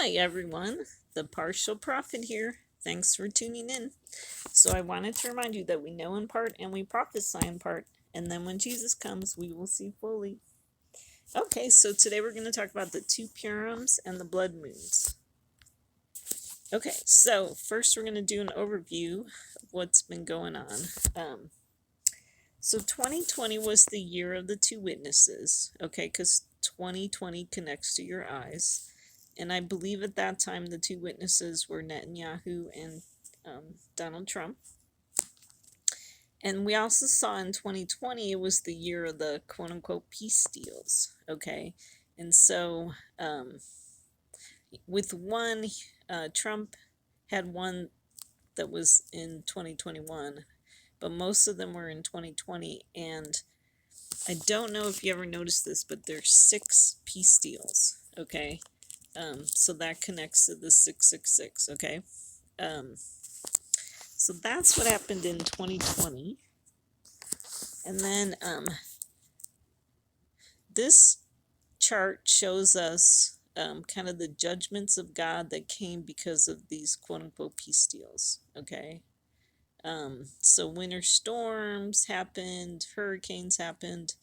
Hi everyone, the Partial Prophet here. Thanks for tuning in. So I wanted to remind you that we know in part and we prophesy in part, and then when Jesus comes, we will see fully. Okay, so today we're going to talk about the two Purims and the blood moons. Okay, so first we're going to do an overview of what's been going on. So 2020 was the year of the two witnesses, okay, because 2020 connects to your eyes. And I believe at that time the two witnesses were Netanyahu and Donald Trump. And we also saw in 2020 it was the year of the quote unquote peace deals, okay? And so with one, Trump had one that was in 2021, but most of them were in 2020. And I don't know if you ever noticed this, but there's 6 peace deals, okay? So that connects to the 666, okay? So that's what happened in 2020. And then this chart shows us kind of the judgments of God that came because of these quote-unquote peace deals, okay? So winter storms happened, hurricanes happened,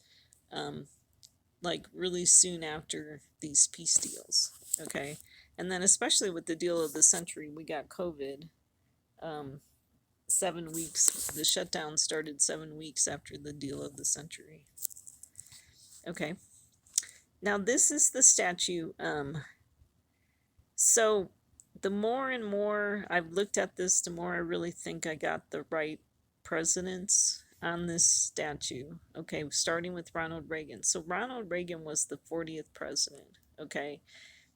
like really soon after these peace deals, okay? And then especially with the deal of the century, we got COVID. 7 weeks, the shutdown started 7 weeks after the deal of the century. Okay, now this is the statue. So the more and more I've looked at this, the more I really think I got the right presidents on this statue. Okay, starting with Ronald Reagan. So Ronald Reagan was the 40th president. Okay,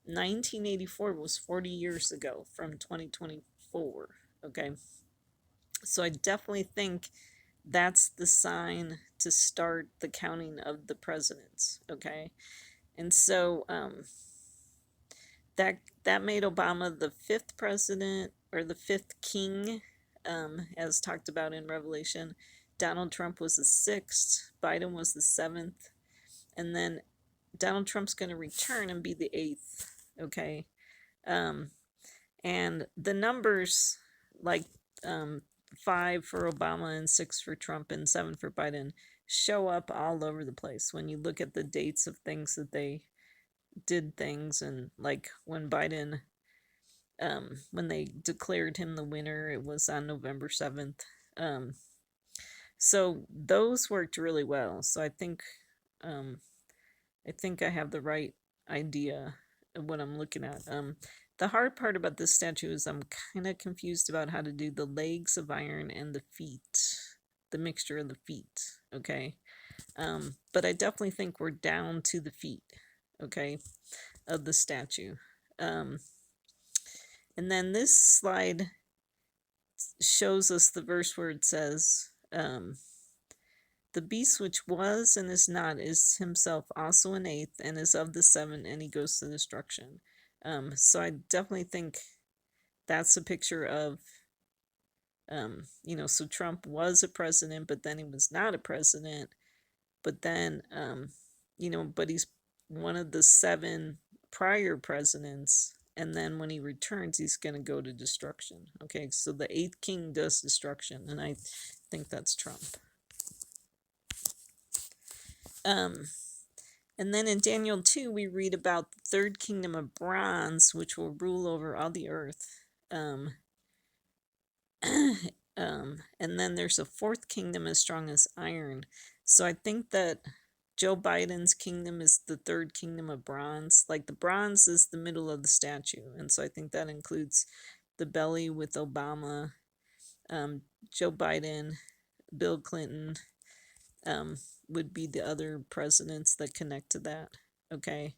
1984 was 40 years ago from 2024. Okay, so I definitely think that's the sign to start the counting of the presidents, okay? And so that made Obama the 5th president, or the 5th king, as talked about in Revelation. Donald Trump was the 6th, Biden was the 7th, and then Donald Trump's going to return and be the 8th, okay? And the numbers, like 5 for Obama and 6 for Trump and 7 for Biden, show up all over the place when you look at the dates of things that they did things. And like when Biden, when they declared him the winner, it was on November 7th. So those worked really well. So I think I have the right idea of what I'm looking at. The hard part about this statue is I'm kind of confused about how to do the legs of iron and the feet, the mixture of the feet, okay? But I definitely think we're down to the feet, okay, of the statue. And then this slide shows us the verse where it says, the beast which was and is not is himself also an 8th and is of the 7, and he goes to destruction. So I definitely think that's a picture of, so Trump was a president, but then he was not a president. But then, but he's one of the 7 prior presidents. And then when he returns, he's going to go to destruction. Okay, so the 8th king does destruction, and I think that's Trump. And then in Daniel 2, we read about the 3rd kingdom of bronze, which will rule over all the earth. And then there's a 4th kingdom as strong as iron. So I think that Joe Biden's kingdom is the 3rd kingdom of bronze. Like the bronze is the middle of the statue. And so I think that includes the belly with Obama, Joe Biden, Bill Clinton, would be the other presidents that connect to that, okay?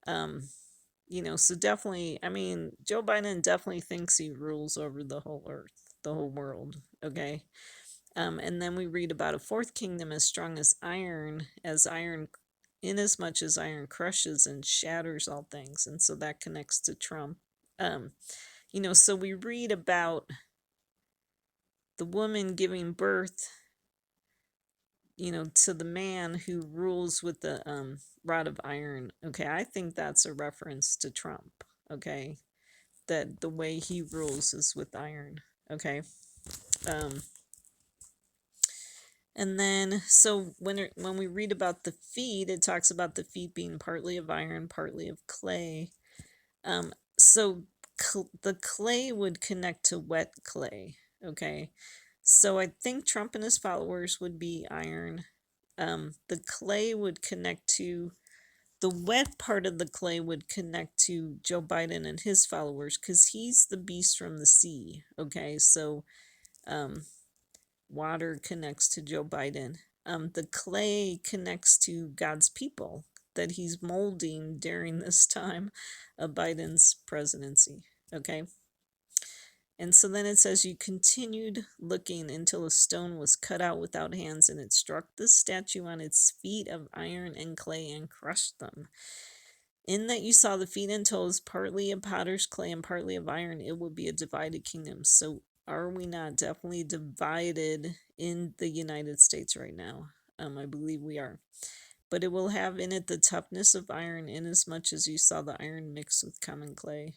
So definitely, I mean, Joe Biden definitely thinks he rules over the whole earth, the whole world, okay? And then we read about a 4th kingdom as strong as iron, inasmuch as iron crushes and shatters all things, and so that connects to Trump. So we read about the woman giving birth, to the man who rules with the rod of iron. Okay, I think that's a reference to Trump. okay? That the way he rules is with iron, okay? Um, and then, so when we read about the feet, it talks about the feet being partly of iron, partly of clay. So the clay would connect to wet clay, okay? So I think Trump and his followers would be iron. The clay would connect to the wet part of the clay would connect to Joe Biden and his followers because he's the beast from the sea. Okay, so um, water connects to Joe Biden. The clay connects to God's people that he's molding during this time of Biden's presidency. Okay. And so then it says, you continued looking until a stone was cut out without hands, and it struck the statue on its feet of iron and clay and crushed them. In that you saw the feet and toes, partly of potter's clay and partly of iron, it will be a divided kingdom. So are we not definitely divided in the United States right now? I believe we are. But it will have in it the toughness of iron, inasmuch as you saw the iron mixed with common clay.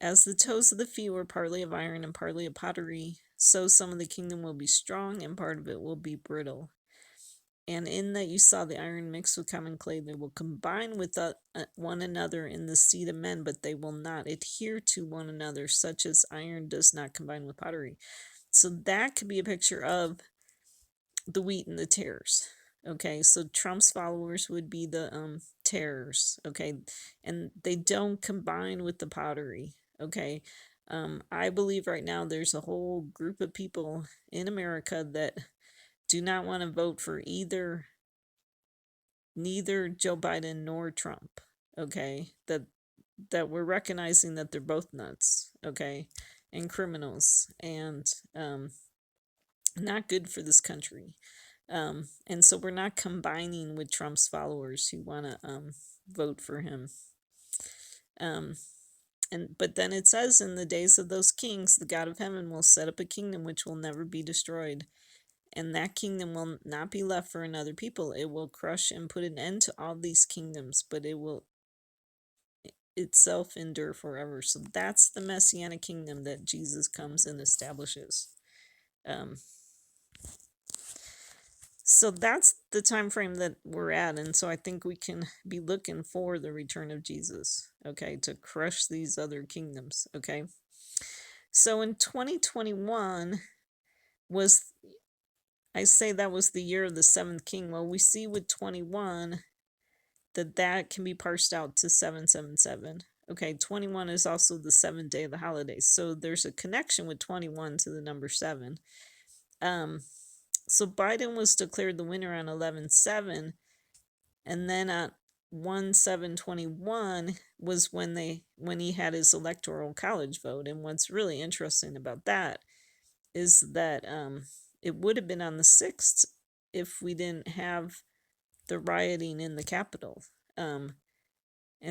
As the toes of the feet were partly of iron and partly of pottery, so some of the kingdom will be strong and part of it will be brittle. And in that you saw the iron mixed with common clay, they will combine with one another in the seed of men, but they will not adhere to one another, such as iron does not combine with pottery. So that could be a picture of the wheat and the tares. Okay, so Trump's followers would be the tares. Okay, and they don't combine with the pottery. Okay, I believe right now there's a whole group of people in America that do not want to vote for neither Joe Biden nor Trump. Okay, that we're recognizing that they're both nuts. Okay, and criminals and not good for this country. And so we're not combining with Trump's followers who want to vote for him. But then it says, in the days of those kings, the God of heaven will set up a kingdom which will never be destroyed. And that kingdom will not be left for another people. It will crush and put an end to all these kingdoms, but it will itself endure forever. So that's the messianic kingdom that Jesus comes and establishes. So that's the time frame that we're at, and so I think we can be looking for the return of Jesus, okay, to crush these other kingdoms. Okay, so in 2021 was, I say that was the year of the seventh king. Well, we see with 21 that can be parsed out to 777. Okay, 21 is also the seventh day of the holidays, so there's a connection with 21 to the number 7. So Biden was declared the winner on 11/7, and then at 1/7/21 was when he had his electoral college vote. And what's really interesting about that is that it would have been on the 6th if we didn't have the rioting in the Capitol. And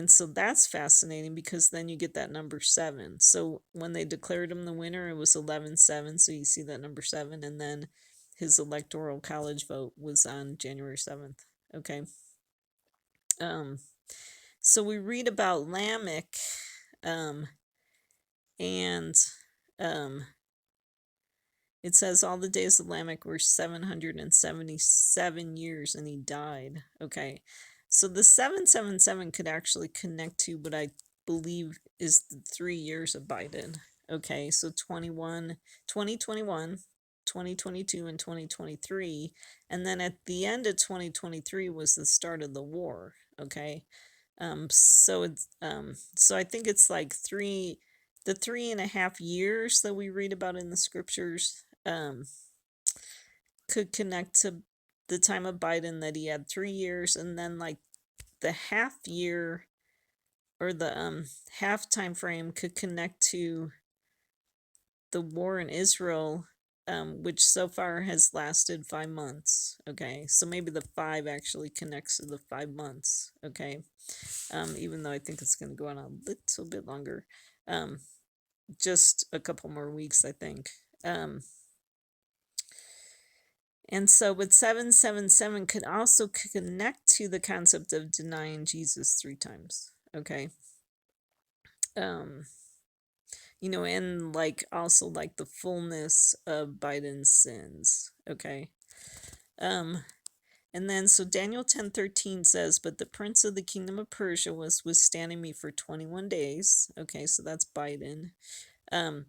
so that's fascinating because then you get that number 7. So when they declared him the winner, it was 11/7. So you see that number 7, and then his electoral college vote was on January 7th. Okay. So we read about Lamech, and it says all the days of Lamech were 777 years, and he died. Okay. So the 777 could actually connect to what I believe is the 3 years of Biden. Okay, so 2021, 2022, and 2023. And then at the end of 2023 was the start of the war. Okay. So I think it's like the 3.5 years that we read about in the scriptures could connect to the time of Biden, that he had 3 years, and then like the half year or the half time frame could connect to the war in Israel, which so far has lasted 5 months. Okay, so maybe the 5 actually connects to the 5 months. Okay, even though I think it's going to go on a little bit longer, just a couple more weeks, I think. And so, but 777 could also connect to the concept of denying Jesus 3 times. Okay. um and like also like the fullness of Biden's sins. Okay. um and then so Daniel 10:13 says, but the prince of the kingdom of Persia was withstanding me for 21 days. Okay, so that's Biden. um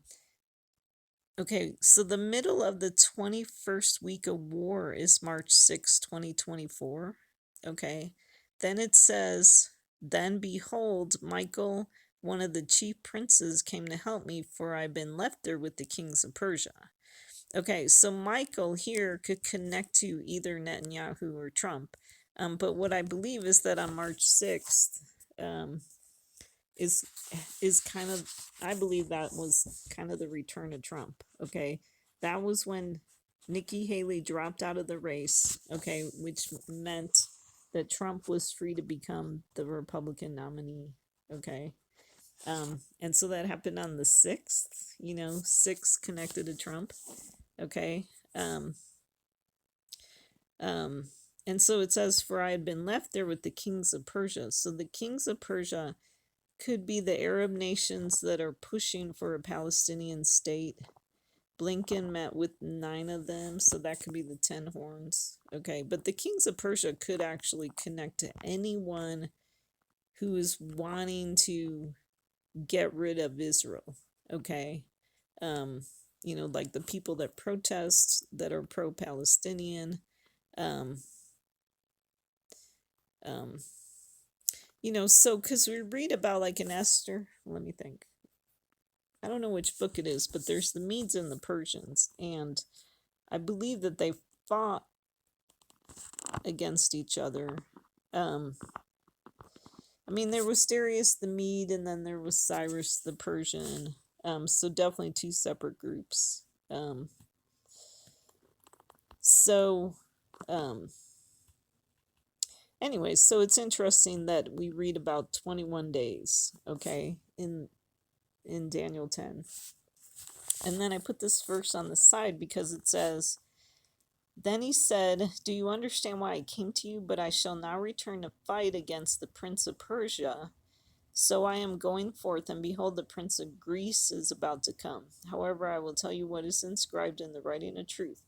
Okay, so the middle of the 21st week of war is March 6, 2024. Okay, then it says, then behold, Michael, one of the chief princes, came to help me, for I've been left there with the kings of Persia. Okay, so Michael here could connect to either Netanyahu or Trump. But what I believe is that on March 6th, um, is is kind of, I believe that was kind of the return of Trump. Okay, that was when Nikki Haley dropped out of the race. Okay, which meant that Trump was free to become the Republican nominee. Okay, and so that happened on the 6th. 6 connected to Trump. Okay, um, um, and so it says, for I had been left there with the kings of Persia. So the kings of Persia could be the Arab nations that are pushing for a Palestinian state. Blinken met with 9 of them, so that could be the 10 horns. Okay, but the kings of Persia could actually connect to anyone who is wanting to get rid of Israel. Okay, like the people that protest, that are pro-Palestinian. Um, um, so because we read about like in Esther, let me think. I don't know which book it is, but there's the Medes and the Persians, and I believe that they fought against each other. I mean, there was Darius the Mede, and then there was Cyrus the Persian. So definitely 2 separate groups. So, anyways, so it's interesting that we read about 21 days, okay, in Daniel 10. And then I put this verse on the side because it says, then he said, do you understand why I came to you? But I shall now return to fight against the prince of Persia. So I am going forth, and behold, the prince of Greece is about to come. However, I will tell you what is inscribed in the writing of truth.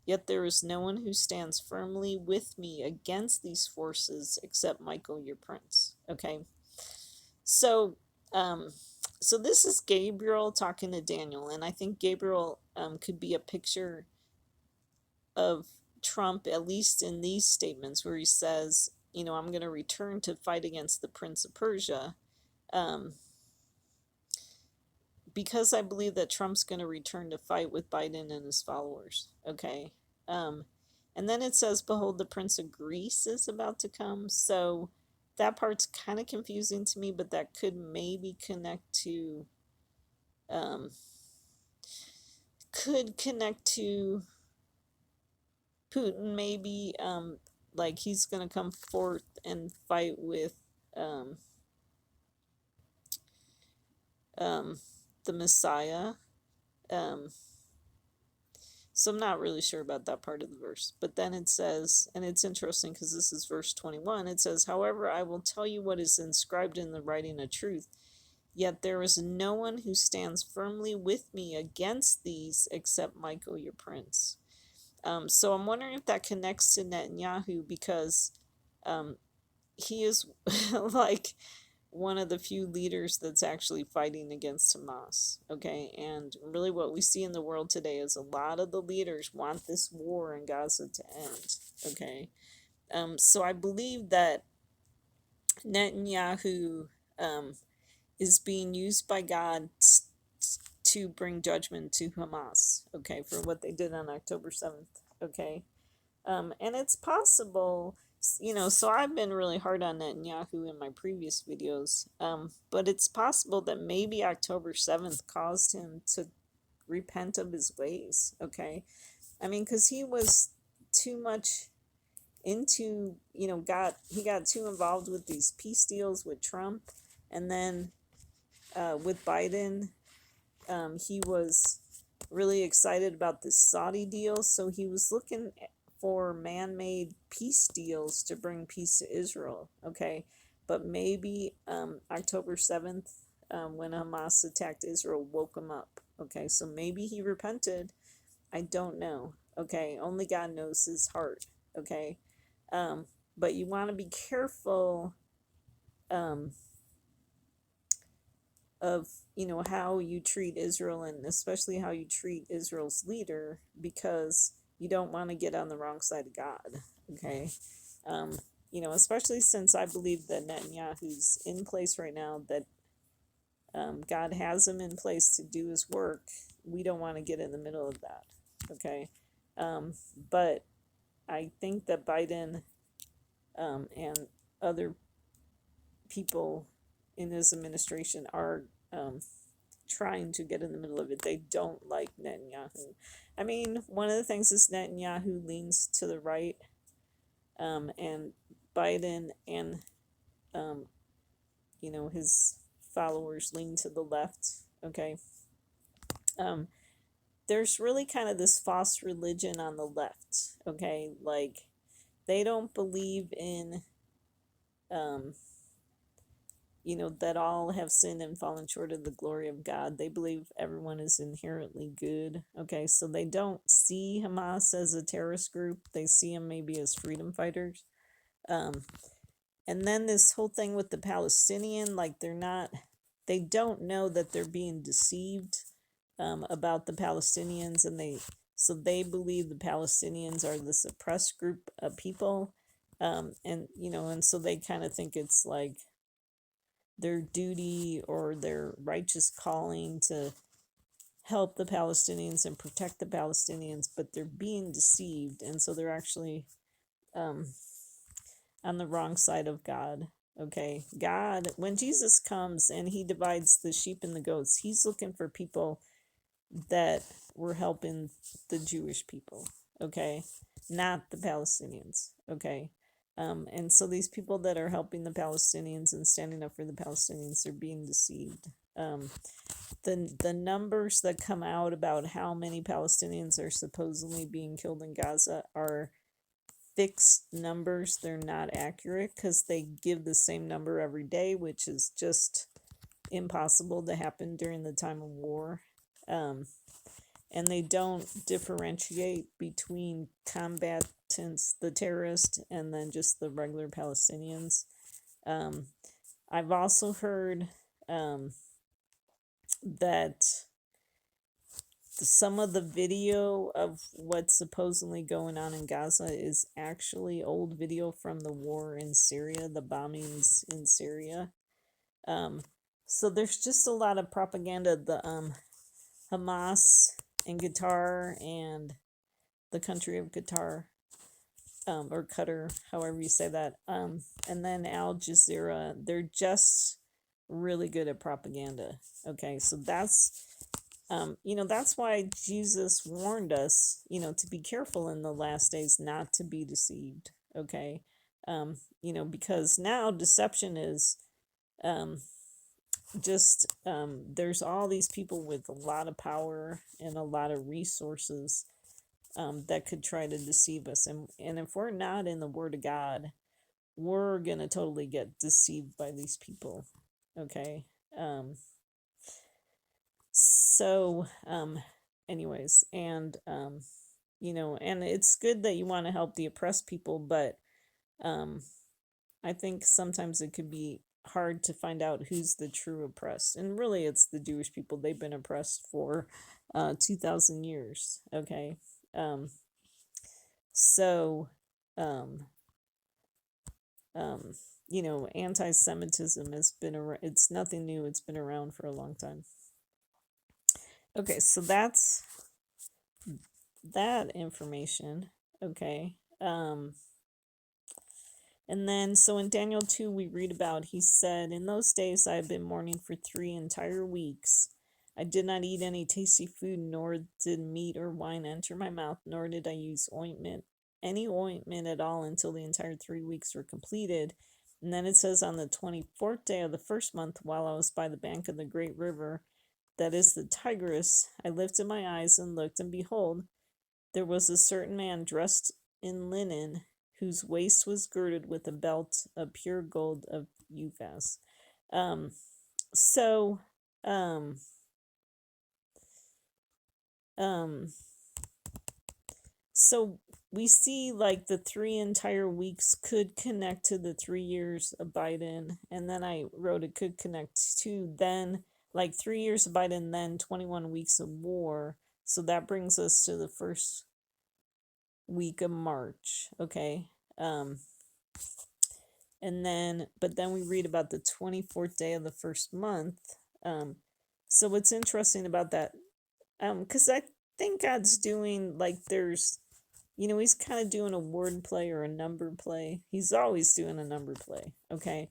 Yet there is no one who stands firmly with me against these forces except Michael, your prince. Okay. So, so this is Gabriel talking to Daniel, and I think Gabriel could be a picture of Trump, at least in these statements where he says, I'm going to return to fight against the prince of Persia, because I believe that Trump's going to return to fight with Biden and his followers. Okay. And then it says, behold, the prince of Greece is about to come. So that part's kind of confusing to me, but that could maybe connect to, Putin, maybe, like he's going to come forth and fight with, the Messiah. So I'm not really sure about that part of the verse. But then it says, and it's interesting because this is verse 21, it says, however, I will tell you what is inscribed in the writing of truth. Yet there is no one who stands firmly with me against these except Michael, your prince. So I'm wondering if that connects to Netanyahu, because he is like one of the few leaders that's actually fighting against Hamas. Okay, and really what we see in the world today is a lot of the leaders want this war in Gaza to end. Okay, so I believe that Netanyahu is being used by God to bring judgment to Hamas, okay, for what they did on October 7th, okay? And it's possible, so I've been really hard on Netanyahu in my previous videos, but it's possible that maybe October 7th caused him to repent of his ways, okay? I mean, because he was too much into, he got too involved with these peace deals with Trump, and then with Biden, he was really excited about this Saudi deal, so he was looking for man-made peace deals to bring peace to Israel, okay? But maybe October 7th when Hamas attacked Israel woke him up. Okay, so maybe he repented. I don't know. Okay, only God knows his heart. Okay, um, but you want to be careful um, of how you treat Israel, and especially how you treat Israel's leader, because you don't want to get on the wrong side of God. Okay, um, especially since I believe that Netanyahu's in place right now, that God has him in place to do his work. We don't want to get in the middle of that. Okay, but I think that Biden and other people in his administration are trying to get in the middle of it. They don't like Netanyahu. I mean, one of the things is Netanyahu leans to the right, and Biden and um, his followers lean to the left. Okay, um, there's really kind of this false religion on the left. Okay, like they don't believe in um, that all have sinned and fallen short of the glory of God. They believe everyone is inherently good. Okay, so they don't see Hamas as a terrorist group. They see them maybe as freedom fighters. Um, and then this whole thing with the Palestinian, like they don't know that they're being deceived about the Palestinians, and they believe the Palestinians are this oppressed group of people. And so they kind of think it's like their duty or their righteous calling to help the Palestinians and protect the Palestinians, but they're being deceived, and so they're actually um, on the wrong side of God. Okay, God, when Jesus comes and he divides the sheep and the goats, he's looking for people that were helping the Jewish people. Okay, not the Palestinians. Okay, and so these people that are helping the Palestinians and standing up for the Palestinians are being deceived. The numbers that come out about how many Palestinians are supposedly being killed in Gaza are fixed numbers. They're not accurate because they give the same number every day, which is just impossible to happen during the time of war. And they don't differentiate between combatants, the terrorists, and then just the regular Palestinians. I've also heard that some of the video of what's supposedly going on in Gaza is actually old video from the war in Syria, the bombings in Syria. So there's just a lot of propaganda. The Hamas and Qatar and the country of Qatar, or Qatar, however you say that, and then Al Jazeera, they're just really good at propaganda. Okay, so that's why Jesus warned us, to be careful in the last days, not to be deceived. Okay, because now deception is there's all these people with a lot of power and a lot of resources that could try to deceive us, and if we're not in the Word of God, we're gonna totally get deceived by these people. Okay. So anyways, and and it's good that you want to help the oppressed people, but I think sometimes it could be hard to find out who's the true oppressed, and really it's the Jewish people. They've been oppressed for 2,000 years. Okay. So um um anti-Semitism has been around. It's nothing new. It's been around for a long time. Okay, so that's that information. Okay. And then, so in Daniel 2, we read about, he said, "In those days I have been mourning for 3 entire weeks. I did not eat any tasty food, nor did meat or wine enter my mouth, nor did I use any ointment at all, until the entire 3 weeks were completed." And then it says, "On the 24th day of the first month, while I was by the bank of the great river, that is the Tigris, I lifted my eyes and looked, and behold, there was a certain man dressed in linen, whose waist was girded with a belt of pure gold of Uphaz." So, um, um, so we see like the 3 entire weeks could connect to the 3 years of Biden, and then I wrote it could connect to then like 3 years of Biden, then 21 weeks of war. So that brings us to the first week of March. Okay. Um, and then but then we read about the 24th day of the first month. um so what's interesting about that, because I think God's doing like there's, he's kind of doing a word play or a number play. He's always doing a number play. Okay,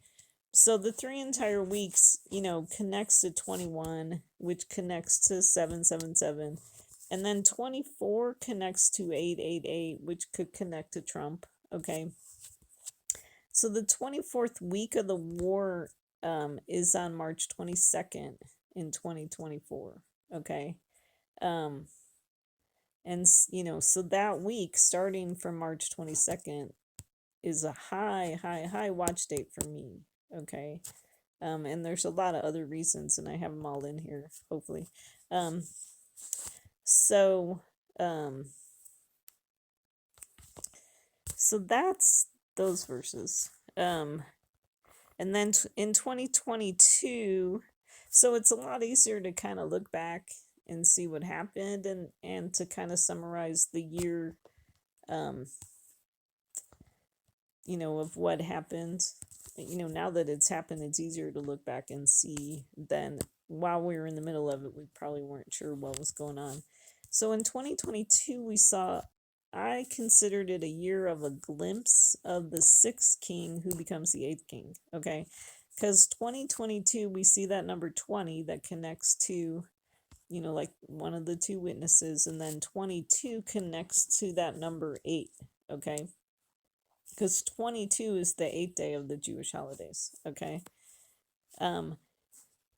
so the 3 entire weeks, connects to 21, which connects to 777, and then 24 connects to 888, which could connect to Trump. Okay, so the 24th week of the war is on March 22nd in 2024. Okay. Um, and, so that week, starting from March 22nd, is a high, high, high watch date for me. Okay. And there's a lot of other reasons, and I have them all in here, hopefully. Um, so, um, so that's those verses. And then in 2022, so it's a lot easier to kind of look back and see what happened, and to kind of summarize the year, um, of what happened. Now that it's happened, it's easier to look back and see than while we were in the middle of it, we probably weren't sure what was going on. So in 2022, I considered it a year of a glimpse of the sixth king who becomes the eighth king. Okay. Because 2022, we see that number 20 that connects to, like one of the two witnesses, and then 22 connects to that number 8. Okay. Because 22 is the 8th day of the Jewish holidays. Okay.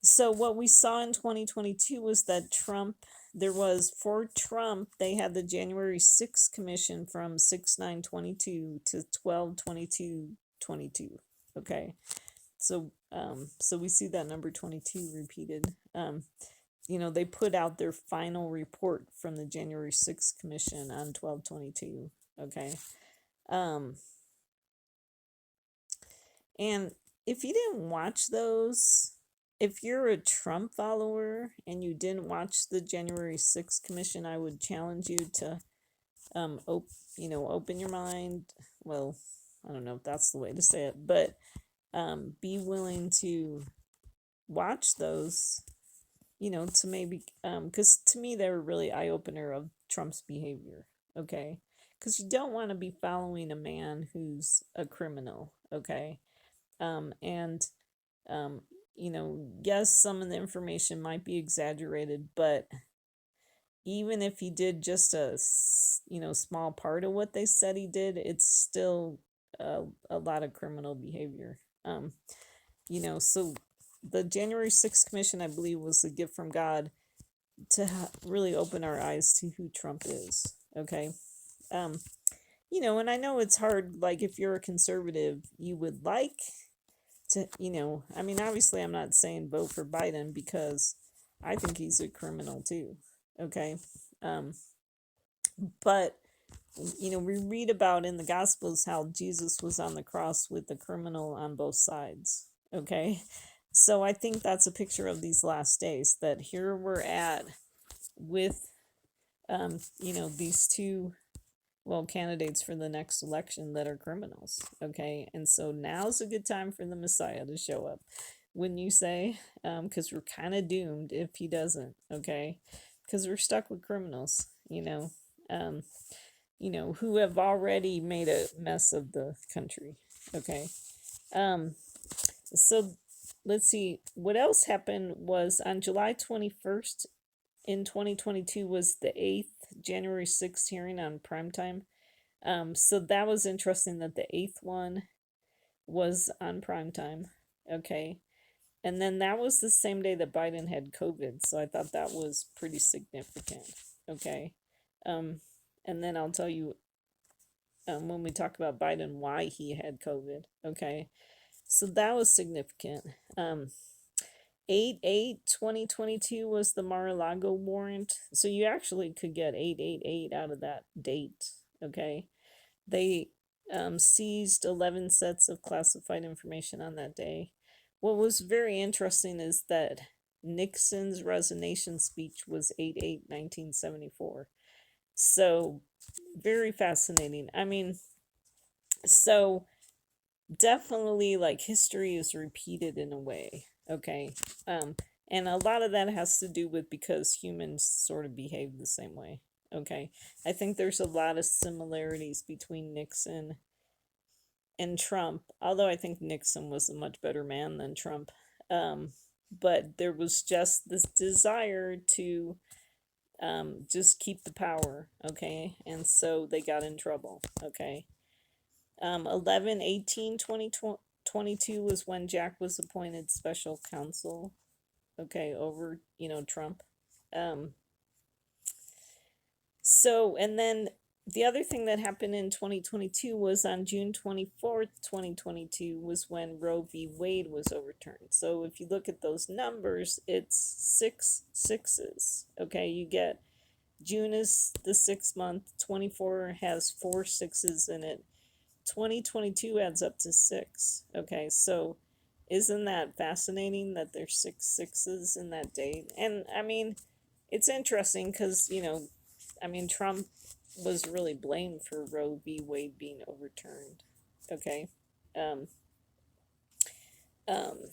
So what we saw in 2022 was that for Trump, they had the January 6th commission from 6/9/22 to 12/22/22. Okay. So we see that number 22 repeated. They put out their final report from the January 6th commission on 12/22. Okay. And if you didn't watch those, if you're a Trump follower and you didn't watch the January 6th commission, I would challenge you to open your mind. Well, I don't know if that's the way to say it, but be willing to watch those, to maybe because to me they were really eye opener of Trump's behavior. Okay, because you don't want to be following a man who's a criminal. Okay, and yes, some of the information might be exaggerated, but even if he did just a small part of what they said he did, it's still a lot of criminal behavior. So the January 6th commission, I believe, was a gift from God to really open our eyes to who Trump is. Okay. And I know it's hard, like if you're a conservative, you would like to, I mean, obviously I'm not saying vote for Biden because I think he's a criminal too. Okay. Um, but we read about in the Gospels how Jesus was on the cross with the criminal on both sides. Okay. So I think that's a picture of these last days, that here we're at with, these two, candidates for the next election that are criminals. Okay. And so now's a good time for the Messiah to show up. Wouldn't you say? Because we're kind of doomed if he doesn't. Okay. Because we're stuck with criminals, um, who have already made a mess of the country. Okay. Um, so let's see. What else happened was on July 21st in 2022 was the 8th January 6th hearing on primetime. So that was interesting that the 8th one was on primetime. Okay. And then that was the same day that Biden had COVID. So I thought that was pretty significant. Okay. And then I'll tell you when we talk about Biden why he had COVID. Okay. So that was significant. 8/8/2022 was the Mar-a-Lago warrant. So you actually could get 8/8/8 out of that date. Okay. They seized 11 sets of classified information on that day. What was very interesting is that Nixon's resignation speech was 8/8/1974. So very fascinating. I mean, so definitely like history is repeated in a way. Okay. Um, and a lot of that has to do with because humans sort of behave the same way. Okay. I think there's a lot of similarities between Nixon and Trump, although I think Nixon was a much better man than Trump. But there was just this desire to just keep the power, okay? And so they got in trouble, okay? 11/18/2022 was when Jack was appointed special counsel, okay, over, Trump. Um, so, and then the other thing that happened in 2022 was on June 24th, 2022, was when Roe v. Wade was overturned. So if you look at those numbers, it's 6 6s. Okay, you get June is the 6th month, 24 has 4 6s in it, 2022 adds up to 6. Okay, so isn't that fascinating that there's 6 6s in that date? And I mean, it's interesting because, I mean, Trump was really blamed for Roe v. Wade being overturned. Okay. Um, um,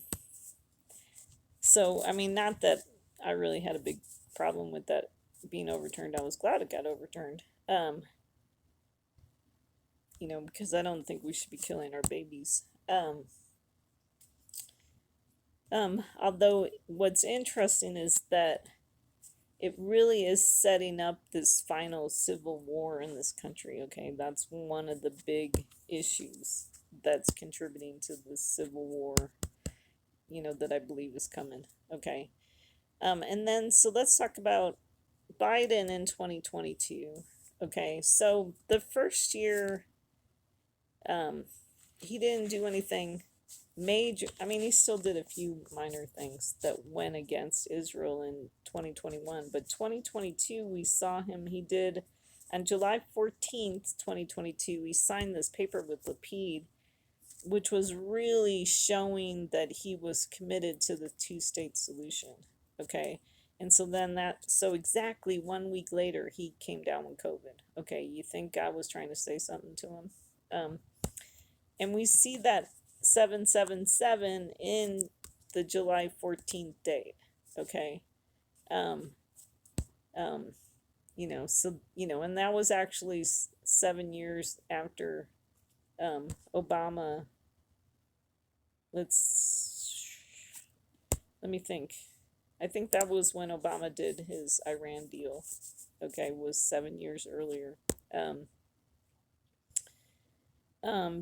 so, I mean, not that I really had a big problem with that being overturned. I was glad it got overturned. Because I don't think we should be killing our babies. Although what's interesting is that it really is setting up this final civil war in this country. Okay, that's one of the big issues that's contributing to the civil war, that I believe is coming. Okay. And then so let's talk about Biden in 2022. Okay, so the first year, um, he didn't do anything major. I mean, he still did a few minor things that went against Israel in 2021, but 2022 we saw him. He did on July 14th, 2022. He signed this paper with Lapid, which was really showing that he was committed to the two-state solution. Okay. And so then so exactly 1 week later, he came down with COVID. Okay, you think God was trying to say something to him? And we see that 777 in the July 14th date. Okay. Um, and that was actually 7 years after Obama. Let me think. I think that was when Obama did his Iran deal. Okay, was 7 years earlier.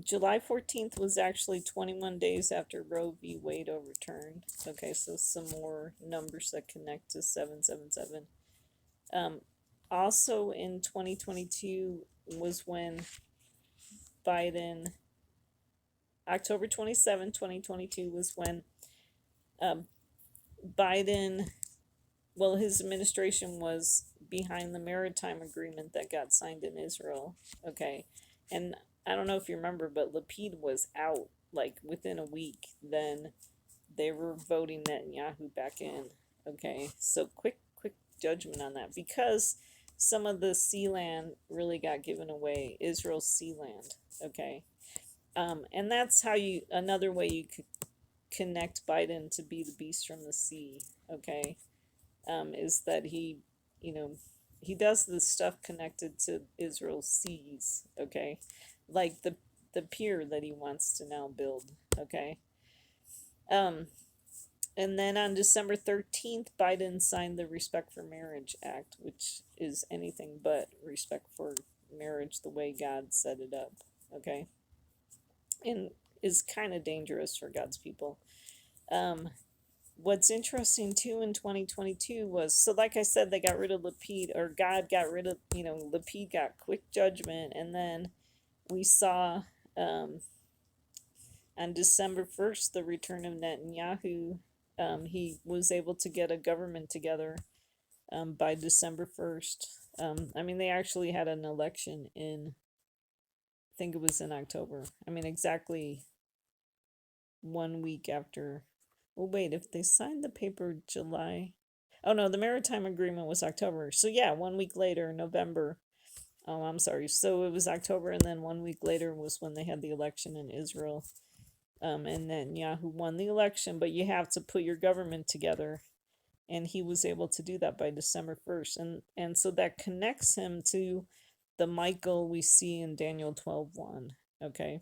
July 14th was actually 21 days after Roe v. Wade overturned. Okay, so some more numbers that connect to 777. Also in 2022 was when Biden, October 27, 2022 was when Biden, well, his administration was behind the maritime agreement that got signed in Israel. Okay, and I don't know if you remember, but Lapid was out like within a week. Then they were voting Netanyahu back in. Okay, so quick judgment on that because some of the sea land really got given away, Israel's sea land. Okay, and that's how another way you could connect Biden to be the beast from the sea. Okay, is that he does this stuff connected to Israel's seas. Okay, like the pier that he wants to now build. Okay. And then on December 13th, Biden signed the Respect for Marriage Act, which is anything but respect for marriage the way God set it up. Okay. And is kind of dangerous for God's people. What's interesting too in 2022 was, so like I said, they got rid of Lapid, or God got rid of, Lapid got quick judgment, and then we saw on December 1st the return of Netanyahu he was able to get a government together by December 1st. I mean, they actually had an election in, I think it was in October. I mean, exactly 1 week after. Well, wait, if they signed the paper July. Oh no, the maritime agreement was October. So yeah, 1 week later, November. Oh, I'm sorry. So it was October, and then 1 week later was when they had the election in Israel. And Netanyahu won the election, but you have to put your government together, and he was able to do that by December 1st, and so that connects him to the Michael we see in Daniel 12:1. Okay.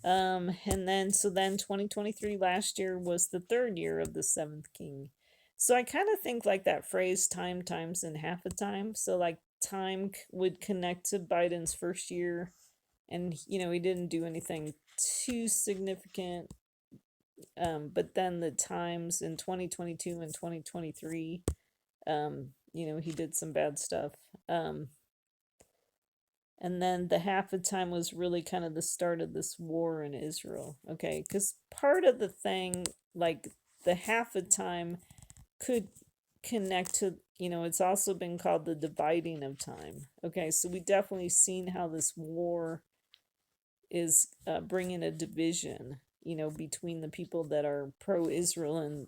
And then 2023 last year was the third year of the seventh king. So I kind of think like that phrase time times in half a time. So like time would connect to Biden's first year, and he didn't do anything too significant. But then the times in 2022 and 2023, he did some bad stuff. And then the half the time was really kind of the start of this war in Israel. Okay, because part of the thing, like the half the time, could connect to, it's also been called the dividing of time. Okay, so we definitely seen how this war is bringing a division, between the people that are pro-Israel and,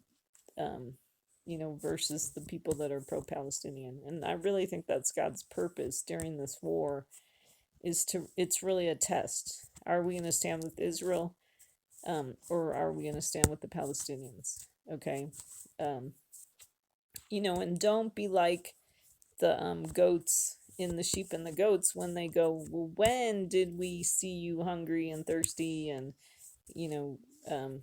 versus the people that are pro-Palestinian. And I really think that's God's purpose during this war, it's really a test. Are we going to stand with Israel, or are we going to stand with the Palestinians? Okay. And don't be like the goats in The Sheep and the Goats, when they go, well, when did we see you hungry and thirsty, and you know um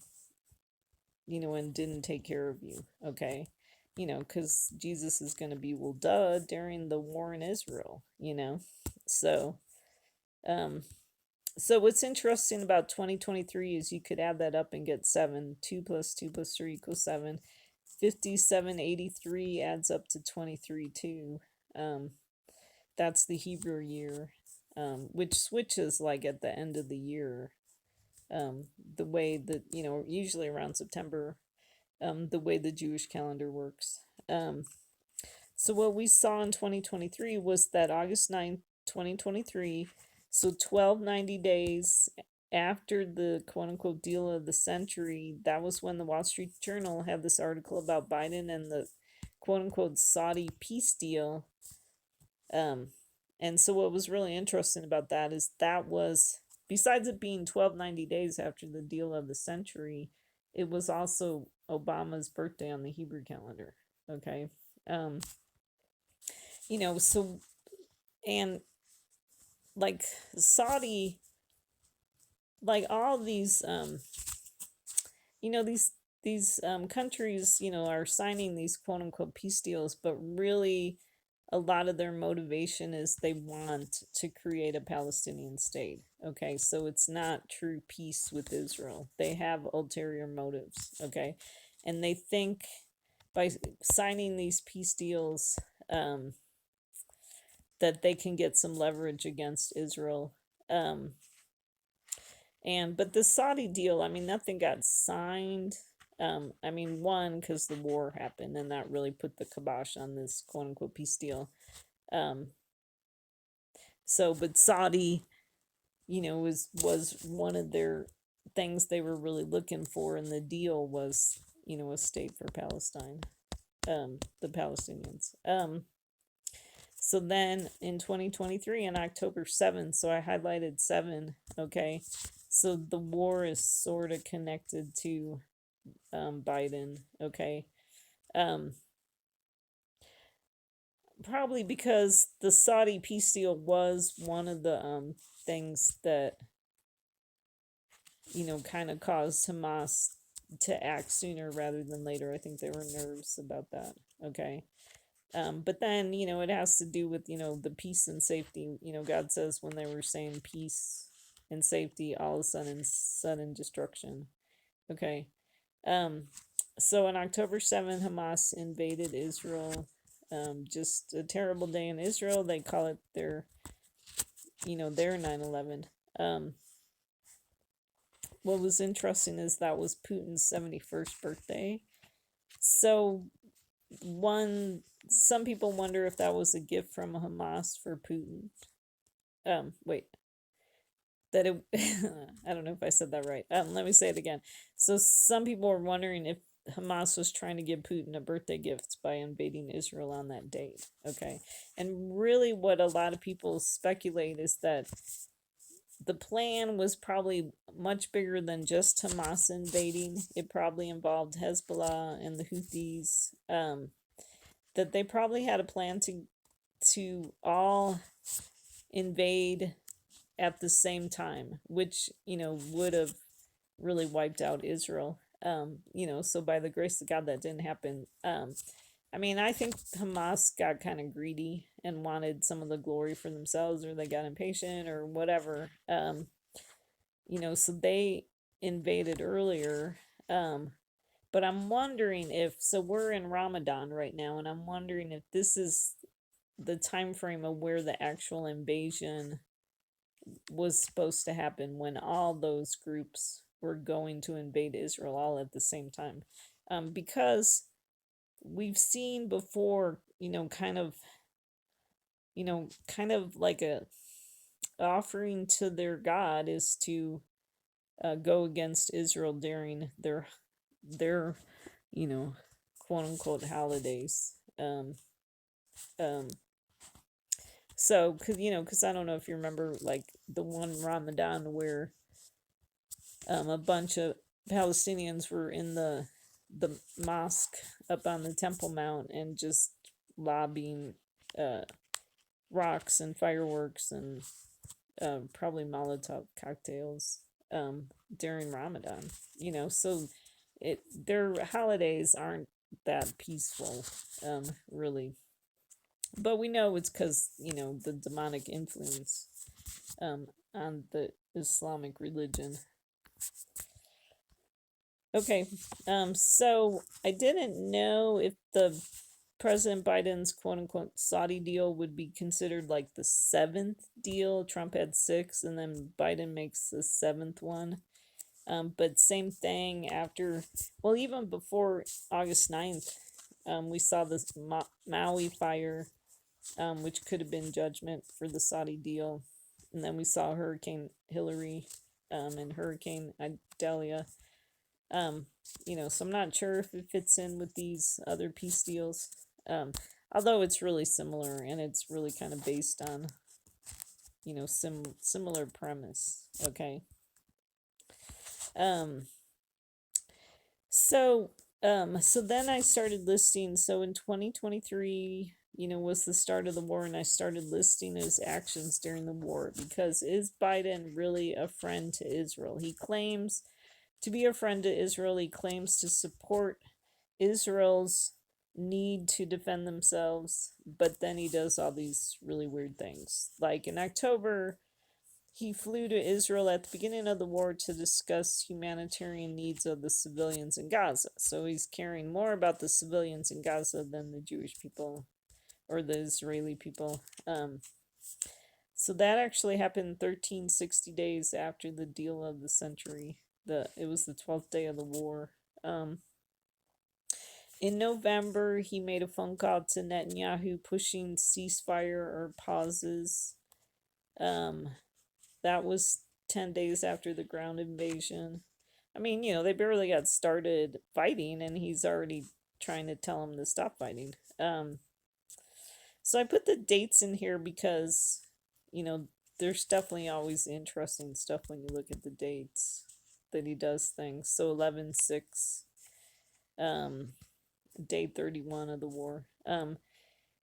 and didn't take care of you? Okay. Because Jesus is going to be, well, duh, during the war in Israel. So um so what's interesting about 2023 is you could add that up and get 7. 2 plus 2 plus 3 equals 7. 5783 adds up to 23 too. That's the Hebrew year, which switches like at the end of the year. The way that, usually around September, the way the Jewish calendar works. So what we saw in 2023 was that August 9th, 2023, so 1290 days after the quote unquote deal of the century, that was when the Wall Street Journal had this article about Biden and the quote unquote Saudi peace deal. And so what was really interesting about that is that was, besides it being 1290 days after the deal of the century, it was also Obama's birthday on the Hebrew calendar. Okay. So, and like Saudi, like all these these countries, are signing these quote unquote peace deals, but really a lot of their motivation is they want to create a Palestinian state. Okay, so it's not true peace with Israel. They have ulterior motives. Okay, and they think by signing these peace deals, that they can get some leverage against Israel. Um, but the Saudi deal, I mean, nothing got signed. I mean, one, because the war happened, and that really put the kibosh on this quote unquote peace deal. But Saudi, was one of their things they were really looking for in the deal was, a state for Palestine, the Palestinians. So then in 2023 on October 7th, so I highlighted 7, okay? So the war is sort of connected to Biden, okay? Probably because the Saudi peace deal was one of the things that, kind of caused Hamas to act sooner rather than later. I think they were nervous about that, okay? But then, it has to do with, the peace and safety. God says when they were saying peace and safety, all of a sudden destruction. Okay. So on October 7th, Hamas invaded Israel. Just a terrible day in Israel. They call it their 9/11. what was interesting is that was Putin's 71st birthday. So some people wonder if that was a gift from Hamas for Putin. Wait, that it I don't know if I said that right. Let me say it again. So some people are wondering if Hamas was trying to give Putin a birthday gift by invading Israel on that date. Okay. And really what a lot of people speculate is that the plan was probably much bigger than just Hamas invading. It probably involved Hezbollah and the Houthis. That they probably had a plan to all invade at the same time, which would have really wiped out Israel. So by the grace of God, that didn't happen. I mean, I think Hamas got kind of greedy and wanted some of the glory for themselves, or they got impatient, or whatever. So they invaded earlier. But I'm wondering if, so we're in Ramadan right now, and I'm wondering if this is the time frame of where the actual invasion was supposed to happen, when all those groups were going to invade Israel all at the same time. Because we've seen before, kind of like a offering to their God is to go against Israel during their quote unquote holidays. Um, so, because I don't know if you remember, like the one Ramadan where a bunch of Palestinians were in the mosque up on the Temple Mount and just lobbing uh, rocks and fireworks and probably Molotov cocktails during Ramadan. So their holidays aren't that peaceful, really. But we know it's because the demonic influence on the Islamic religion. Okay, so I didn't know if the President Biden's quote unquote Saudi deal would be considered like the seventh deal. Trump had six, and then Biden makes the seventh one. But same thing after, well, even before August 9th, we saw this Maui fire, which could have been judgment for the Saudi deal. And then we saw Hurricane Hillary and Hurricane Idalia. So I'm not sure if it fits in with these other peace deals. Although it's really similar, and it's really kind of based on, similar premise. Okay. So then I started listing. So in 2023, was the start of the war, and I started listing his actions during the war, because is Biden really a friend to Israel? He claims to be a friend to Israel. He claims to support Israel's need to defend themselves, but then he does all these really weird things. Like in October, he flew to Israel at the beginning of the war to discuss humanitarian needs of the civilians in Gaza. So he's caring more about the civilians in Gaza than the Jewish people or the Israeli people. So that actually happened 1360 days after the deal of the century. It was the 12th day of the war. In November, he made a phone call to Netanyahu pushing ceasefire or pauses. That was 10 days after the ground invasion. I mean, they barely got started fighting, and he's already trying to tell them to stop fighting. So I put the dates in here because, there's definitely always interesting stuff when you look at the dates that he does things. So 11/6, day 31 of the war.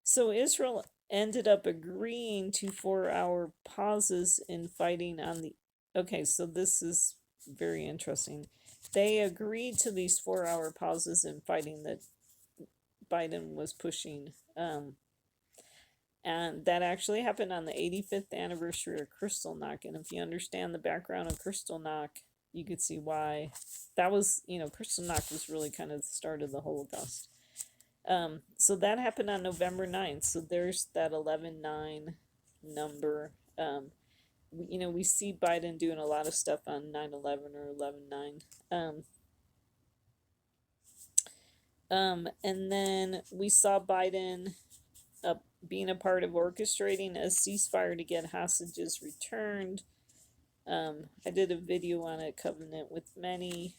So Israel ended up agreeing to 4-hour pauses in fighting on the. Okay, so this is very interesting. They agreed to these 4-hour pauses in fighting that Biden was pushing. And that actually happened on the 85th anniversary of Kristallnacht. And if you understand the background of Kristallnacht, you could see why that was, Kristallnacht was really kind of the start of the Holocaust. So that happened on November 9th. So there's that 11/9 number. we see Biden doing a lot of stuff on 9/11 or 11/9. And then we saw Biden being a part of orchestrating a ceasefire to get hostages returned. I did a video on a covenant with many.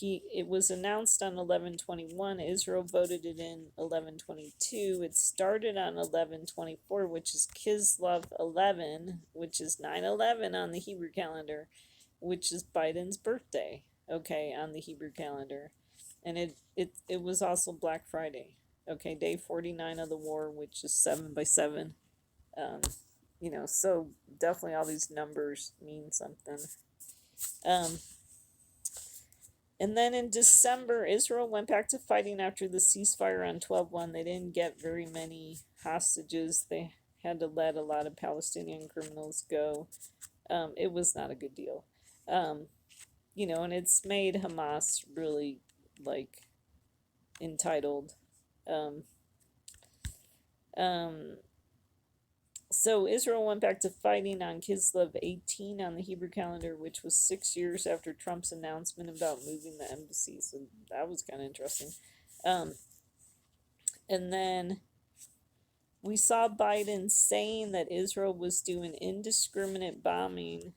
It was announced on 11/21. Israel voted it in 11/22. It started on 11/24, which is Kislev 11, which is 9/11 on the Hebrew calendar, which is Biden's birthday. Okay, on the Hebrew calendar, and it was also Black Friday. Okay, day 49 of the war, which is 7/7. So definitely all these numbers mean something. And then in December, Israel went back to fighting after the ceasefire on 12/1. They didn't get very many hostages. They had to let a lot of Palestinian criminals go. It was not a good deal. And it's made Hamas really, like, entitled. So Israel went back to fighting on Kislev 18 on the Hebrew calendar, which was 6 years after Trump's announcement about moving the embassy. So that was kind of interesting. And then we saw Biden saying that Israel was doing indiscriminate bombing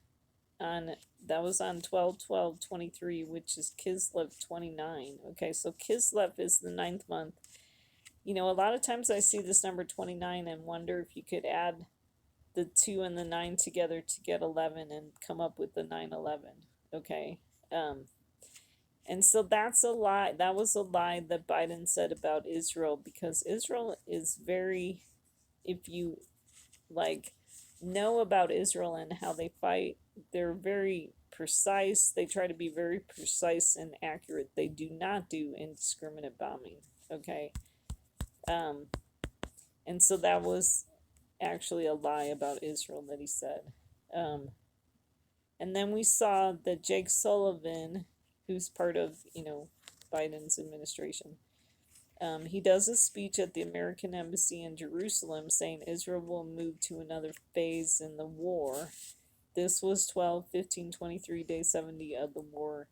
that was on 12/12/23, which is Kislev 29. Okay, so Kislev is the 9th month. A lot of times I see this number 29 and wonder if you could add the 2 and the 9 together to get 11 and come up with the 9/11. Okay. And so that's a lie. That was a lie that Biden said about Israel, because Israel is very, if you know about Israel and how they fight, they're very precise. They try to be very precise and accurate. They do not do indiscriminate bombing. Okay. And so that was actually a lie about Israel that he said. And then we saw that Jake Sullivan, who's part of, Biden's administration, he does a speech at the American Embassy in Jerusalem saying Israel will move to another phase in the war. This was 12/15/23, day 70 of the war.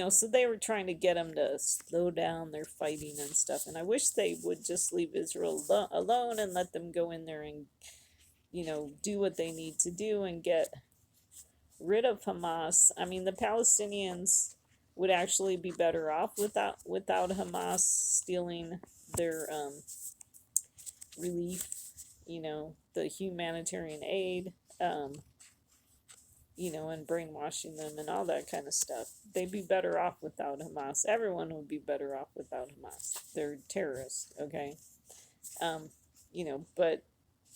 So they were trying to get them to slow down their fighting and stuff. And I wish they would just leave Israel alone and let them go in there and, do what they need to do and get rid of Hamas. I mean, the Palestinians would actually be better off without Hamas stealing their relief, the humanitarian aid, and brainwashing them and all that kind of stuff. They'd be better off without Hamas. Everyone would be better off without Hamas. They're terrorists, okay? But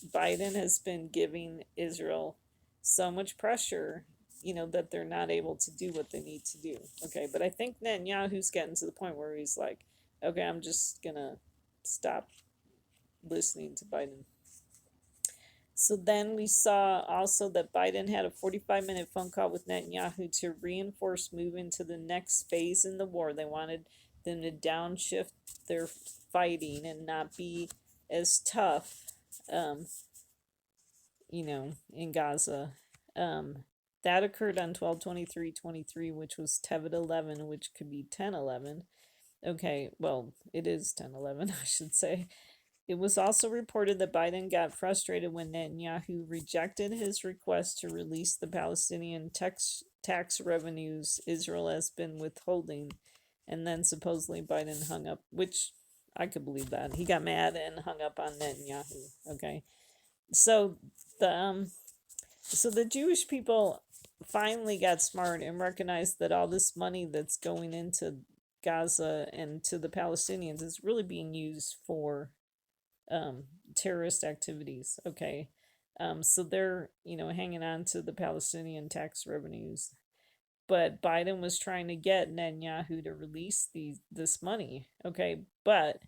Biden has been giving Israel so much pressure, that they're not able to do what they need to do, okay? But I think Netanyahu's getting to the point where he's like, okay, I'm just gonna stop listening to Biden. So then we saw also that Biden had a 45-minute phone call with Netanyahu to reinforce moving to the next phase in the war. They wanted them to downshift their fighting and not be as tough, in Gaza. That occurred on 12/23/23, which was Tevet 11, which could be 10/11. Okay, well, it is 10/11, I should say. It was also reported that Biden got frustrated when Netanyahu rejected his request to release the Palestinian tax revenues Israel has been withholding, and then supposedly Biden hung up, which I could believe that. He got mad and hung up on Netanyahu. Okay, so the Jewish people finally got smart and recognized that all this money that's going into Gaza and to the Palestinians is really being used for terrorist activities. Okay. So they're, hanging on to the Palestinian tax revenues. But Biden was trying to get Netanyahu to release this money. Okay. But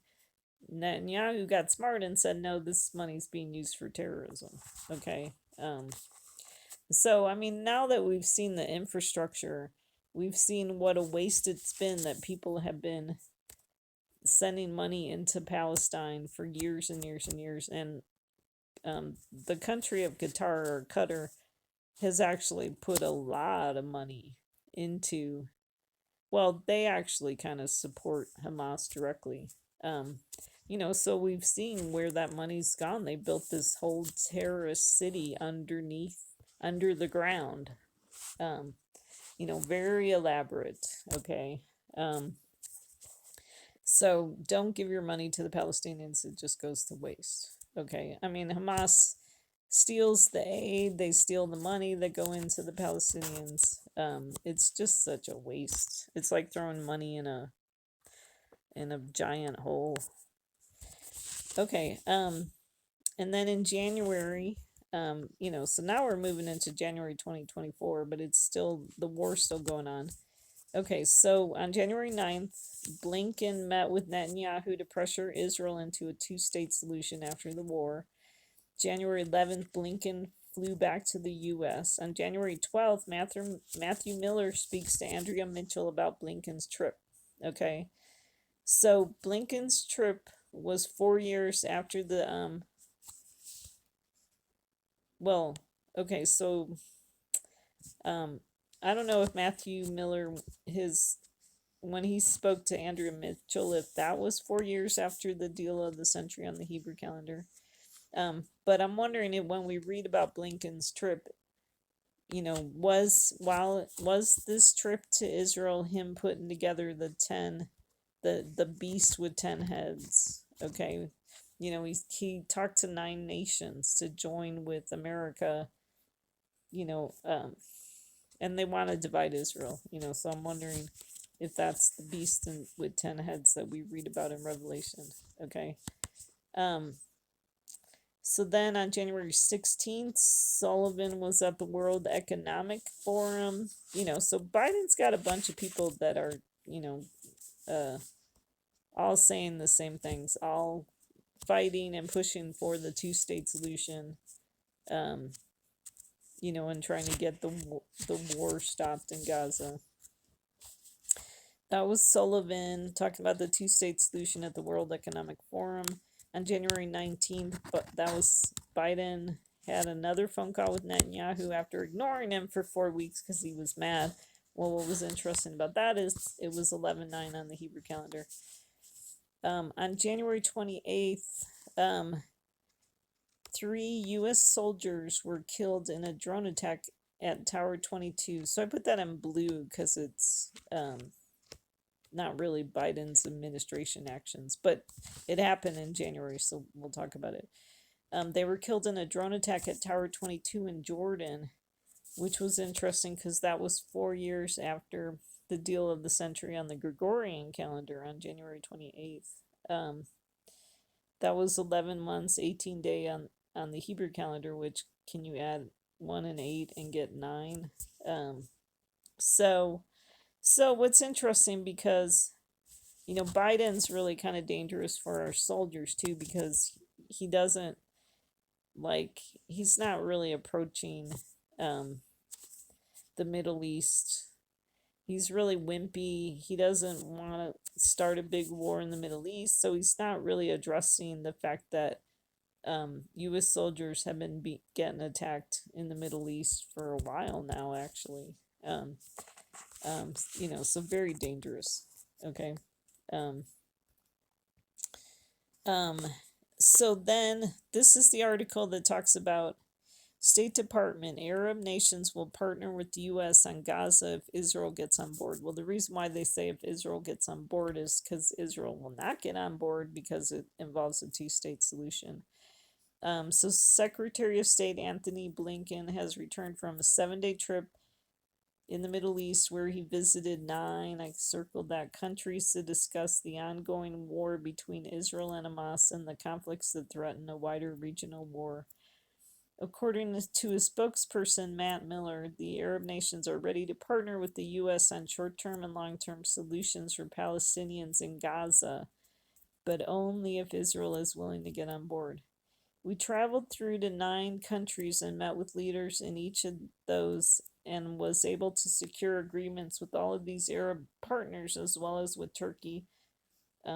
Netanyahu got smart and said, no, this money's being used for terrorism. Okay. So, I mean, now that we've seen the infrastructure, we've seen what a waste it's been that people have been sending money into Palestine for years and years and years. And The country of Qatar or Qatar has actually put a lot of money into, well, they actually kind of support Hamas directly. Um, so we've seen where that money's gone. They built this whole terrorist city under the ground. Um, very elaborate. Okay. Um, so don't give your money to the Palestinians, it just goes to waste. Okay. I mean, Hamas steals the aid, they steal the money that go into the Palestinians. It's just such a waste. It's like throwing money in a giant hole. Okay. And then in January, so now we're moving into January 2024, but it's still, the war's still going on. Okay, so on January 9th, Blinken met with Netanyahu to pressure Israel into a two-state solution after the war. January 11th, Blinken flew back to the U.S. On January 12th, Matthew Miller speaks to Andrea Mitchell about Blinken's trip. Okay, so Blinken's trip was 4 years after the well, okay, so um I don't know if Matthew Miller, his when he spoke to Andrea Mitchell, if that was 4 years after the deal of the century on the Hebrew calendar. But I'm wondering if when we read about Blinken's trip, was this trip to Israel him putting together the beast with 10 heads? Okay, he talked to 9 nations to join with America. You know, and they want to divide Israel. So I'm wondering if that's the beast with 10 heads that we read about in Revelation. Okay. Um, so then on January 16th, Sullivan was at the World Economic Forum. So Biden's got a bunch of people that are, uh, all saying the same things, all fighting and pushing for the two-state solution, um, and trying to get the war stopped in Gaza. That was Sullivan talking about the two-state solution at the World Economic Forum on January 19th. But that was Biden had another phone call with Netanyahu after ignoring him for 4 weeks because he was mad. Well, what was interesting about that is it was 11/9 on the Hebrew calendar. On January 28th, 3 U.S. soldiers were killed in a drone attack at Tower 22. So I put that in blue because it's not really Biden's administration actions, but it happened in January, so we'll talk about it. They were killed in a drone attack at Tower 22 in Jordan, which was interesting because that was 4 years after the deal of the century on the Gregorian calendar on January 28th. That was 11 months, 18 day on the Hebrew calendar, which can you add 1 and 8 and get 9? So what's interesting, because Biden's really kind of dangerous for our soldiers too, because he doesn't he's not really approaching the Middle East. He's really wimpy. He doesn't want to start a big war in the Middle East, so he's not really addressing the fact that U.S. soldiers have been getting attacked in the Middle East for a while now, actually. So very dangerous. Okay. Um, um, so then this is the article that talks about State Department, Arab nations will partner with the U.S. on Gaza if Israel gets on board. Well, the reason why they say if Israel gets on board is because Israel will not get on board because it involves a two-state solution. So Secretary of State Anthony Blinken has returned from a 7-day trip in the Middle East where he visited 9, I circled that, countries to discuss the ongoing war between Israel and Hamas and the conflicts that threaten a wider regional war. According to his spokesperson, Matt Miller, the Arab nations are ready to partner with the U.S. on short-term and long-term solutions for Palestinians in Gaza, but only if Israel is willing to get on board. We traveled through to 9 countries and met with leaders in each of those and was able to secure agreements with all of these Arab partners as well as with Turkey.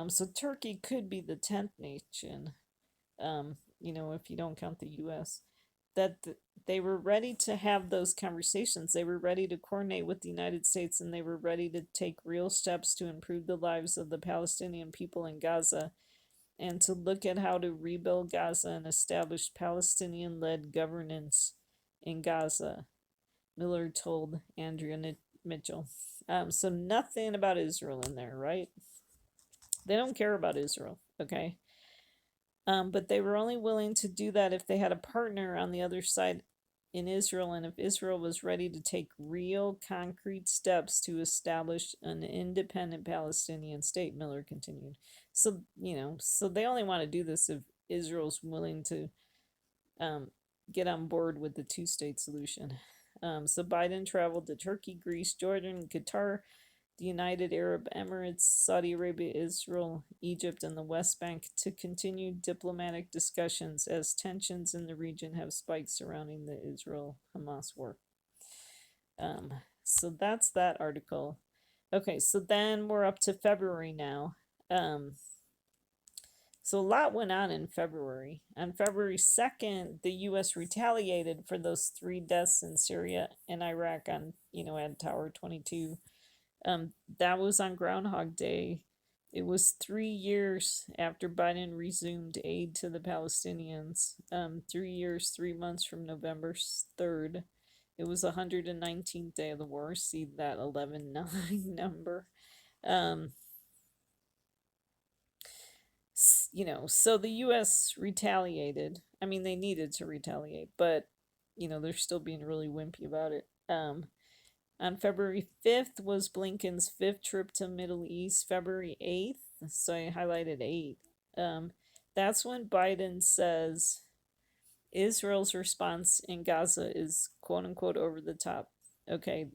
So Turkey could be the 10th nation. if you don't count the US, that they were ready to have those conversations. They were ready to coordinate with the United States, and they were ready to take real steps to improve the lives of the Palestinian people in Gaza and to look at how to rebuild Gaza and establish Palestinian led governance in Gaza, Miller told Andrea Mitchell. So nothing about Israel in there, right? They don't care about Israel, okay? But they were only willing to do that if they had a partner on the other side in Israel, and if Israel was ready to take real concrete steps to establish an independent Palestinian state, Miller continued. So, so they only want to do this if Israel's willing to get on board with the two-state solution. So Biden traveled to Turkey, Greece, Jordan, Qatar, the United Arab Emirates, Saudi Arabia, Israel, Egypt, and the West Bank to continue diplomatic discussions as tensions in the region have spiked surrounding the Israel-Hamas war. So that's that article. Okay, so then we're up to February now. So a lot went on in February. On February 2nd, the U.S. retaliated for those 3 deaths in Syria and Iraq on, at Tower 22. That was on Groundhog Day. It was 3 years after Biden resumed aid to the Palestinians. 3 years, 3 months from November 3rd. It was the 119th day of the war. See that 11-9 number. So the U.S. retaliated. I mean, they needed to retaliate, but, they're still being really wimpy about it. On February 5th was Blinken's 5th trip to Middle East. February 8th, so I highlighted 8. That's when Biden says Israel's response in Gaza is quote unquote over the top. Okay,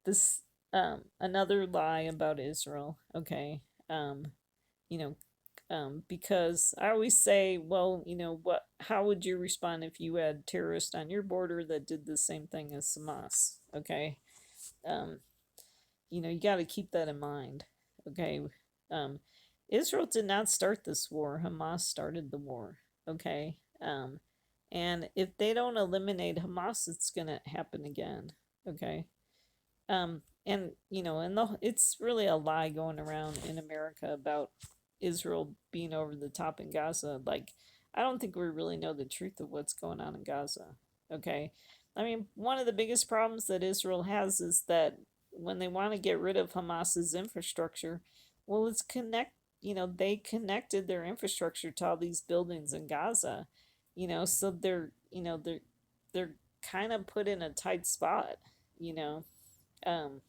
this another lie about Israel. Okay, because I always say, well, how would you respond if you had terrorists on your border that did the same thing as Hamas? Okay. You got to keep that in mind. Okay. Israel did not start this war. Hamas started the war. Okay. And if they don't eliminate Hamas, it's going to happen again. Okay. And it's really a lie going around in America about Israel being over the top in Gaza. Like, I don't think we really know the truth of what's going on in Gaza. Okay. I mean, one of the biggest problems that Israel has is that when they want to get rid of Hamas's infrastructure, well, they connected their infrastructure to all these buildings in Gaza, so they're kind of put in a tight spot, you know. Um,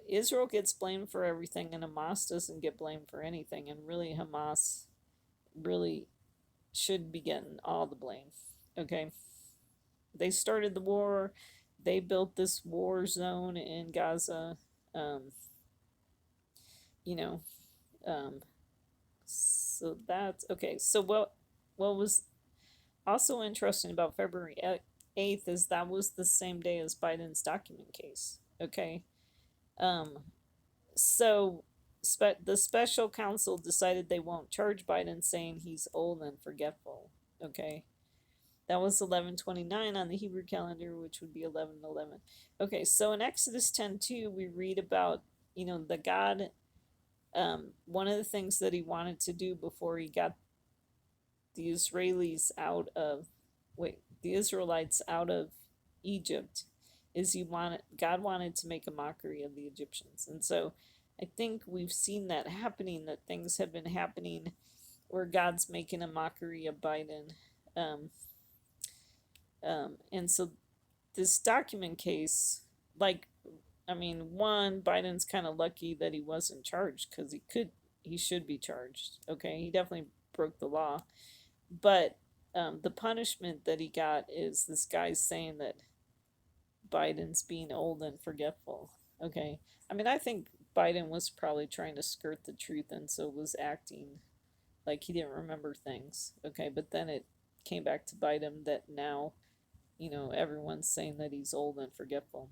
Israel gets blamed for everything, and Hamas doesn't get blamed for anything. And really, Hamas really should be getting all the blame. Okay, they started the war. They built this war zone in Gaza. Um, you know, um, so that's okay. So what was also interesting about February 8th is that was the same day as Biden's document case. Okay. Um, so the special counsel decided they won't charge Biden, saying he's old and forgetful. Okay. That was 11/29 on the Hebrew calendar, which would be 11/11. Okay, so in Exodus 10:2, we read about, the God, one of the things that he wanted to do before he got the Israelis out of, the Israelites out of Egypt, is God wanted to make a mockery of the Egyptians. And so I think we've seen that happening, that things have been happening where God's making a mockery of Biden. And so this document case, Biden's kind of lucky that he wasn't charged, because he should be charged. Okay, he definitely broke the law, but the punishment that he got is this guy's saying that Biden's being old and forgetful. Okay, I think Biden was probably trying to skirt the truth, and so was acting like he didn't remember things. Okay, but then it came back to bite him that now, everyone's saying that he's old and forgetful.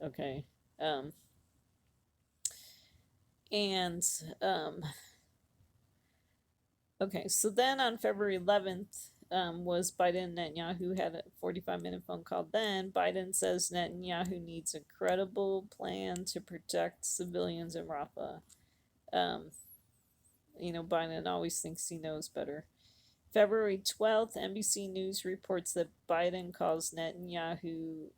Okay. And okay, so then on February 11th, was Biden and Netanyahu had a 45-minute phone call. Then Biden says Netanyahu needs a credible plan to protect civilians in Rafah. Um, Biden always thinks he knows better. February 12th, NBC News reports that Biden calls Netanyahu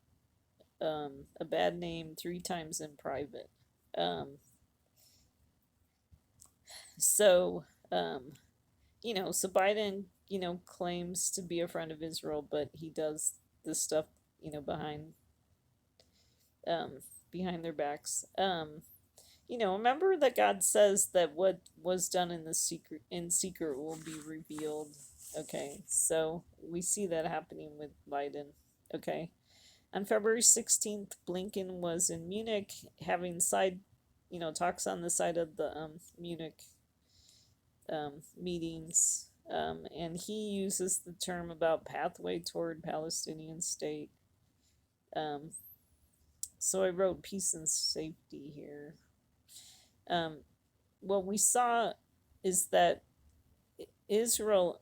a bad name 3 times in private. Um, so, um, so Biden, claims to be a friend of Israel, but he does this stuff, behind um, behind their backs. Remember that God says that what was done in secret will be revealed. Okay, so we see that happening with Biden. Okay, on February 16th, Blinken was in Munich having talks on the side of the Munich meetings, and he uses the term about pathway toward Palestinian state. Um, so I wrote peace and safety here. What we saw is that Israel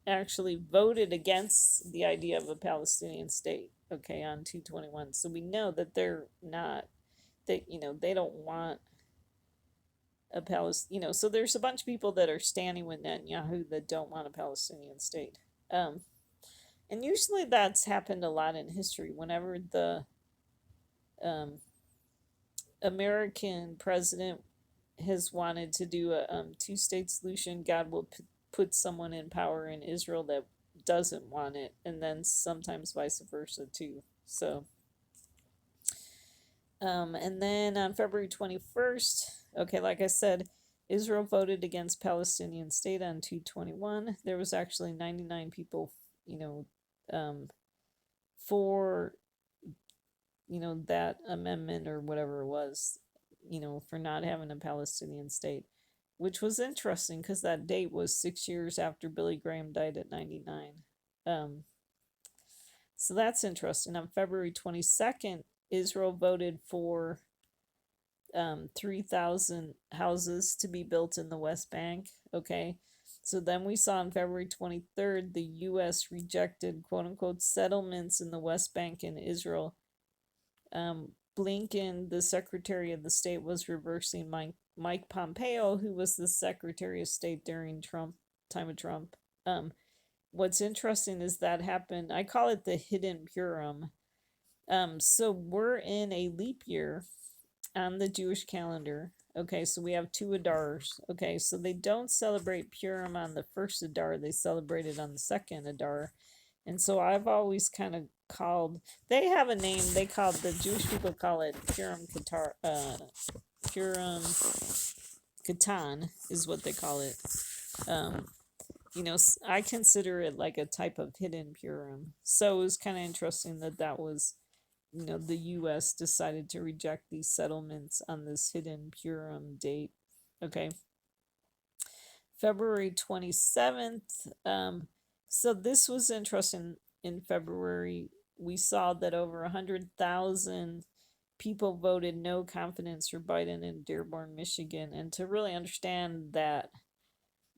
actually voted against the idea of a Palestinian state, okay, on 221. So we know that they're not, they don't want a Palestine, so there's a bunch of people that are standing with Netanyahu that don't want a Palestinian state. And usually that's happened a lot in history. Whenever the um, American president has wanted to do a two-state solution, God will put someone in power in Israel that doesn't want it, and then sometimes vice versa too. So, and then on February 21st, okay, like I said, Israel voted against Palestinian state on 221. There was actually 99 people, for that amendment or whatever it was, for not having a Palestinian state, which was interesting because that date was 6 years after Billy Graham died at 99. So that's interesting. On February 22nd, Israel voted for 3,000 houses to be built in the West Bank. Okay. So then we saw on February 23rd, the U.S. rejected quote unquote settlements in the West Bank and Israel. Blinken, the Secretary of the State, was reversing Mike Pompeo, who was the Secretary of State during time of Trump. What's interesting is that happened. I call it the hidden Purim. So we're in a leap year on the Jewish calendar. Okay, so we have 2 Adars. Okay, so they don't celebrate Purim on the first Adar, they celebrate it on the second Adar. And so I've always kind of they have a name, the Jewish people call it Purim Katan is what they call it. I consider it like a type of hidden Purim. So it was kind of interesting that was, the U.S. decided to reject these settlements on this hidden Purim date. Okay. February 27th. So this was interesting. In February, we saw that over 100,000 people voted no confidence for Biden in Dearborn, Michigan. And to really understand that,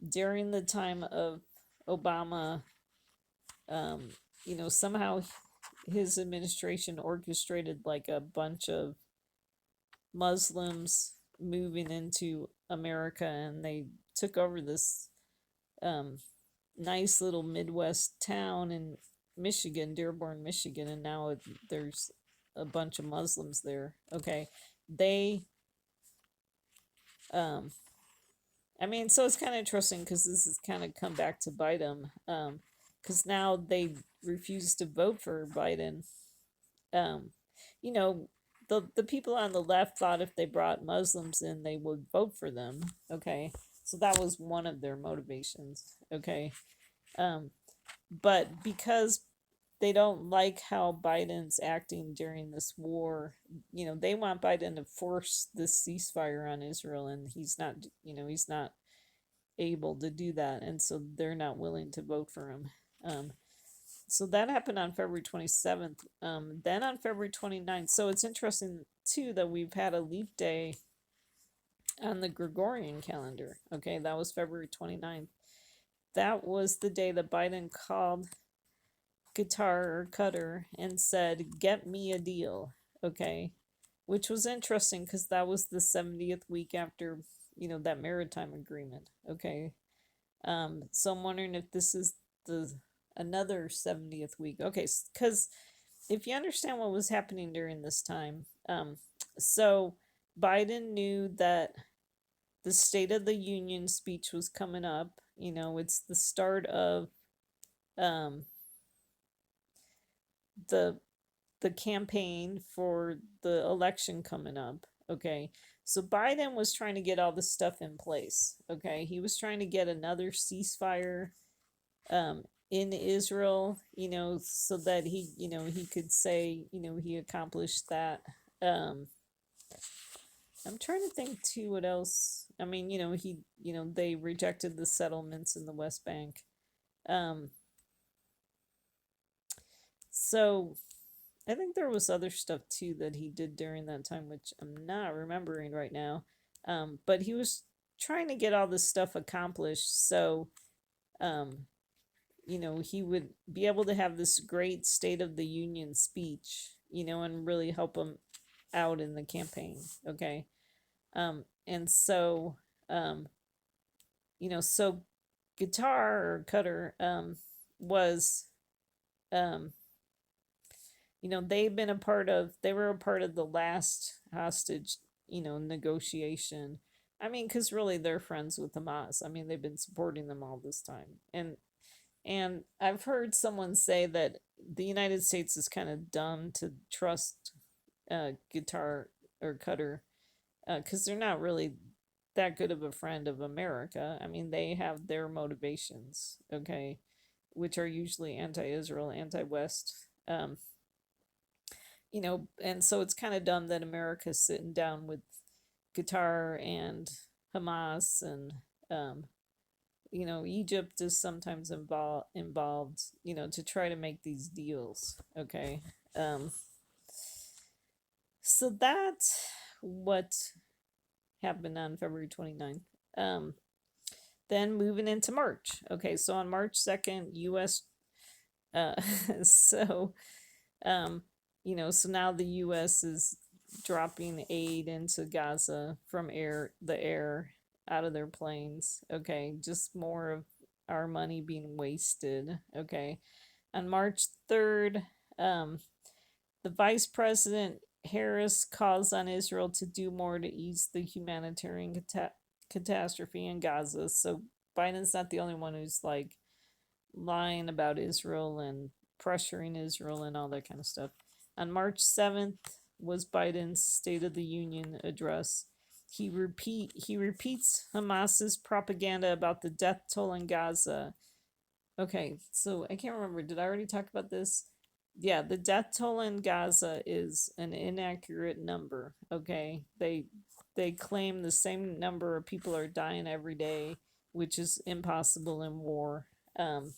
during the time of Obama, somehow his administration orchestrated like a bunch of Muslims moving into America, and they took over this nice little Midwest town in Michigan, Dearborn, Michigan, and now there's a bunch of Muslims there. Okay, they so it's kind of interesting because this has kind of come back to bite them, because now they refuse to vote for Biden. You know, the people on the left thought if they brought Muslims in, they would vote for them. Okay, so that was one of their motivations. Okay, but because they don't like how Biden's acting during this war, they want Biden to force this ceasefire on Israel, and he's not able to do that, and so they're not willing to vote for him. So that happened on February 27th. Then on February 29th, so it's interesting too that we've had a leap day on the Gregorian calendar. Okay, that was February 29th. that was the day that Biden called Guitar or Cutter and said, "Get me a deal." Okay. Which was interesting because that was the 70th week after, that maritime agreement. Okay. So I'm wondering if this is the another 70th week. Okay, because if you understand what was happening during this time, so Biden knew that the State of the Union speech was coming up. It's the start of um, the the campaign for the election coming up. Okay, so Biden was trying to get all this stuff in place. Okay, he was trying to get another ceasefire um, in Israel, so that he could say, he accomplished that. Um, I'm trying to think too what else. I mean, they rejected the settlements in the West Bank. Um, so I think there was other stuff too that he did during that time, which I'm not remembering right now. But he was trying to get all this stuff accomplished, so um, he would be able to have this great State of the Union speech, and really help him out in the campaign. Okay. And so, um, so Guitar or Cutter was, um, they were a part of the last hostage, negotiation. I mean, because really they're friends with Hamas. I mean, they've been supporting them all this time. And I've heard someone say that the United States is kind of dumb to trust Guitar or Cutter because they're not really that good of a friend of America. I mean, they have their motivations, okay, which are usually anti-Israel, anti-West. And so it's kind of dumb that America's sitting down with Qatar and Hamas and Egypt is sometimes involved, to try to make these deals. Okay. So that's what happened on February 29th. Then moving into March. Okay, so on March 2nd, US uh so so now the US is dropping aid into Gaza from the air out of their planes. Okay, just more of our money being wasted. Okay. On March 3rd, the Vice President Harris calls on Israel to do more to ease the humanitarian catastrophe in Gaza. So Biden's not the only one who's like lying about Israel and pressuring Israel and all that kind of stuff. On March 7th was Biden's State of the Union address. He repeats Hamas's propaganda about the death toll in Gaza. Okay, so I can't remember. Did I already talk about this? Yeah, the death toll in Gaza is an inaccurate number. Okay, they claim the same number of people are dying every day, which is impossible in war. And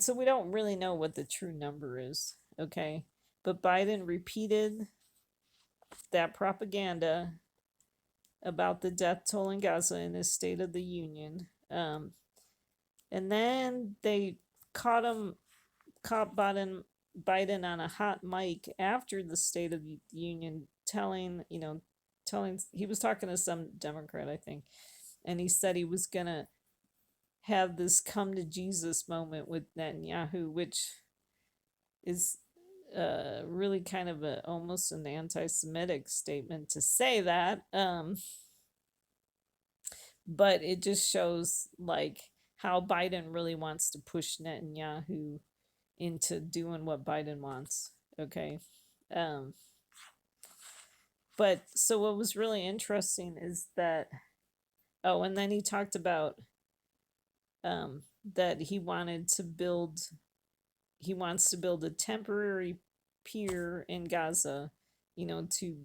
so we don't really know what the true number is. Okay, but Biden repeated that propaganda about the death toll in Gaza in his State of the Union. And then they caught Biden on a hot mic after the State of the Union, telling he was talking to some Democrat, I think, and he said he was gonna have this come to Jesus moment with Netanyahu, which is really kind of almost an anti-Semitic statement to say that. But it just shows like how Biden really wants to push Netanyahu into doing what Biden wants. Okay. Um, but so what was really interesting is that, oh, and then he talked about that he wants to build a temporary pier in Gaza, to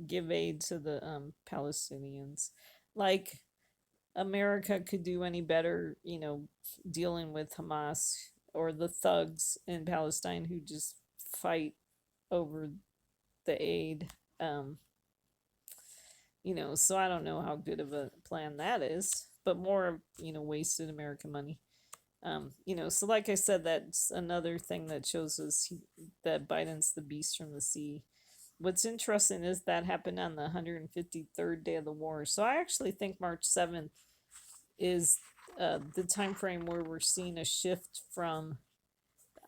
give aid to the Palestinians. Like America could do any better, dealing with Hamas or the thugs in Palestine who just fight over the aid. Um, So I don't know how good of a plan that is, but more, wasted American money. So like I said, that's another thing that shows us that Biden's the beast from the sea. What's interesting is that happened on the 153rd day of the war. So I actually think March 7th is the time frame where we're seeing a shift from.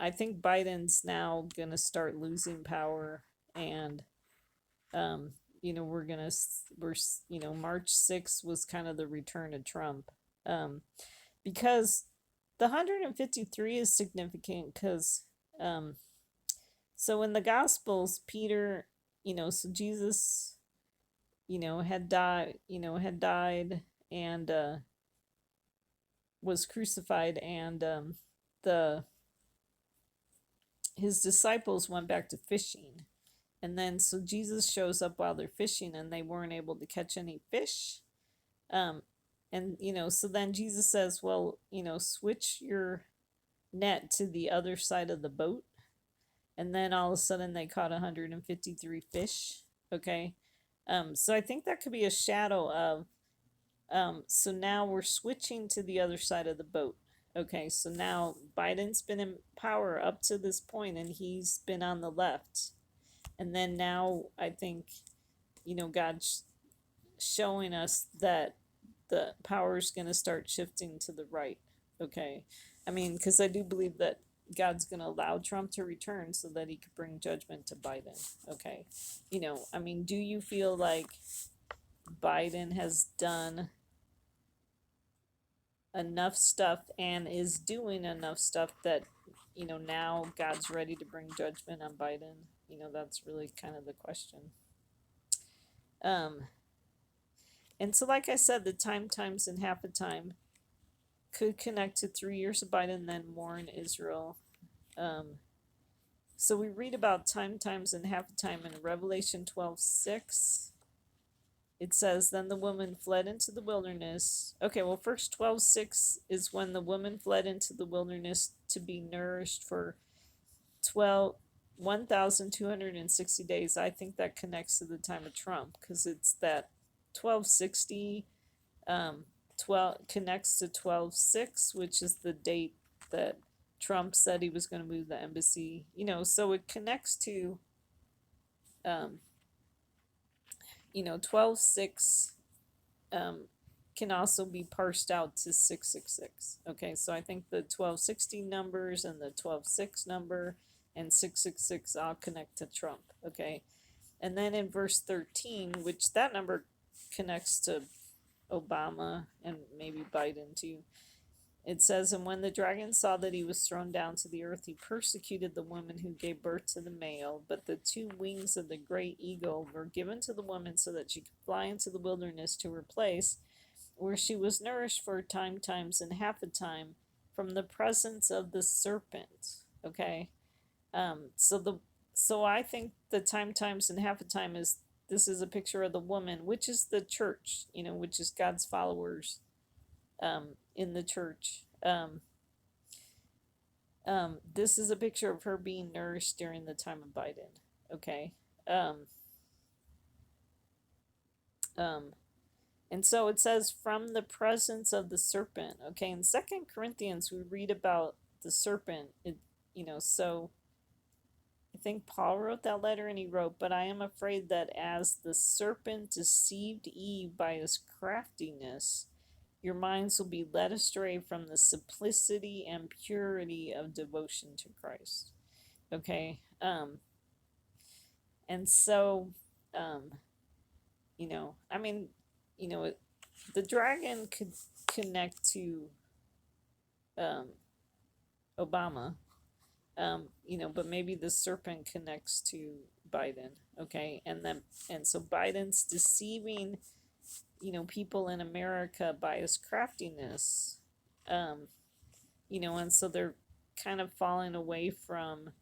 I think Biden's now gonna start losing power, and um, we're gonna we're March 6th was kind of the return of Trump, um, because the 153 is significant because um, so in the Gospels, Peter, so Jesus, had died and was crucified, and the his disciples went back to fishing. And then so Jesus shows up while they're fishing and they weren't able to catch any fish. Um, and so then Jesus says, well, switch your net to the other side of the boat. And then all of a sudden they caught 153 fish. Okay. So I think that could be a shadow of, so now we're switching to the other side of the boat. Okay, so now Biden's been in power up to this point and he's been on the left. And then now I think, God's showing us that the power is going to start shifting to the right. Okay. I mean, because I do believe that God's going to allow Trump to return so that he could bring judgment to Biden. Okay. I mean, do you feel like Biden has done enough stuff and is doing enough stuff that, now God's ready to bring judgment on Biden? That's really kind of the question. Um, and so, like I said, the times, and half a time could connect to 3 years of Biden, then more in Israel. So we read about times, and half a time in Revelation 12:6. It says, then the woman fled into the wilderness. Okay, well, first 12:6 is when the woman fled into the wilderness to be nourished for 1,260 days. I think that connects to the time of Trump because it's that 1260 12 connects to 12/6, which is the date that Trump said he was going to move the embassy. So it connects to um 12/6 can also be parsed out to 666. Okay, so I think the 1260 numbers and the 12/6 number and 666 all connect to Trump. Okay, and then in verse 13, which that number connects to Obama and maybe Biden too. It says, and when the dragon saw that he was thrown down to the earth, he persecuted the woman who gave birth to the male. But the 2 wings of the great eagle were given to the woman so that she could fly into the wilderness to her place, where she was nourished for times, and half a time from the presence of the serpent. Okay, so I think the times, and half a time is this is a picture of the woman, which is the church, which is God's followers in the church. This is a picture of her being nourished during the time of Biden. Okay. And so it says from the presence of the serpent. Okay, in 2 Corinthians we read about the serpent. So I think Paul wrote that letter and he wrote, but I am afraid that as the serpent deceived Eve by his craftiness, your minds will be led astray from the simplicity and purity of devotion to Christ. Okay. And so, I mean, the dragon could connect to Obama, but maybe the serpent connects to Biden. Okay. And so Biden's deceiving people in America by his craftiness, and so they're kind of falling away from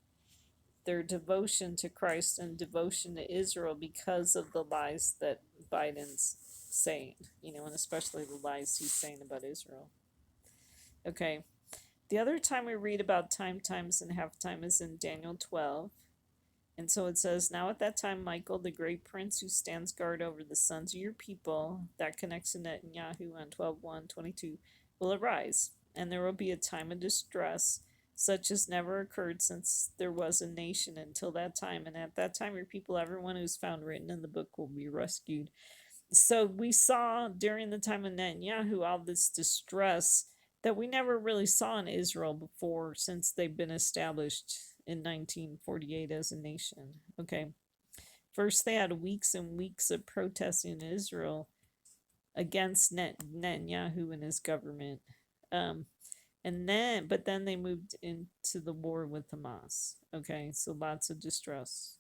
their devotion to Christ and devotion to Israel because of the lies that Biden's saying, and especially the lies he's saying about Israel. Okay. The other time we read about times, and half time is in Daniel 12. And so it says, now at that time, Michael, the great prince who stands guard over the sons of your people, that connects to Netanyahu on 12:1:22, will arise, and there will be a time of distress such as never occurred since there was a nation until that time. And at that time, your people, everyone who's found written in the book, will be rescued. So we saw during the time of Netanyahu all this distress that we never really saw in Israel before since they've been established in 1948 as a nation. Okay. First, they had weeks and weeks of protesting in Israel against Netanyahu and his government. But then they moved into the war with Hamas. Okay, so lots of distress.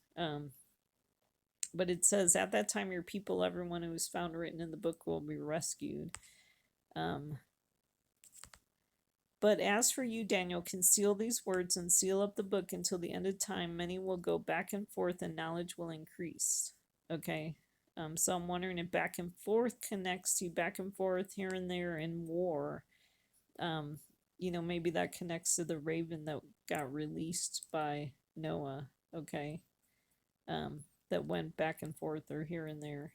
But it says, at that time, your people, everyone who is found written in the book, will be rescued. But as for you, Daniel, conceal these words and seal up the book until the end of time. Many will go back and forth, and knowledge will increase. Okay. So I'm wondering if back and forth connects to back and forth here and there in war. Maybe that connects to the raven that got released by Noah. Okay. That went back and forth or here and there.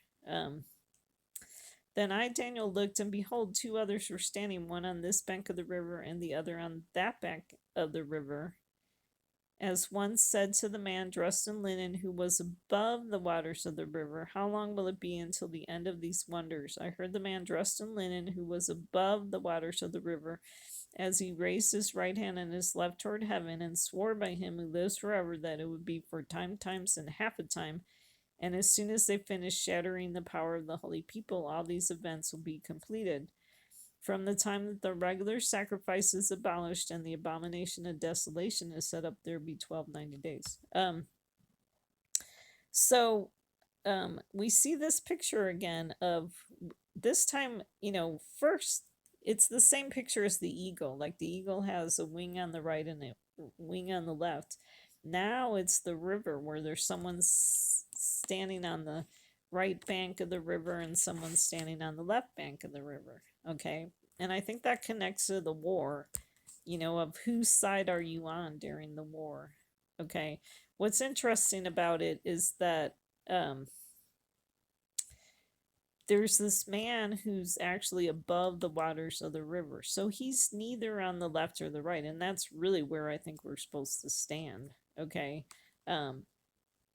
Then I, Daniel, looked, and behold, two others were standing, one on this bank of the river and the other on that bank of the river. As one said to the man dressed in linen who was above the waters of the river, how long will it be until the end of these wonders? I heard the man dressed in linen who was above the waters of the river, as he raised his right hand and his left toward heaven, and swore by him who lives forever that it would be for times and half a time. And as soon as they finish shattering the power of the holy people, all these events will be completed. From the time that the regular sacrifice is abolished and the abomination of desolation is set up, there be 1290 days. So we see this picture again of this time, first it's the same picture as the eagle. Like the eagle has a wing on the right and a wing on the left. Now it's the river where there's someone standing on the right bank of the river and someone standing on the left bank of the river. Okay. And I think that connects to the war, of whose side are you on during the war. Okay. What's interesting about it is that there's this man who's actually above the waters of the river. So he's neither on the left or the right. And that's really where I think we're supposed to stand. Okay.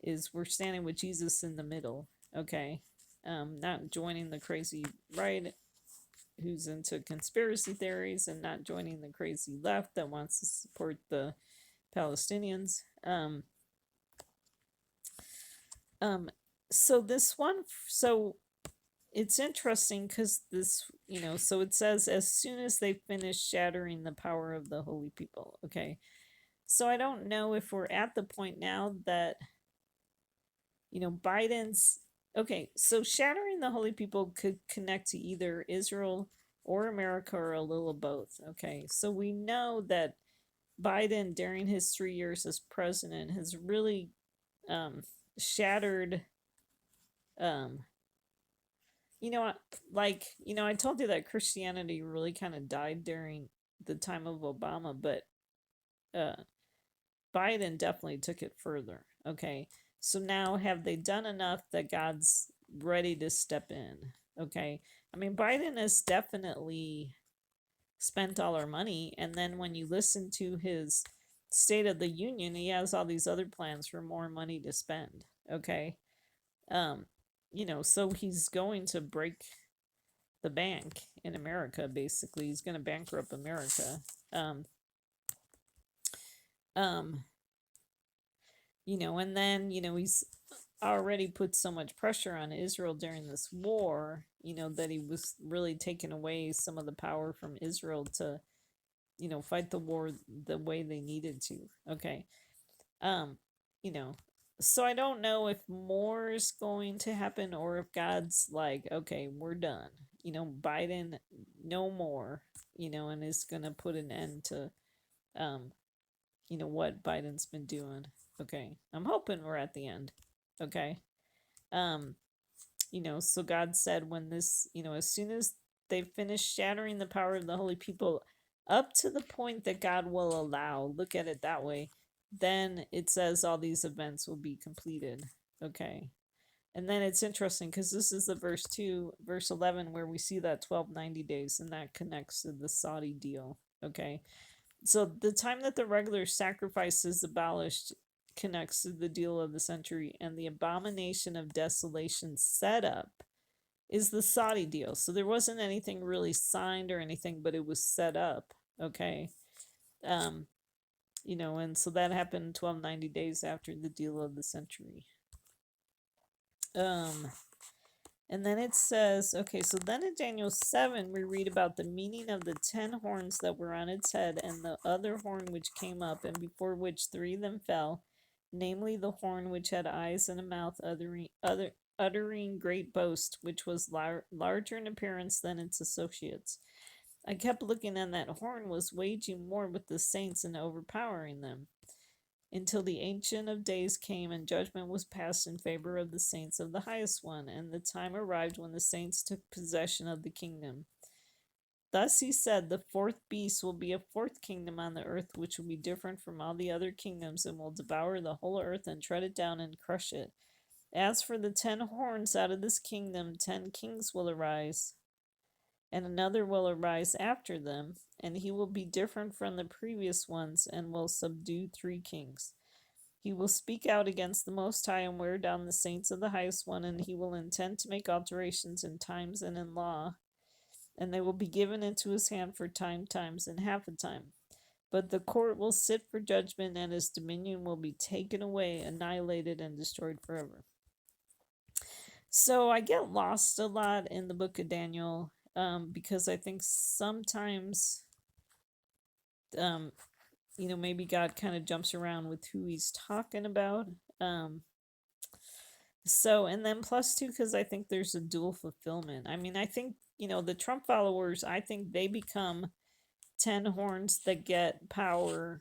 Is we're standing with Jesus in the middle. Okay. Not joining the crazy right who's into conspiracy theories, and not joining the crazy left that wants to support the Palestinians. So it's interesting because this, so it says, as soon as they finish shattering the power of the holy people. Okay. So I don't know if we're at the point now that, Biden's, okay, so shattering the holy people could connect to either Israel or America or a little of both. Okay. So we know that Biden, during his 3 years as president, has really shattered, I told you that Christianity really kind of died during the time of Obama, but Biden definitely took it further. Okay. So now have they done enough that God's ready to step in? Okay. I mean, Biden has definitely spent all our money. And then when you listen to his State of the Union, he has all these other plans for more money to spend. Okay. So he's going to break the bank in America, basically. He's going to bankrupt America. And then, he's already put so much pressure on Israel during this war, that he was really taking away some of the power from Israel to, fight the war the way they needed to. Okay. So I don't know if more is going to happen or if God's like, okay, we're done. Biden, no more, and is going to put an end to, what Biden's been doing. Okay. I'm hoping we're at the end. Okay. So God said when this, as soon as they finish shattering the power of the holy people up to the point that God will allow, look at it that way, then it says all these events will be completed. Okay. And then it's interesting because this is the verse 2, verse 11, where we see that 1290 days, and that connects to the Saudi deal. Okay. So the time that the regular sacrifice is abolished connects to the deal of the century, and the abomination of desolation set up is the Saudi deal. So there wasn't anything really signed or anything, but it was set up. Okay. Um, and so that happened 1290 days after the deal of the century. Um, and then it says, okay, so then in Daniel 7, we read about the meaning of the 10 horns that were on its head, and the other horn which came up, and before which 3 of them fell, namely the horn which had eyes and a mouth, uttering great boast, which was larger in appearance than its associates. I kept looking, and that horn was waging war with the saints and overpowering them, until the Ancient of Days came and judgment was passed in favor of the saints of the highest one, and the time arrived when the saints took possession of the kingdom. Thus he said, the fourth beast will be a fourth kingdom on the earth, which will be different from all the other kingdoms, and will devour the whole earth and tread it down and crush it. As for the 10 horns out of this kingdom, 10 kings will arise, and another will arise after them, and he will be different from the previous ones, and will subdue 3 kings. He will speak out against the Most High and wear down the saints of the Highest One, and he will intend to make alterations in times and in law, and they will be given into his hand for times, and half a time. But the court will sit for judgment, and his dominion will be taken away, annihilated, and destroyed forever. So I get lost a lot in the book of Daniel, because I think sometimes, maybe God kind of jumps around with who he's talking about. So, and then plus 2, because I think there's a dual fulfillment. I mean, I think, the Trump followers, I think they become 10 horns that get power.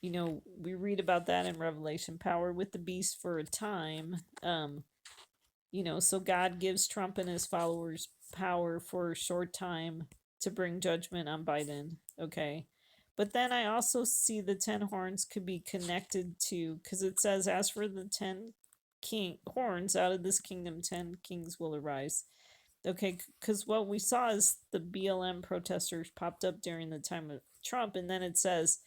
We read about that in Revelation, power with the beast for a time. So God gives Trump and his followers power for a short time to bring judgment on Biden. Okay. But then I also see the 10 horns could be connected to, because it says, as for the 10 horns out of this kingdom, 10 kings will arise. Okay, because what we saw is the BLM protesters popped up during the time of Trump, and then it says,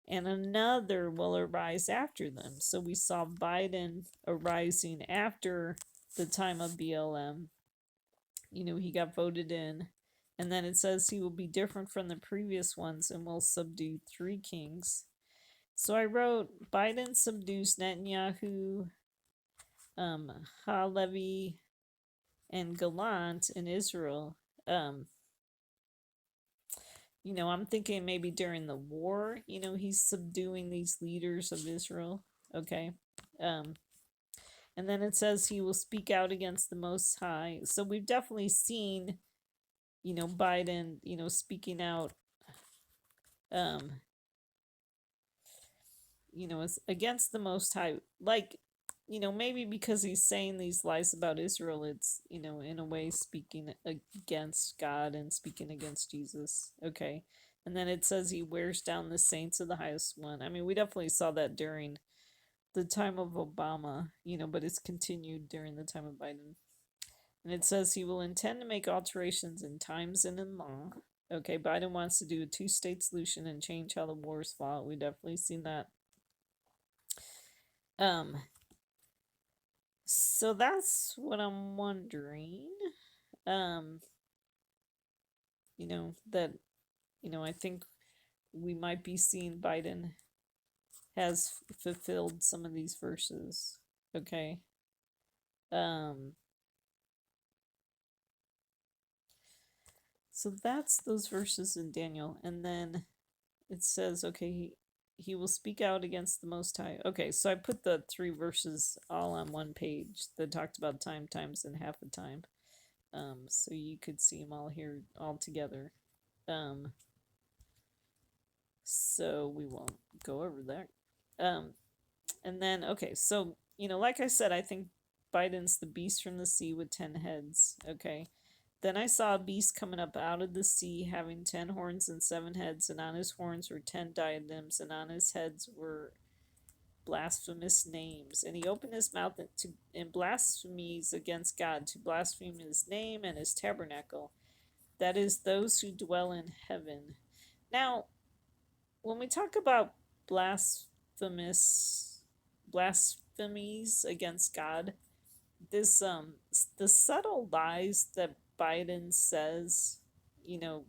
and another will arise after them. So we saw Biden arising after the time of BLM. He got voted in. And then it says he will be different from the previous ones and will subdue 3 kings. So I wrote, Biden subdues Netanyahu, Halevi, and Gallant in Israel. I'm thinking maybe during the war, he's subduing these leaders of Israel. Okay. And then it says he will speak out against the Most High. So we've definitely seen, Biden, speaking out, it's against the Most High. Like, maybe because he's saying these lies about Israel, it's, in a way speaking against God and speaking against Jesus. Okay. And then it says he wears down the saints of the highest one. I mean, we definitely saw that during the time of Obama, but it's continued during the time of Biden. And it says he will intend to make alterations in times and in law. Okay, Biden wants to do a 2-state solution and change how the wars fought. We definitely seen that. So that's what I'm wondering. That, I think we might be seeing Biden has fulfilled some of these verses. Okay. So that's those verses in Daniel. And then it says, okay, he will speak out against the Most High. Okay, so I put the 3 verses all on one page that talked about times, and half a time. So you could see them all here all together. So we won't go over that. And then, okay, so, like I said, I think Biden's the beast from the sea with 10 heads. Okay. Then I saw a beast coming up out of the sea, having 10 horns and 7 heads, and on his horns were 10 diadems, and on his heads were blasphemous names. And he opened his mouth in blasphemies against God, to blaspheme his name and his tabernacle, that is, those who dwell in heaven. Now, when we talk about blasphemies against God, this the subtle lies that Biden says, you know,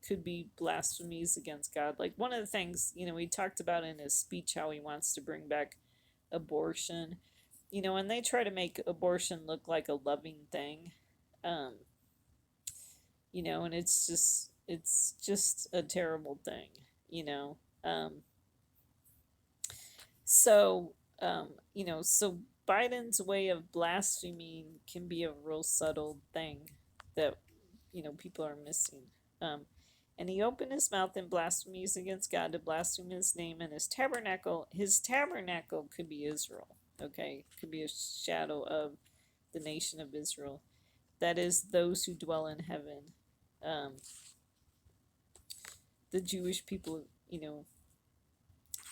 could be blasphemies against God. Like one of the things, he talked about in his speech how he wants to bring back abortion, and they try to make abortion look like a loving thing, um, and it's just a terrible thing, you know. Um, so so Biden's way of blaspheming can be a real subtle thing that people are missing. Um, and he opened his mouth in blasphemies against God, to blaspheme his name and his tabernacle. His tabernacle could be Israel. Okay, could be a shadow of the nation of Israel. That is, those who dwell in heaven. Um, the Jewish people,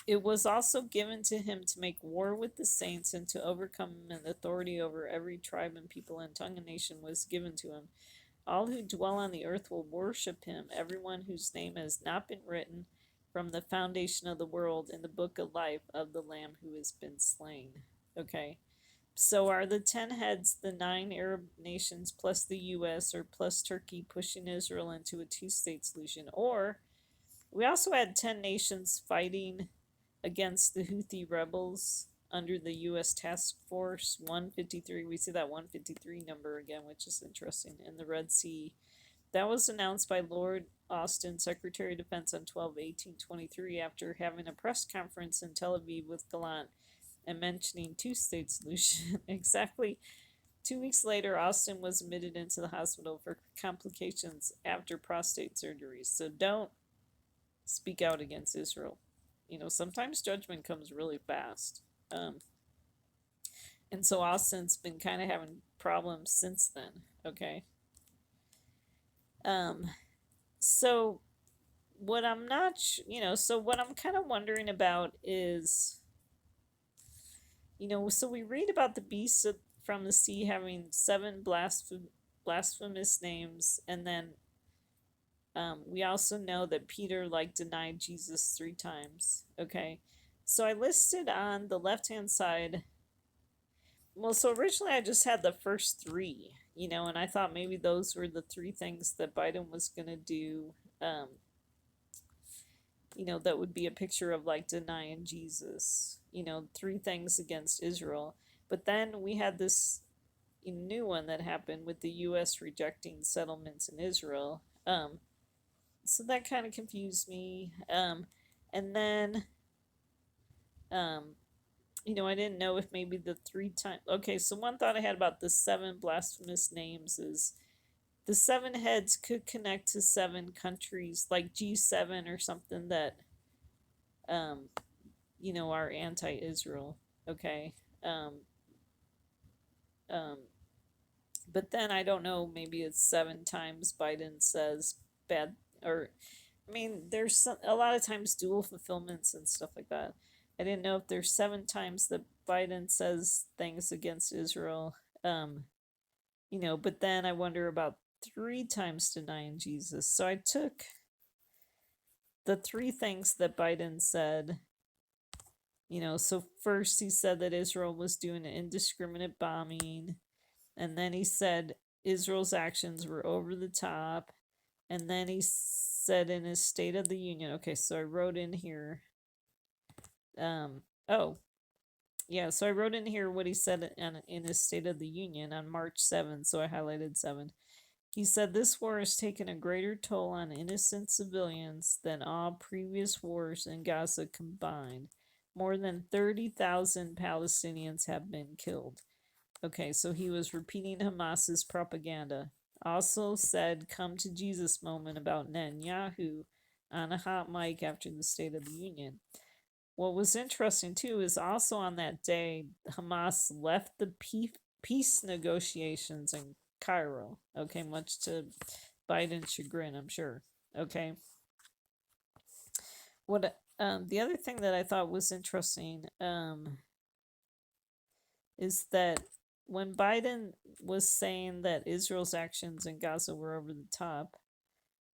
It was also given to him to make war with the saints and to overcome them, and authority over every tribe and people and tongue and nation was given to him. All who dwell on the earth will worship him, everyone whose name has not been written from the foundation of the world in the book of life of the Lamb who has been slain. Okay. So are the 10 heads the 9 Arab nations plus the US or plus Turkey pushing Israel into a two-state solution? Or we also had 10 nations fighting against the Houthi rebels under the U.S. Task Force 153. We see that 153 number again, which is interesting, in the Red Sea. That was announced by Lord Austin, Secretary of Defense, on 12/18/23, after having a press conference in Tel Aviv with Gallant and mentioning two-state solution. Exactly 2 weeks later, Austin was admitted into the hospital for complications after prostate surgery. So don't speak out against Israel. Sometimes judgment comes really fast. And so Austin's been kind of having problems since then. Okay. Um, so what I'm not, so what I'm kind of wondering about is, so we read about the beasts from the sea having 7 blasphemous names, and then we also know that Peter denied Jesus 3 times. Okay, so I listed on the left hand side. Well, so originally I just had the first 3, and I thought maybe those were the 3 things that Biden was gonna do. That would be a picture of denying Jesus. 3 things against Israel. But then we had this new one that happened with the U.S. rejecting settlements in Israel. So that kind of confused me. And then, I didn't know if maybe the 3 times. Okay, so one thought I had about the 7 blasphemous names is the 7 heads could connect to 7 countries, like G7 or something that, are anti-Israel. Okay. Um, but then I don't know, maybe it's 7 times Biden says bad, or there's a lot of times dual fulfillments and stuff like that. I didn't know if there's 7 times that Biden says things against Israel. But then I wonder about 3 times denying Jesus. So I took the 3 things that Biden said. So first he said that Israel was doing an indiscriminate bombing, and then he said Israel's actions were over the top, and then he said in his State of the Union. Okay, so I wrote in here. Oh, yeah, so I wrote in here what he said in his State of the Union on March 7th, so I highlighted 7. He said this war has taken a greater toll on innocent civilians than all previous wars in Gaza combined. More than 30,000 Palestinians have been killed. Okay, so he was repeating Hamas's propaganda. Also said come to Jesus moment about Netanyahu on a hot mic after the State of the Union. What was interesting too is also on that day, Hamas left the peace negotiations and Cairo. Okay, much to Biden's chagrin, I'm sure. Okay. What the other thing that I thought was interesting is that when Biden was saying that Israel's actions in Gaza were over the top,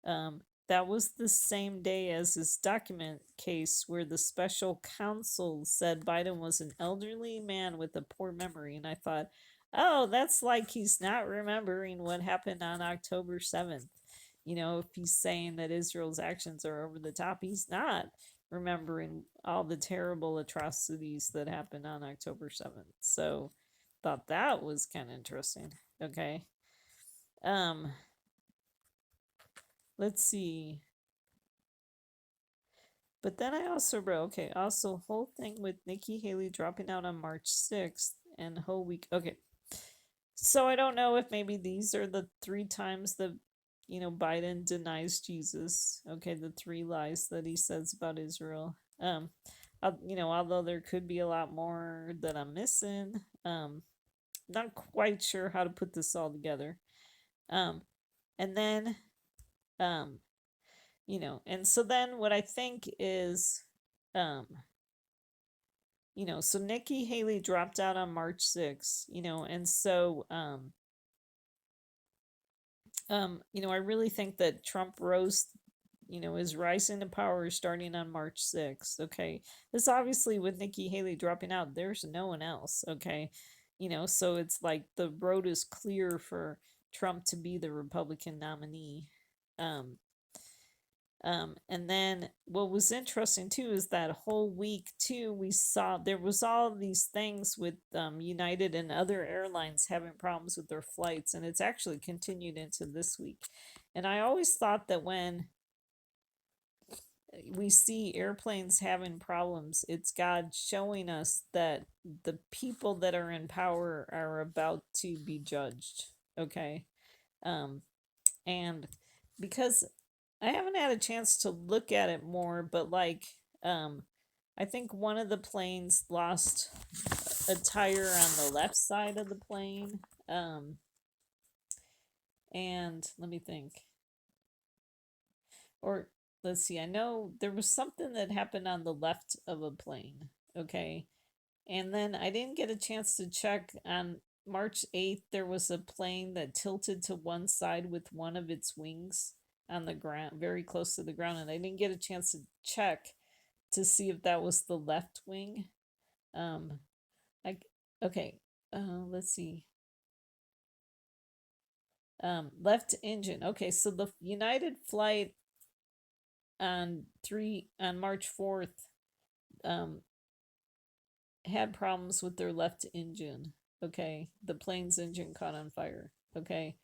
um, that was the same day as this document case where the special counsel said Biden was an elderly man with a poor memory. And I thought, oh, that's like he's not remembering what happened on October 7th. You know, if he's saying that Israel's actions are over the top, he's not remembering all the terrible atrocities that happened on October 7th. So, thought that was kind of interesting. Okay. Um, let's see. But then I also wrote, okay, also whole thing with Nikki Haley dropping out on March 6th and whole week. Okay. So I don't know if maybe these are the 3 times that, Biden denies Jesus. Okay, the 3 lies that he says about Israel. Although there could be a lot more that I'm missing. Not quite sure how to put this all together. And then, um, and so then what I think is, um, so Nikki Haley dropped out on March 6th, and so, I really think that Trump rose, is rising to power starting on March 6th. Okay. This obviously with Nikki Haley dropping out, there's no one else. Okay. So it's like the road is clear for Trump to be the Republican nominee. Um, and then what was interesting too is that whole week too, we saw there was all these things with United and other airlines having problems with their flights, and it's actually continued into this week. And I always thought that when we see airplanes having problems, it's God showing us that the people that are in power are about to be judged. Okay. Um, and because I haven't had a chance to look at it more, but I think one of the planes lost a tire on the left side of the plane. And let me think. Or let's see, I know there was something that happened on the left of a plane. Okay. And then I didn't get a chance to check on March 8th. There was a plane that tilted to one side with one of its wings on the ground, very close to the ground. And I didn't get a chance to check to see if that was the left wing. Um, I, okay. Let's see. Left engine. Okay. So the United flight on March 4th, had problems with their left engine. Okay, the plane's engine caught on fire. Okay,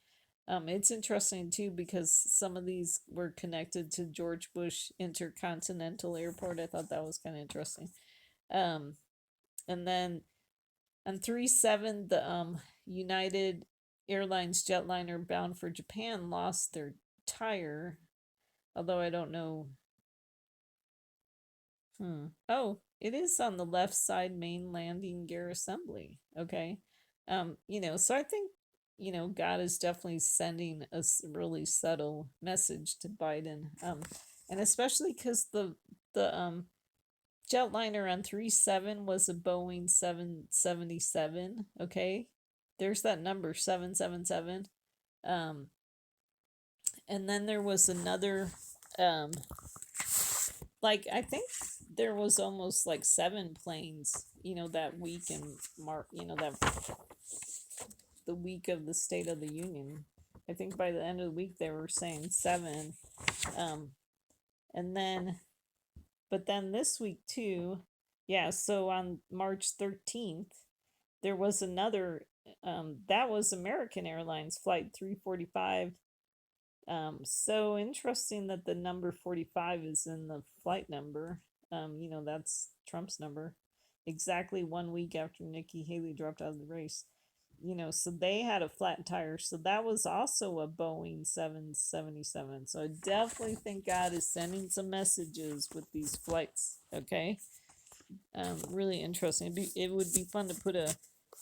it's interesting too because some of these were connected to George Bush Intercontinental Airport. I thought that was kind of interesting. Um, and then on 3-7, the United Airlines jetliner bound for Japan lost their tire. Although I don't know. Oh, it is on the left side main landing gear assembly. Okay. So I think, God is definitely sending a really subtle message to Biden. And especially because the jetliner on 3-7 was a Boeing 777. Okay. There's that number 777. Um, and then there was another, I think there was almost like 7 planes, that week in March, that the week of the State of the Union. I think by the end of the week they were saying 7. Um, and then, but then this week too, yeah. So on March 13th, there was another. That was American Airlines flight 345. So interesting that the number 45 is in the flight number. That's Trump's number. Exactly 1 week after Nikki Haley dropped out of the race. So they had a flat tire. So that was also a Boeing 777. So I definitely think God is sending some messages with these flights. Okay. Really interesting. It would be fun to put a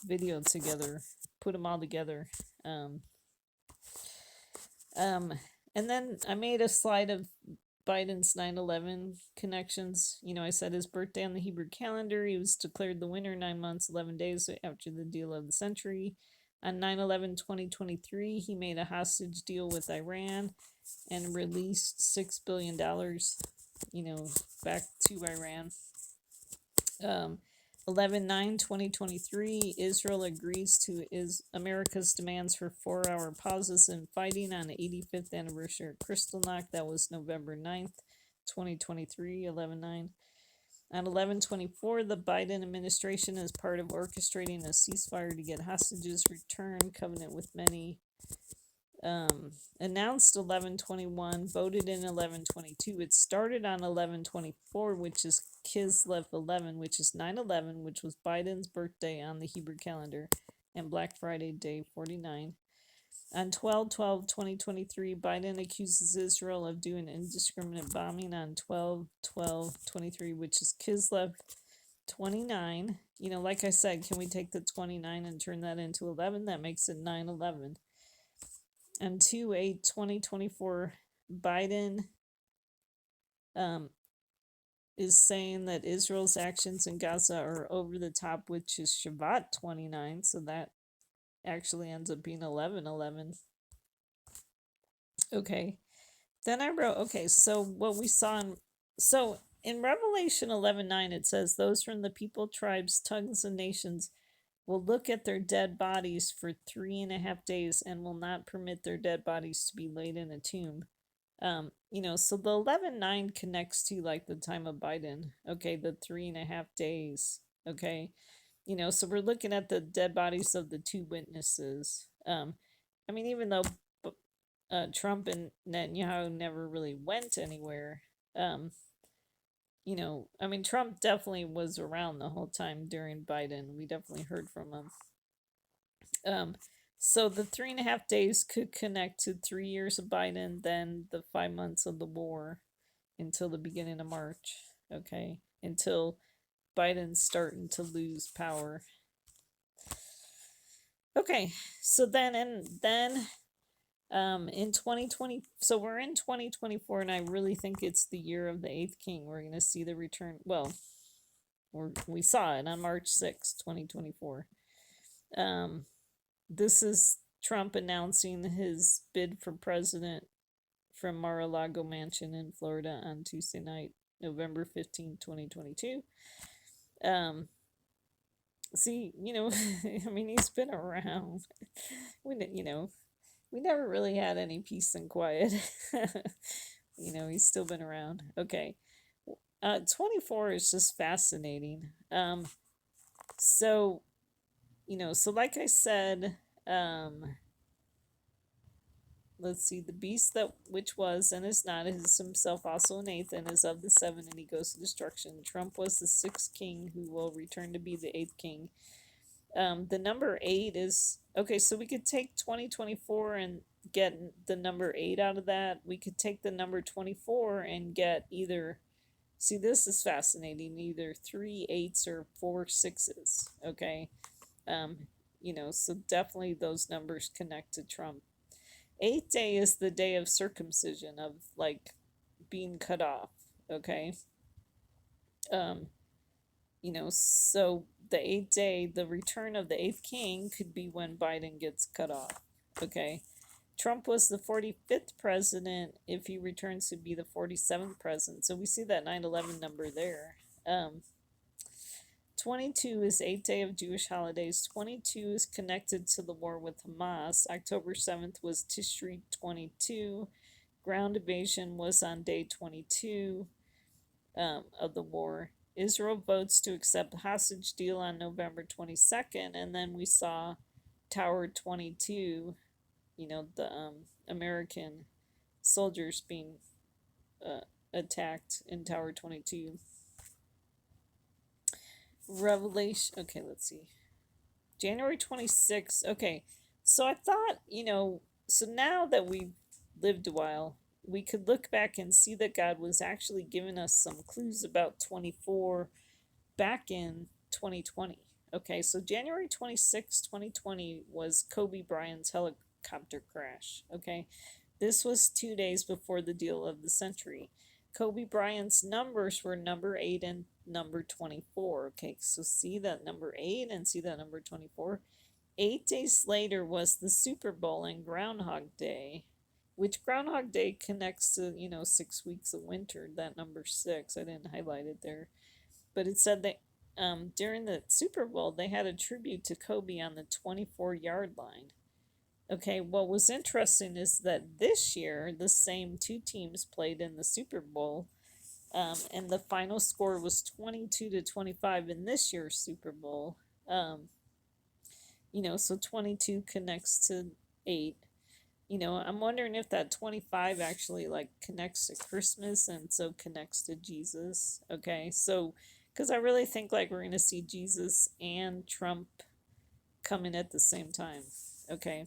video together, put them all together. Um, and then I made a slide of Biden's 9/11 connections. I said his birthday on the Hebrew calendar. He was declared the winner 9 months, 11 days after the deal of the century. On 9/11 2023, he made a hostage deal with Iran and released $6 billion, back to Iran. 11/9/2023, Israel agrees to America's demands for 4-hour pauses in fighting on the 85th anniversary of Kristallnacht. That was November 9th, 2023, 11/9. On 11/24, the Biden administration, as part of orchestrating a ceasefire to get hostages returned, covenant with many, announced 11/21, voted in 11/22. It started on 11/24, which is Kislev 11, which is 9/11, which was Biden's birthday on the Hebrew calendar, and Black Friday Day 49. On 12/12/2023, Biden accuses Israel of doing indiscriminate bombing on 12/12/23, which is Kislev 29. Like I said, can we take the 29 and turn that into 11? That makes it 9/11. On 2/8/2024, Biden is saying that Israel's actions in Gaza are over the top, which is Shabbat 29. So that actually ends up being 11/11. Okay. Then I wrote, okay, so what we saw in Revelation 11:9, it says, those from the people, tribes, tongues, and nations will look at their dead bodies for 3.5 days and will not permit their dead bodies to be laid in a tomb. So the 11:9 connects to like the time of Biden. Okay, the 3.5 days. Okay, so we're looking at the dead bodies of the two witnesses. Even though Trump and Netanyahu never really went anywhere, Trump definitely was around the whole time during Biden. We definitely heard from him. So the 3.5 days could connect to 3 years of Biden, then the 5 months of the war until the beginning of March. Okay, until Biden's starting to lose power. Okay, so then in 2020, so we're in 2024, and I really think it's the year of the 8th king. We're going to see the return. Well, we saw it on March 6th, 2024. This is Trump announcing his bid for president from Mar-a-Lago mansion in Florida on Tuesday night, November 15th, 2022. See, he's been around. We never really had any peace and quiet. He's still been around. Okay. 24 is just fascinating. So like I said, let's see, the beast that which was and is not is himself also an eighth and is of the seven, and he goes to destruction. Trump was the 6th king who will return to be the 8th king. The number 8 is okay, so we could take 2024 and get the number 8 out of that. We could take the number 24 and get either, see, this is fascinating, either 3 8s or 4 6s. Okay. So definitely those numbers connect to Trump. 8th day is the day of circumcision, of like being cut off. Okay. So the 8th day, the return of the 8th king could be when Biden gets cut off. Okay. Trump was the 45th president. If he returns to be the 47th president. So we see that 9/11 number there. 22 is 8th day of Jewish holidays. 22 is connected to the war with Hamas. October 7th was Tishri 22. Ground invasion was on day 22 of the war. Israel votes to accept hostage deal on November 22nd, and then we saw Tower 22, the American soldiers being attacked in Tower 22. Revelation, okay, let's see. January 26th, okay, so I thought, so now that we've lived a while, we could look back and see that God was actually giving us some clues about 24 back in 2020. Okay, so January 26, 2020 was Kobe Bryant's helicopter crash. Okay, This was 2 days before the deal of the century. Kobe Bryant's numbers were number 8 and number 24. Okay, so see that number 8 and see that number 24. 8 days later was the Super Bowl and Groundhog Day, which Groundhog Day connects to, 6 weeks of winter, that number 6. I didn't highlight it there. But it said that during the Super Bowl, they had a tribute to Kobe on the 24-yard line. Okay, what was interesting is that this year, the same two teams played in the Super Bowl, and the final score was 22-25 in this year's Super Bowl. So 22 connects to 8. I'm wondering if that 25 actually like connects to Christmas and so connects to Jesus. Okay, so because I really think like we're going to see Jesus and Trump coming at the same time. Okay.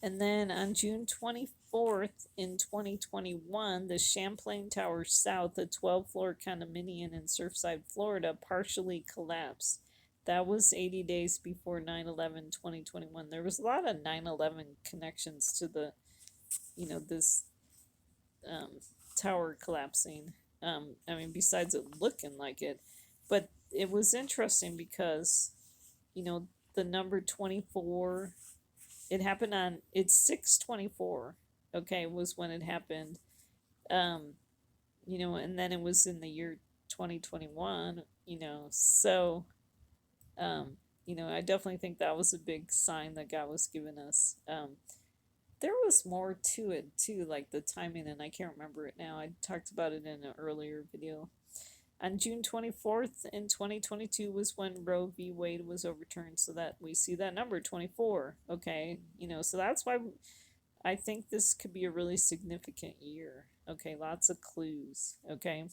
And then on June 24th in 2021, the Champlain Tower South, a 12-floor condominium in Surfside, Florida, partially collapsed. That was 80 days before 9/11 2021. There was a lot of 9/11 connections to the, this tower collapsing. Besides it looking like it, but it was interesting because, the number 24, it happened on, it's 6/24, okay, was when it happened. And then it was in the year 2021, so, I definitely think that was a big sign that God was giving us. There was more to it too, like the timing, and I can't remember it now. I talked about it in an earlier video. On June 24th in 2022 was when Roe v. Wade was overturned, so that we see that number 24. Okay, so that's why I think this could be a really significant year. Okay, lots of clues. Okay.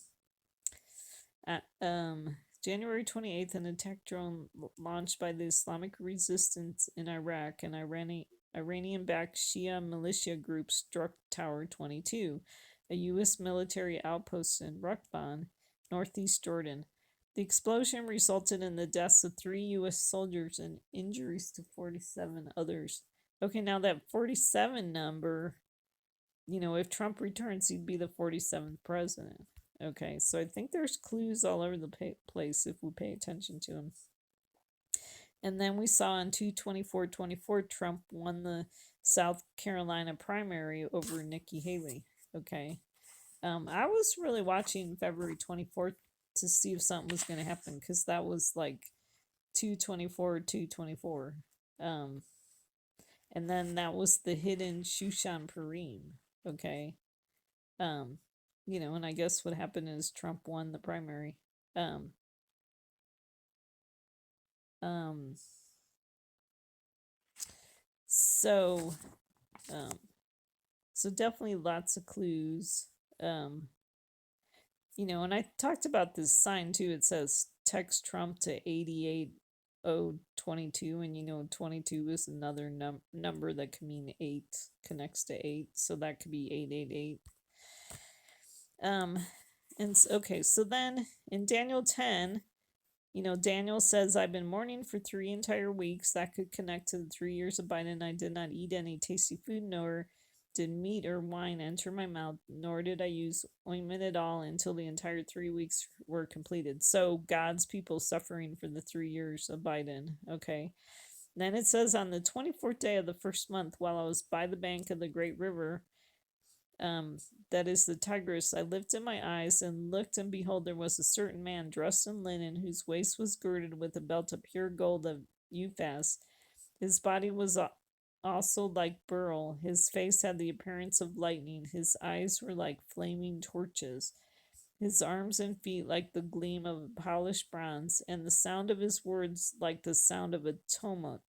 January 28th, an attack drone launched by the Islamic Resistance in Iraq and Iranian-backed Shia militia group struck Tower 22, a U.S. military outpost in Raqban, northeast Jordan. The explosion resulted in the deaths of 3 U.S. soldiers and injuries to 47 others. Okay, now that 47 number, if Trump returns, he'd be the 47th president. Okay, so I think there's clues all over the place if we pay attention to them. And then we saw on 2/24/24, Trump won the South Carolina primary over Nikki Haley. Okay. I was really watching February 24th to see if something was going to happen because that was like 2/24/24. And then that was the hidden Shushan Purim. Okay. And I guess what happened is Trump won the primary. So definitely lots of clues. And I talked about this sign too. It says text Trump to 88022, and 22 is another number that can mean 8, connects to 8, so that could be 888. Okay, so then in Daniel 10, Daniel says, I've been mourning for 3 entire weeks. That could connect to the 3 years of Biden. I did not eat any tasty food, nor did meat or wine enter my mouth, nor did I use ointment at all until the entire 3 weeks were completed. So God's people suffering for the 3 years of Biden. Okay. Then it says, on the 24th day of the first month, while I was by the bank of the great river, that is the Tigris, I lifted my eyes and looked, and behold, there was a certain man dressed in linen, whose waist was girded with a belt of pure gold of Uphaz. His body was also like beryl. His face had the appearance of lightning. His eyes were like flaming torches. His arms and feet like the gleam of polished bronze, and the sound of his words like the sound of a tumult.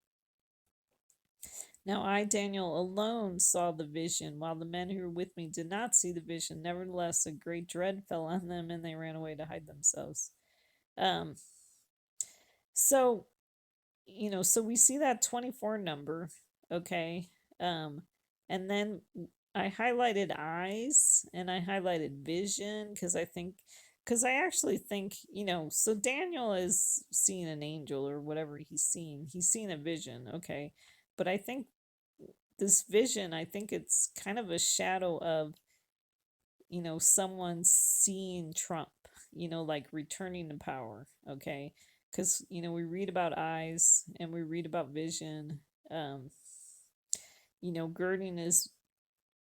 Now I, Daniel, alone saw the vision, while the men who were with me did not see the vision. Nevertheless, a great dread fell on them, and they ran away to hide themselves. So we see that 24 number, okay? And then I highlighted eyes, and I highlighted vision, because I actually think, so Daniel is seeing an angel or whatever he's seeing. He's seeing a vision, okay? But I think this vision, I think it's kind of a shadow of, someone seeing Trump, like returning to power. Okay. Because, we read about eyes and we read about vision. Um, girding his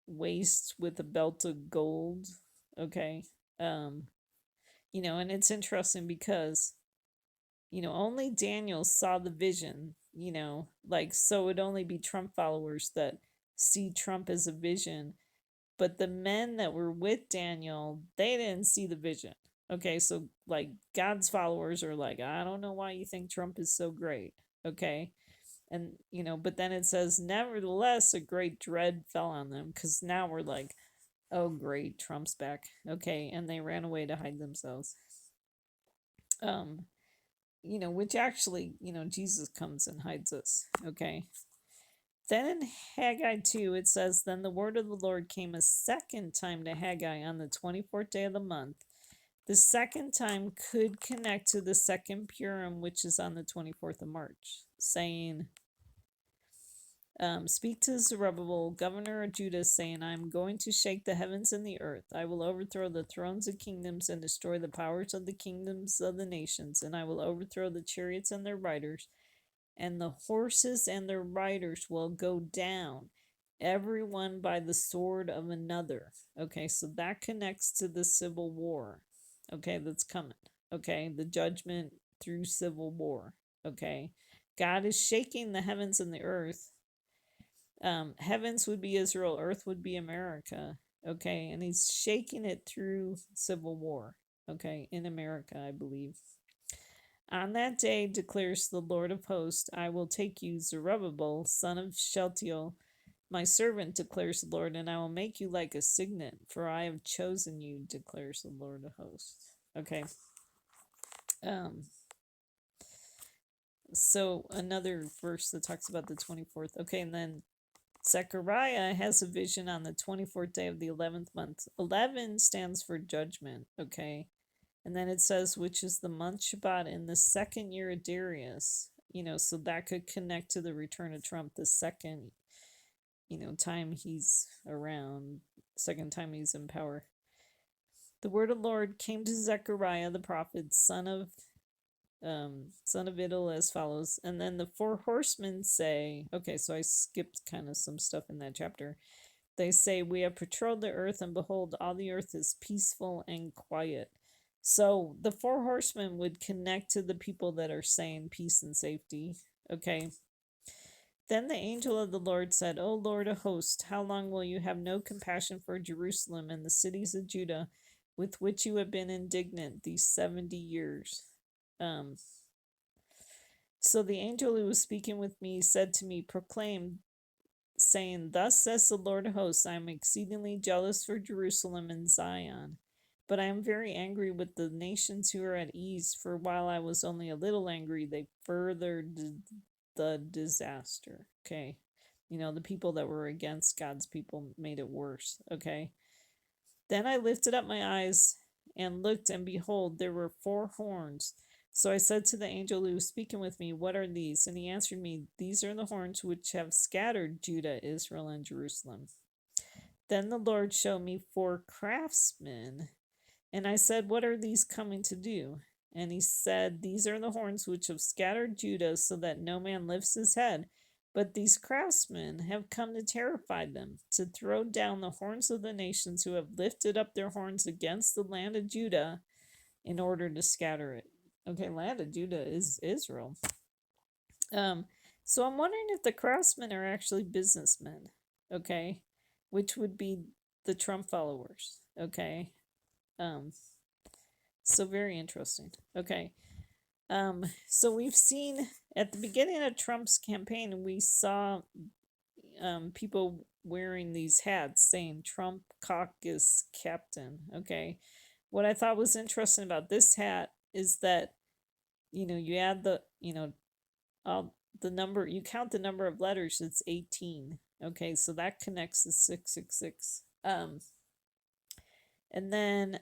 waist with a belt of gold. Okay. Um, and it's interesting because, only Daniel saw the vision, like, so it would only be Trump followers that see Trump as a vision. But the men that were with Daniel, they didn't see the vision. Okay, so like God's followers are like, I don't know why you think Trump is so great. Okay. And, but then it says, nevertheless, a great dread fell on them because now we're like, oh, great, Trump's back. Okay. And they ran away to hide themselves. Um, which actually, Jesus comes and hides us. Okay. Then in Haggai 2, it says, Then the word of the Lord came a second time to Haggai on the 24th day of the month. The second time could connect to the second Purim, which is on the 24th of March, saying, Speak to Zerubbabel, governor of Judah, saying, I am going to shake the heavens and the earth. I will overthrow the thrones of kingdoms and destroy the powers of the kingdoms of the nations, and I will overthrow the chariots and their riders, and the horses and their riders will go down, everyone by the sword of another. Okay, so that connects to the civil war. Okay, that's coming. Okay, the judgment through civil war. Okay, God is shaking the heavens and the earth. Heavens would be Israel, earth would be America. Okay, and he's shaking it through civil war. Okay, in America, I believe. On that day, declares the Lord of hosts, I will take you, Zerubbabel, son of Shealtiel, my servant, declares the Lord, and I will make you like a signet, for I have chosen you, declares the Lord of hosts. Okay. So another verse that talks about the 24th. Okay, and then Zechariah has a vision on the 24th day of the 11th month. 11 stands for judgment. Okay. And then it says, which is the month Shabbat in the second year of Darius. So that could connect to the return of Trump, the second, time he's around, second time he's in power. The word of the Lord came to Zechariah the prophet, son of Iddo, as follows. And then the four horsemen say, okay, so I skipped kind of some stuff in that chapter. They say, we have patrolled the earth, and behold, all the earth is peaceful and quiet. So the four horsemen would connect to the people that are saying peace and safety. Okay. Then the angel of the Lord said, O Lord of hosts, how long will you have no compassion for Jerusalem and the cities of Judah, with which you have been indignant these 70 years? So the angel who was speaking with me said to me, Proclaim, saying, Thus says the Lord of hosts, I am exceedingly jealous for Jerusalem and Zion, but I am very angry with the nations who are at ease, for while I was only a little angry, they furthered the disaster. Okay. The people that were against God's people made it worse. Okay. Then I lifted up my eyes and looked, and behold, there were four horns. So I said to the angel who was speaking with me, What are these? And he answered me, These are the horns which have scattered Judah, Israel, and Jerusalem. Then the Lord showed me four craftsmen. And I said, What are these coming to do? And he said, These are the horns which have scattered Judah, so that no man lifts his head. But these craftsmen have come to terrify them, to throw down the horns of the nations who have lifted up their horns against the land of Judah in order to scatter it. Okay, land of Judah is Israel. So I'm wondering if the craftsmen are actually businessmen, okay, which would be the Trump followers, okay. So very interesting. Okay. So we've seen at the beginning of Trump's campaign, we saw people wearing these hats saying Trump Caucus Captain. Okay. What I thought was interesting about this hat is that, you add the, the number, you count the number of letters, it's 18. Okay. So that connects to 666. And then,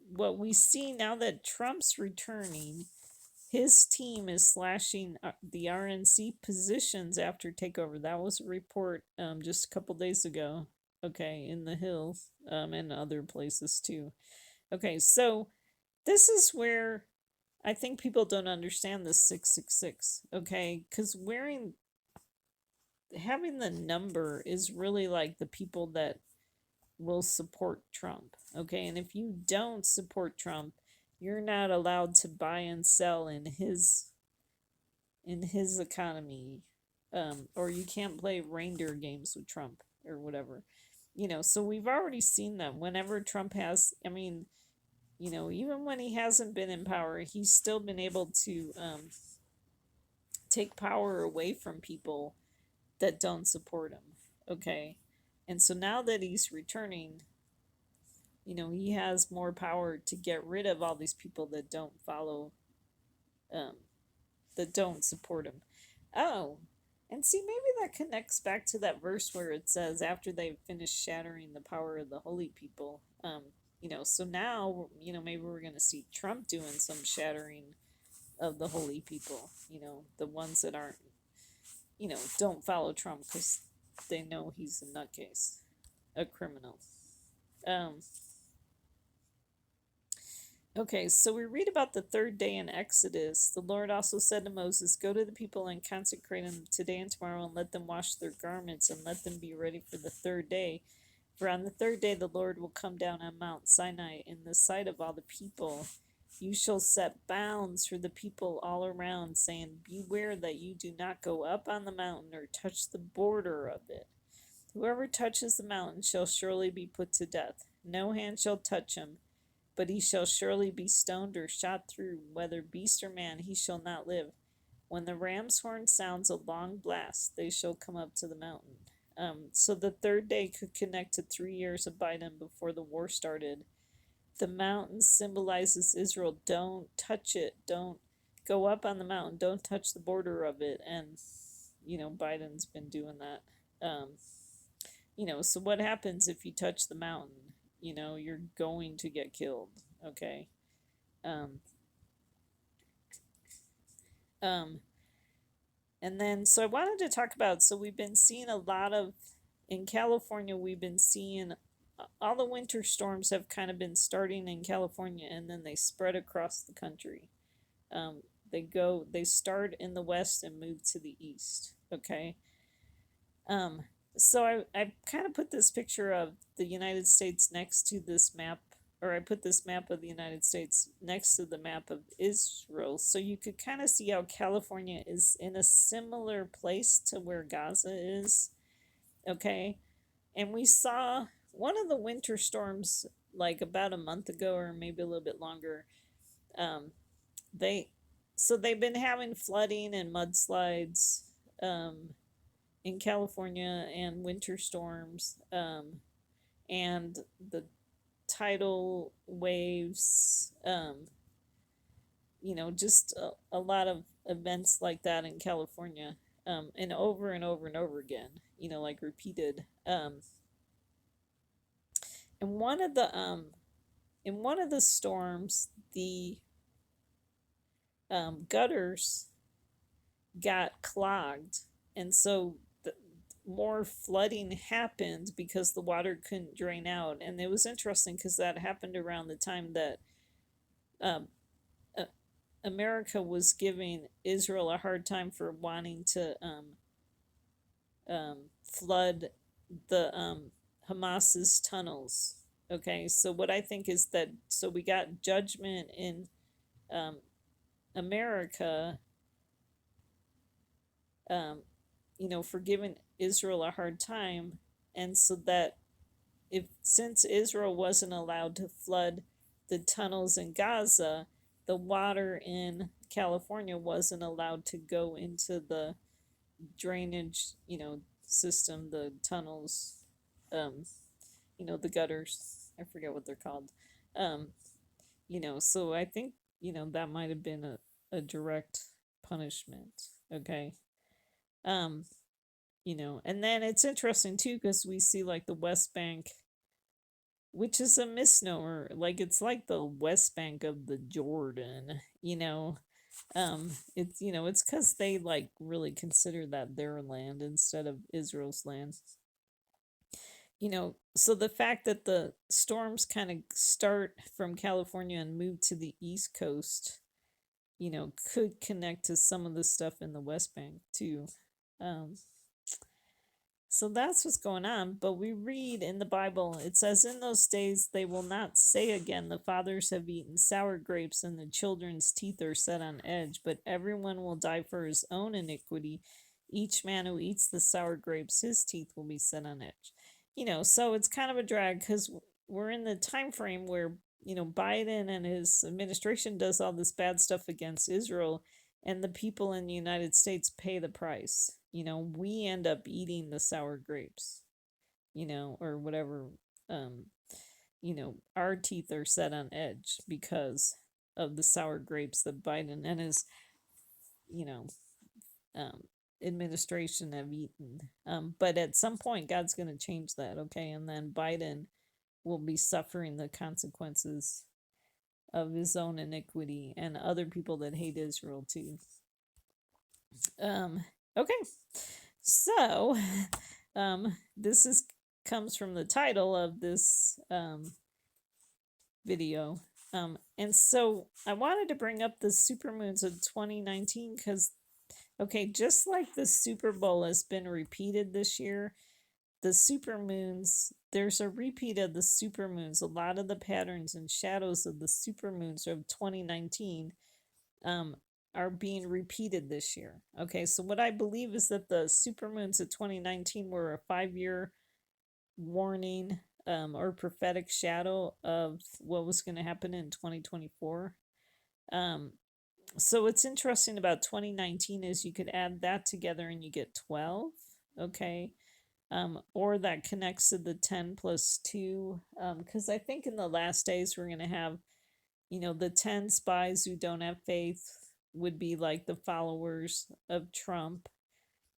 what we see now that Trump's returning his team is slashing the RNC positions after takeover. That was a report just a couple days ago. Okay, in the hills and other places too. Okay, so this is where I think people don't understand the 666. Okay, because having the number is really like the people that will support Trump. Okay, and if you don't support Trump, you're not allowed to buy and sell in his economy, or you can't play reindeer games with Trump or whatever. So we've already seen that whenever Trump has, I mean, even when he hasn't been in power, he's still been able to take power away from people that don't support him. Okay. And so now that he's returning, he has more power to get rid of all these people that don't follow, um, that don't support him. Oh, and see, maybe that connects back to that verse where it says, after they've finished shattering the power of the holy people, so now, maybe we're going to see Trump doing some shattering of the holy people, the ones that aren't, don't follow Trump because they know he's a nutcase, a criminal. Um, Okay, so we read about the third day in Exodus. The Lord also said to Moses, "Go to the people and consecrate them today and tomorrow, and let them wash their garments, and let them be ready for the third day. For on the third day the Lord will come down on Mount Sinai in the sight of all the people. You shall set bounds for the people all around, saying, Beware that you do not go up on the mountain or touch the border of it. Whoever touches the mountain shall surely be put to death. No hand shall touch him, but he shall surely be stoned or shot through, whether beast or man, he shall not live. When the ram's horn sounds a long blast, they shall come up to the mountain." So the third day could connect to 3 years of Biden before the war started. The mountain symbolizes Israel. Don't touch it. Don't go up on the mountain. Don't touch the border of it. And, Biden's been doing that. So what happens if you touch the mountain? You're going to get killed. Okay. Um, um, and then, so I wanted to talk about, so we've been seeing a lot of, in California, we've been seeing all the winter storms have kind of been starting in California and then they spread across the country. They start in the west and move to the east. Okay. So I kind of put this picture of the United States next to this map, or I put this map of the United States next to the map of Israel, so you could kind of see how California is in a similar place to where Gaza is. Okay. And we saw one of the winter storms like about a month ago, or maybe a little bit longer. Um, they they've been having flooding and mudslides. In California and winter storms, and the tidal waves, just a lot of events like that in California, and over and over and over again, like repeated. And in one of the storms, the gutters got clogged, and so more flooding happened because the water couldn't drain out. And it was interesting because that happened around the time that um, America was giving Israel a hard time for wanting to flood the Hamas's tunnels. Okay, so what I think is that, so we got judgment in um, America, for giving Israel a hard time, and so that since Israel wasn't allowed to flood the tunnels in Gaza, the water in California wasn't allowed to go into the drainage, system, the tunnels, um, the gutters. I forget what they're called. Um, so I think, that might have been a direct punishment. Okay. Um, and then it's interesting too because we see like the West Bank, which is a misnomer. Like it's like the West Bank of the Jordan, It's, it's because they like really consider that their land instead of Israel's land. So the fact that the storms kind of start from California and move to the East Coast, could connect to some of the stuff in the West Bank too. Um, so that's what's going on. But we read in the Bible, it says, "In those days they will not say again, 'The fathers have eaten sour grapes and the children's teeth are set on edge,' but everyone will die for his own iniquity. Each man who eats the sour grapes, his teeth will be set on edge." So it's kind of a drag because we're in the time frame where, Biden and his administration does all this bad stuff against Israel, and the people in the United States pay the price. We end up eating the sour grapes, or whatever. Um, our teeth are set on edge because of the sour grapes that Biden and his, you know, um, administration have eaten. But at some point, God's going to change that, okay? And then Biden will be suffering the consequences of his own iniquity and other people that hate Israel too. Okay, so this is comes from the title of this video. And so I wanted to bring up the supermoons of 2019 because, okay, just like the Super Bowl has been repeated this year, the supermoons, there's a repeat of the supermoons. A lot of the patterns and shadows of the supermoons of 2019 are being repeated this year. Okay, so what I believe is that the supermoons of 2019 were a 5-year warning or prophetic shadow of what was going to happen in 2024. So what's interesting about 2019 is you could add that together and you get 12. Okay. Or that connects to the 10 plus 2. Because I think in the last days we're going to have, the 10 spies who don't have faith would be like the followers of Trump,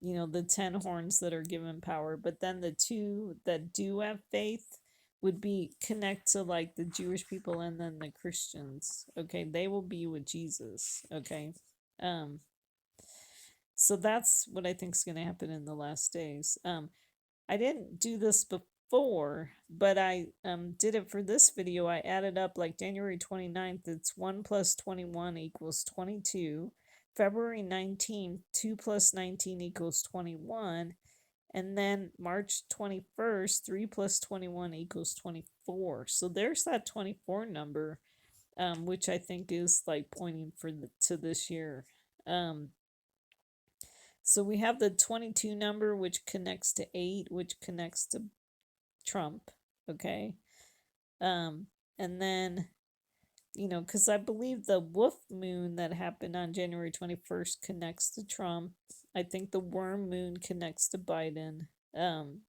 the 10 horns that are given power. But then the 2 that do have faith would be connect to like the Jewish people and then the Christians. Okay, they will be with Jesus. Okay. So that's what I think is going to happen in the last days. I didn't do this before, but I did it for this video. I added up like January 29th, it's 1 plus 21 equals 22. February 19th, 2 plus 19 equals 21. And then March 21st, 3 plus 21 equals 24. So there's that 24 number, which I think is like pointing to this year. So we have the 22 number, which connects to 8, which connects to Trump. Okay. And then, because I believe the wolf moon that happened on January 21st connects to Trump. I think the worm moon connects to Biden. And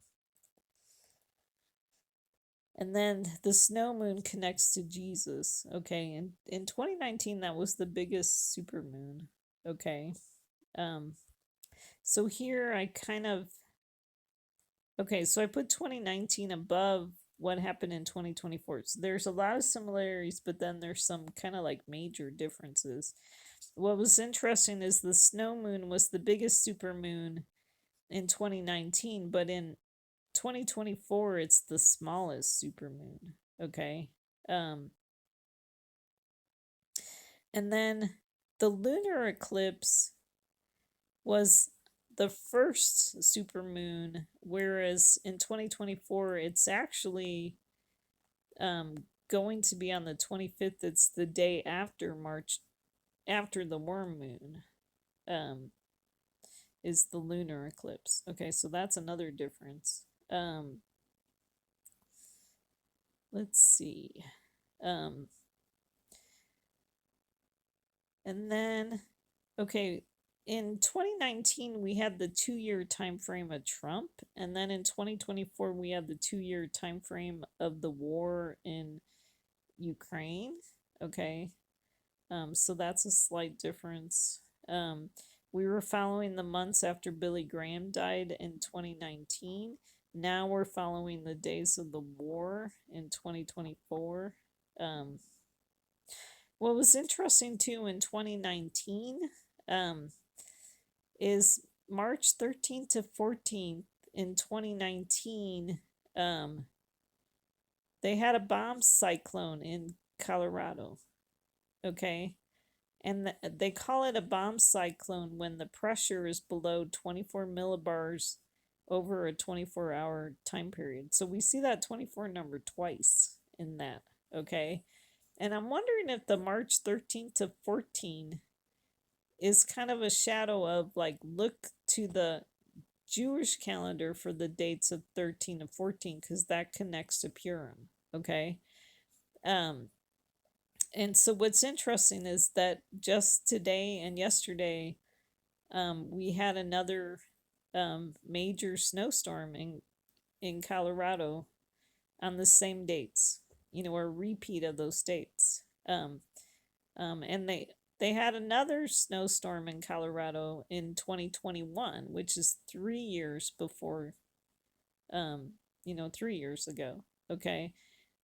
then the snow moon connects to Jesus. Okay. And in 2019, that was the biggest super moon. Okay. So here I kind of, okay, so I put 2019 above what happened in 2024. So there's a lot of similarities, but then there's some kind of like major differences. What was interesting is the snow moon was the biggest super moon in 2019, but in 2024 it's the smallest super moon. Okay. And then the lunar eclipse was the first supermoon, whereas in 2024 it's actually going to be on the 25th. It's the day after after the worm moon is the lunar eclipse. Okay, so that's another difference. Let's see. And then, okay, in 2019 we had the 2-year time frame of Trump, and then in 2024 we had the 2-year time frame of the war in Ukraine. Okay. So that's a slight difference. We were following the months after Billy Graham died in 2019. Now we're following the days of the war in 2024. What was interesting too in 2019 um, is March 13th to 14th in 2019. Um, they had a bomb cyclone in Colorado. Okay. And they call it a bomb cyclone when the pressure is below 24 millibars over a 24-hour time period. So we see that 24 number twice in that. Okay. And I'm wondering if the March 13th to 14 is kind of a shadow of like, look to the Jewish calendar for the dates of 13 and 14 because that connects to Purim. Okay. Um, and so what's interesting is that just today and yesterday, we had another major snowstorm in Colorado on the same dates, a repeat of those dates. And they had another snowstorm in Colorado in 2021, which is 3 years before, 3 years ago. Okay.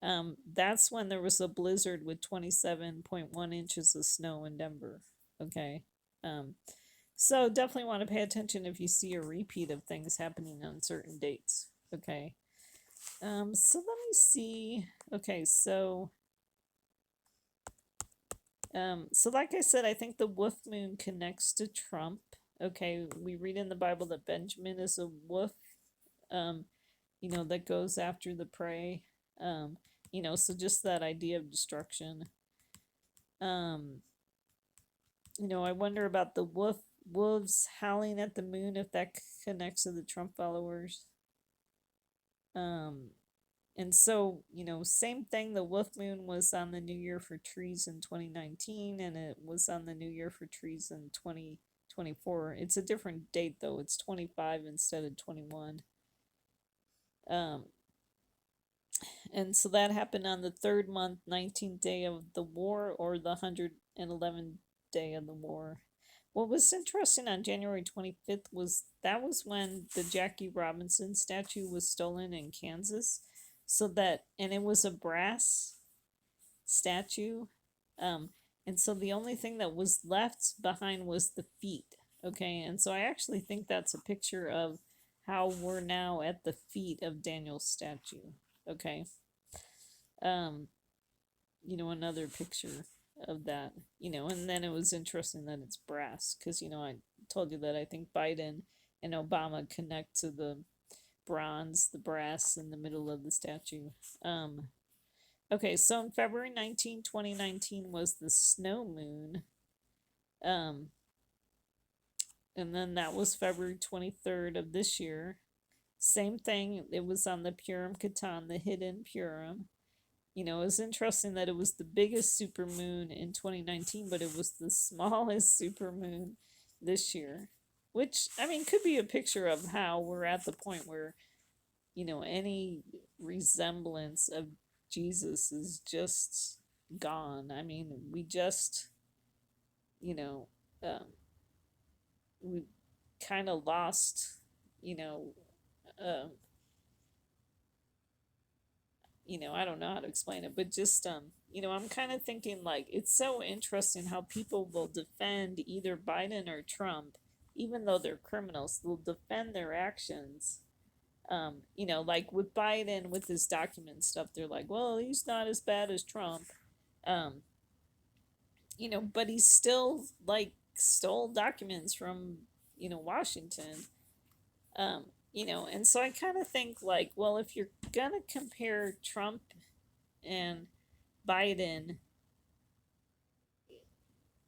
That's when there was a blizzard with 27.1 inches of snow in Denver. Okay. Um, so definitely want to pay attention if you see a repeat of things happening on certain dates. Okay. So let me see. Okay, so like I said, I think the wolf moon connects to Trump. Okay, we read in the Bible that Benjamin is a wolf, um, that goes after the prey. Um, so just that idea of destruction. Um, I wonder about the wolves howling at the moon if that connects to the Trump followers. Um, and so, same thing. The wolf moon was on the New Year for trees in 2019, and it was on the New Year for trees in 2024. It's a different date though. It's 25 instead of 21. Um, and so that happened on the third month, 19th day of the war, or the 111th day of the war. What was interesting on January 25th was that was when the Jackie Robinson statue was stolen in Kansas. And it was a brass statue. Um, and so the only thing that was left behind was the feet. Okay. And so I actually think that's a picture of how we're now at the feet of Daniel's statue. Okay. Um, another picture of that, and then it was interesting that it's brass because, I told you that I think Biden and Obama connect to the bronze, the brass in the middle of the statue. Okay, so in February 19, 2019 was the snow moon. And then that was February 23rd of this year. Same thing, it was on the Purim Katan, the hidden Purim. It was interesting that it was the biggest supermoon in 2019, but it was the smallest supermoon this year. Which, I mean, could be a picture of how we're at the point where, any resemblance of Jesus is just gone. I mean, we just, you know, um, we kind of lost, you know, um, I don't know how to explain it, but just I'm kind of thinking like it's so interesting how people will defend either Biden or Trump, even though they're criminals, they'll defend their actions. Like with Biden with his document stuff, they're like, well, he's not as bad as Trump. Um, but he still like stole documents from, Washington. Um, and so I kind of think like, well, if you're gonna compare Trump and Biden,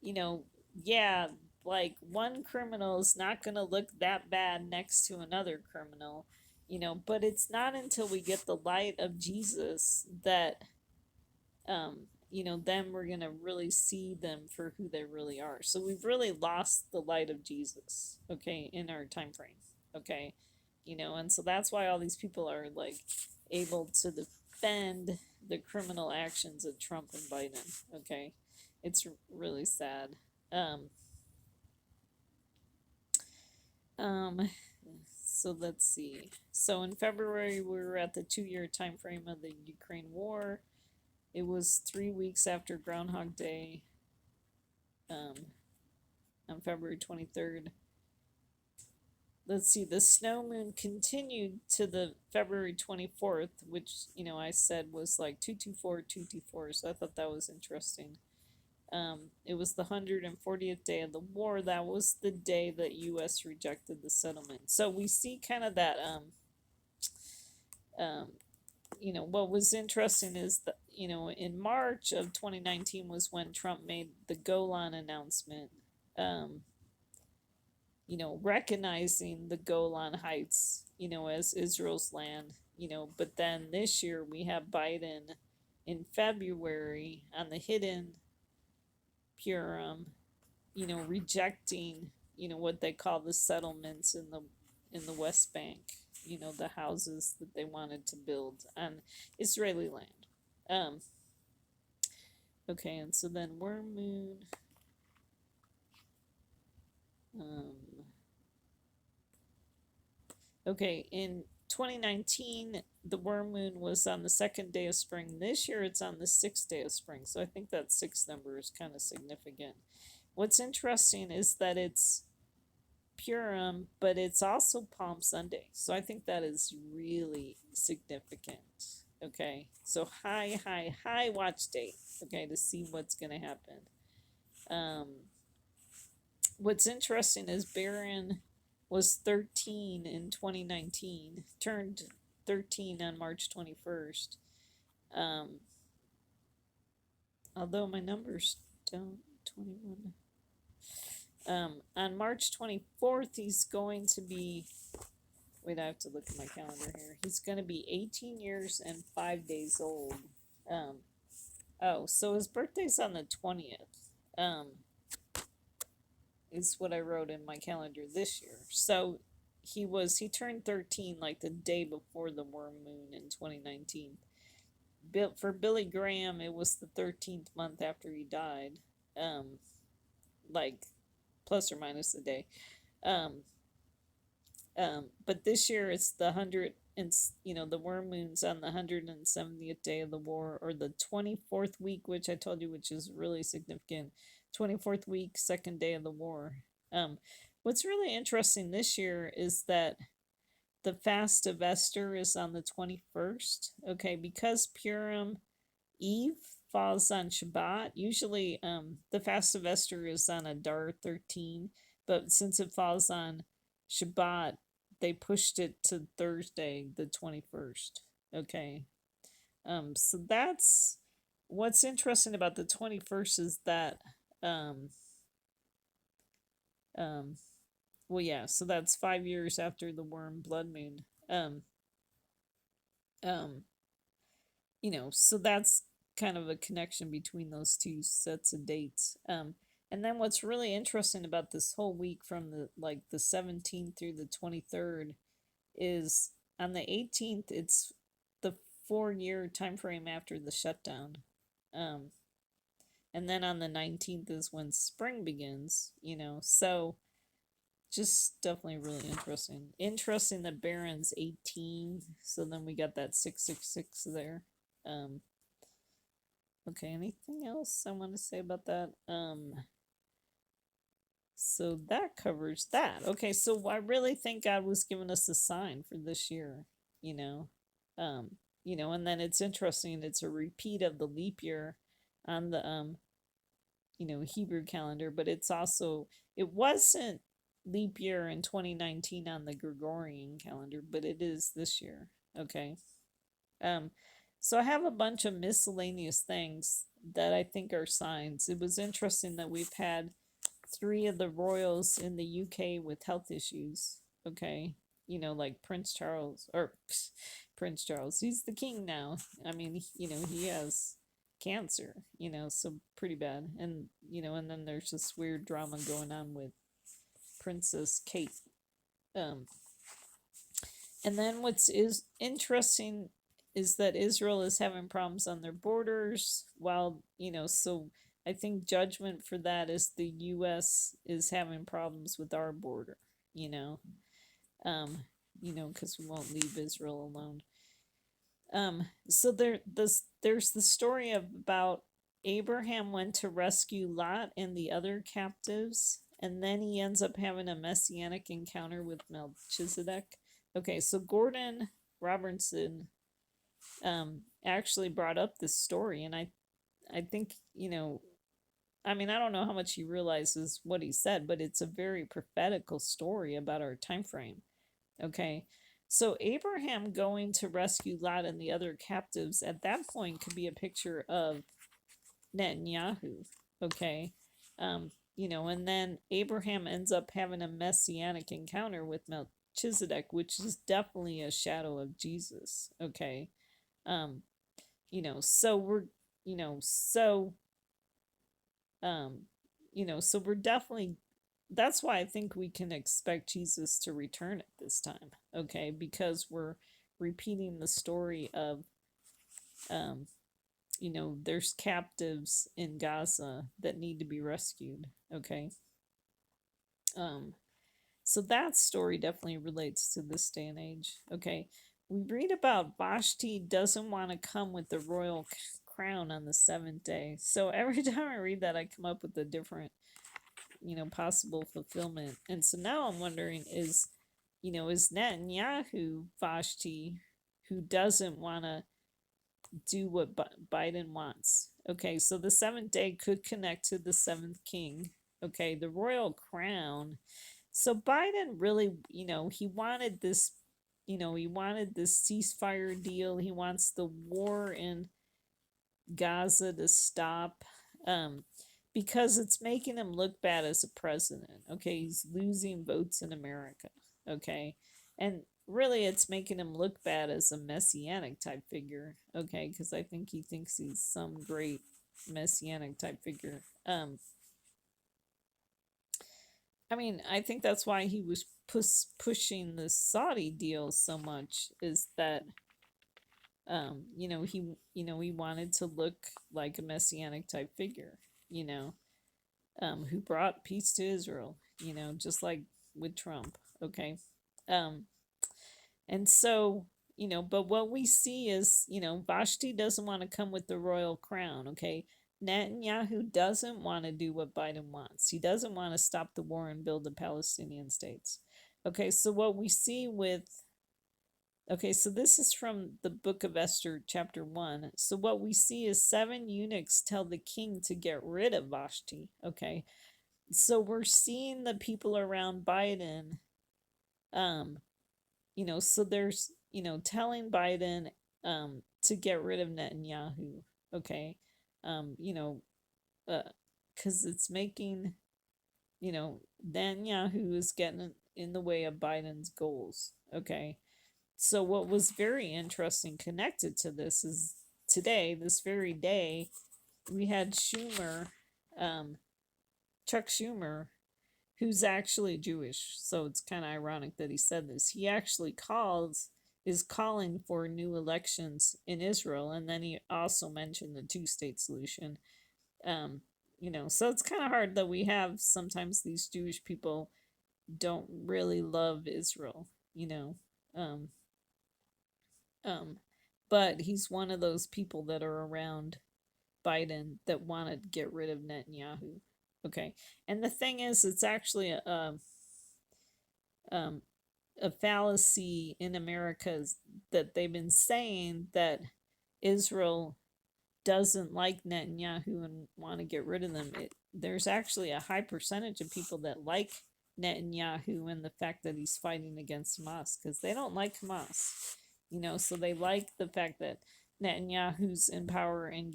you know, yeah, like one criminal is not going to look that bad next to another criminal, but it's not until we get the light of Jesus that, then we're going to really see them for who they really are. So we've really lost the light of Jesus, okay, in our time frame, okay, and so that's why all these people are like able to defend the criminal actions of Trump and Biden, okay. It's really sad. Um, um, so let's see. So in February, we were at the 2-year time frame of the Ukraine war. It was 3 weeks after Groundhog Day, um, on February 23rd. Let's see, the snow moon continued to the February 24th, which, I said was like 224, 224. So I thought that was interesting. It was the 140th day of the war. That was the day that U.S. rejected the settlement. So we see kind of that, what was interesting is that, in March of 2019 was when Trump made the Golan announcement, recognizing the Golan Heights, as Israel's land, but then this year we have Biden in February on the hidden Purim, rejecting, what they call the settlements in the West Bank, the houses that they wanted to build on Israeli land. Okay, and so then Worm Moon. Okay, in 2019, the Worm Moon was on the second day of spring. This year, it's on the sixth day of spring. So I think that sixth number is kind of significant. What's interesting is that it's Purim, but it's also Palm Sunday. So I think that is really significant. Okay, so high watch date. Okay, to see what's going to happen. What's interesting is Baron was 13 in 2019, turned 13 on March 21st. Although my numbers don't, 21. On March 24th, he's going to be, wait, I have to look at my calendar here. He's going to be 18 years and 5 days old. So his birthday's on the 20th. Is what I wrote in my calendar this year. So he turned 13 like the day before the Worm Moon in 2019. For Billy Graham, it was the 13th month after he died. Like plus or minus a day. But this year it's the 100, and the Worm Moon's on the 170th day of the war, or the 24th week, which I told you, which is really significant. 24th week, second day of the war. What's really interesting this year is that the fast of Esther is on the 21st. Okay, because Purim Eve falls on Shabbat. Usually, the fast of Esther is on Adar 13, but since it falls on Shabbat, they pushed it to Thursday, the 21st. Okay, so that's what's interesting about the 21st is that, well, yeah, so that's 5 years after the Worm Blood Moon. So that's kind of a connection between those two sets of dates. And then what's really interesting about this whole week from the 17th through the 23rd is on the 18th, it's the 4-year time frame after the shutdown. And then on the 19th is when spring begins, so just definitely really interesting. Interesting that Baron's 18, so then we got that 666 there. Okay, anything else I want to say about that? So that covers that. Okay, so I really think God was giving us a sign for this year, and then it's interesting, it's a repeat of the leap year on the Hebrew calendar, but it wasn't leap year in 2019 on the Gregorian calendar, but it is this year. Okay. So I have a bunch of miscellaneous things that I think are signs. It was interesting that we've had 3 of the royals in the UK with health issues. Okay. Like Prince Charles, he's the king now. I mean, he has cancer, so pretty bad. And, and then there's this weird drama going on with Princess Kate. And then what's interesting is that Israel is having problems on their borders, while, so I think judgment for that is the U.S. is having problems with our border, because we won't leave Israel alone. So there's the story of about Abraham went to rescue Lot and the other captives, and then he ends up having a messianic encounter with Melchizedek. Okay, so Gordon Robertson actually brought up this story, and I think, I mean, I don't know how much he realizes what he said, but it's a very prophetical story about our time frame. Okay. So Abraham going to rescue Lot and the other captives at that point could be a picture of Netanyahu. Okay. And then Abraham ends up having a messianic encounter with Melchizedek, which is definitely a shadow of Jesus. Okay. Um, so we're, you know, so um, so we're definitely, that's why I think we can expect Jesus to return at this time, okay? Because we're repeating the story of, um, there's captives in Gaza that need to be rescued, okay? Um, so that story definitely relates to this day and age, okay? We read about Vashti doesn't want to come with the royal crown on the seventh day. So every time I read that, I come up with a different possible fulfillment. And so now I'm wondering, is Netanyahu Vashti, who doesn't want to do what Biden wants? Okay, so the seventh day could connect to the seventh king. Okay, the royal crown. So Biden really, he wanted this ceasefire deal. He wants the war in Gaza to stop, because it's making him look bad as a president. Okay, he's losing votes in America. Okay, and really, it's making him look bad as a messianic type figure. Okay, because I think he thinks he's some great messianic type figure. I mean, I think that's why he was pushing the Saudi deal so much. Is that he wanted to look like a messianic type figure, who brought peace to Israel, just like with Trump. Okay. Um, and so, but what we see is, Vashti doesn't want to come with the royal crown. Okay. Netanyahu doesn't want to do what Biden wants. He doesn't want to stop the war and build the Palestinian states. Okay. So what we see with Okay, so this is from the book of Esther, chapter 1. So, what we see is 7 eunuchs tell the king to get rid of Vashti. Okay, so we're seeing the people around Biden, um, so there's, telling Biden, to get rid of Netanyahu. Okay, um, you know, because it's making, Netanyahu is getting in the way of Biden's goals. Okay. So, what was very interesting connected to this is today, this very day, we had Schumer, um, Chuck Schumer, who's actually Jewish. So it's kind of ironic that he said this. He actually is calling for new elections in Israel, and then he also mentioned the two-state solution. Um, so it's kind of hard that we have sometimes these Jewish people don't really love Israel. You know. Um, Um, but he's one of those people that are around Biden that want to get rid of Netanyahu. Okay, and the thing is, it's actually um, a fallacy in America that they've been saying that Israel doesn't like Netanyahu and want to get rid of them. There's actually a high percentage of people that like Netanyahu and the fact that he's fighting against Hamas because they don't like Hamas. So they like the fact that Netanyahu's in power and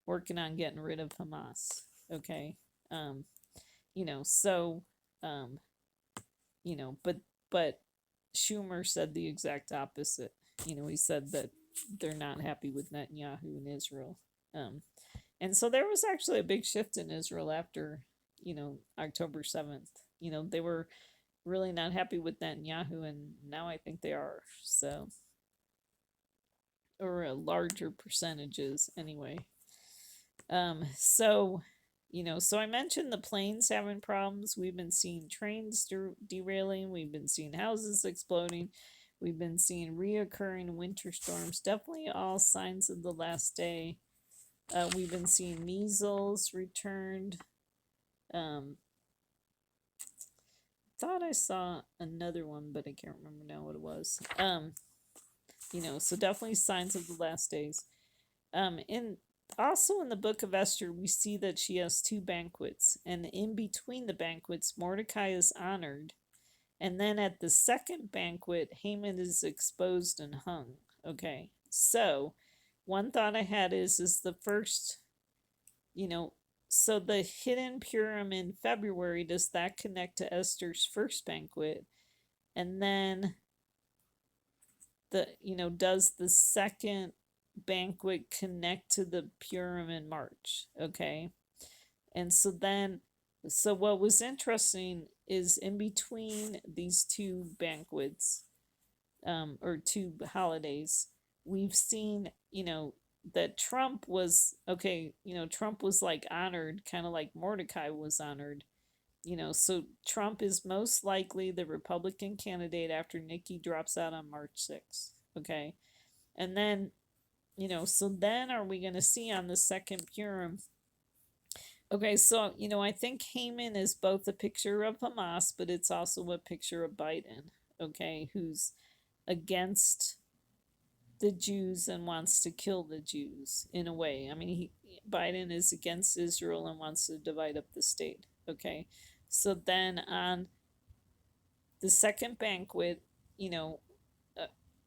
working on getting rid of Hamas. Okay. Um, so, um, but Schumer said the exact opposite. He said that they're not happy with Netanyahu in Israel. Um, and so there was actually a big shift in Israel after, October 7th. They were really not happy with Netanyahu, and now I think they are. So, or a larger percentages anyway. So, so I mentioned the planes having problems. We've been seeing trains derailing. We've been seeing houses exploding. We've been seeing reoccurring winter storms, definitely all signs of the last day. We've been seeing measles returned. Um, thought I saw another one, but I can't remember now what it was. So definitely signs of the last days. In Also in the book of Esther, we see that she has two banquets, and in between the banquets, Mordecai is honored, and then at the second banquet, Haman is exposed and hung. Okay, so one thought I had is the first, you know, so the hidden Purim in February, does that connect to Esther's first banquet? And then does the second banquet connect to the Purim in March? Okay. And so what was interesting is in between these two banquets, or two holidays, we've seen, that Trump was okay, Trump was like honored, kind of like Mordecai was honored. So Trump is most likely the Republican candidate after Nikki drops out on March 6th. Okay. And then, so then are we going to see on the second Purim? Okay, so, I think Haman is both a picture of Hamas, but it's also a picture of Biden, okay, who's against the Jews and wants to kill the Jews in a way. I mean, Biden is against Israel and wants to divide up the state, okay? So then on the second banquet, you know, uh,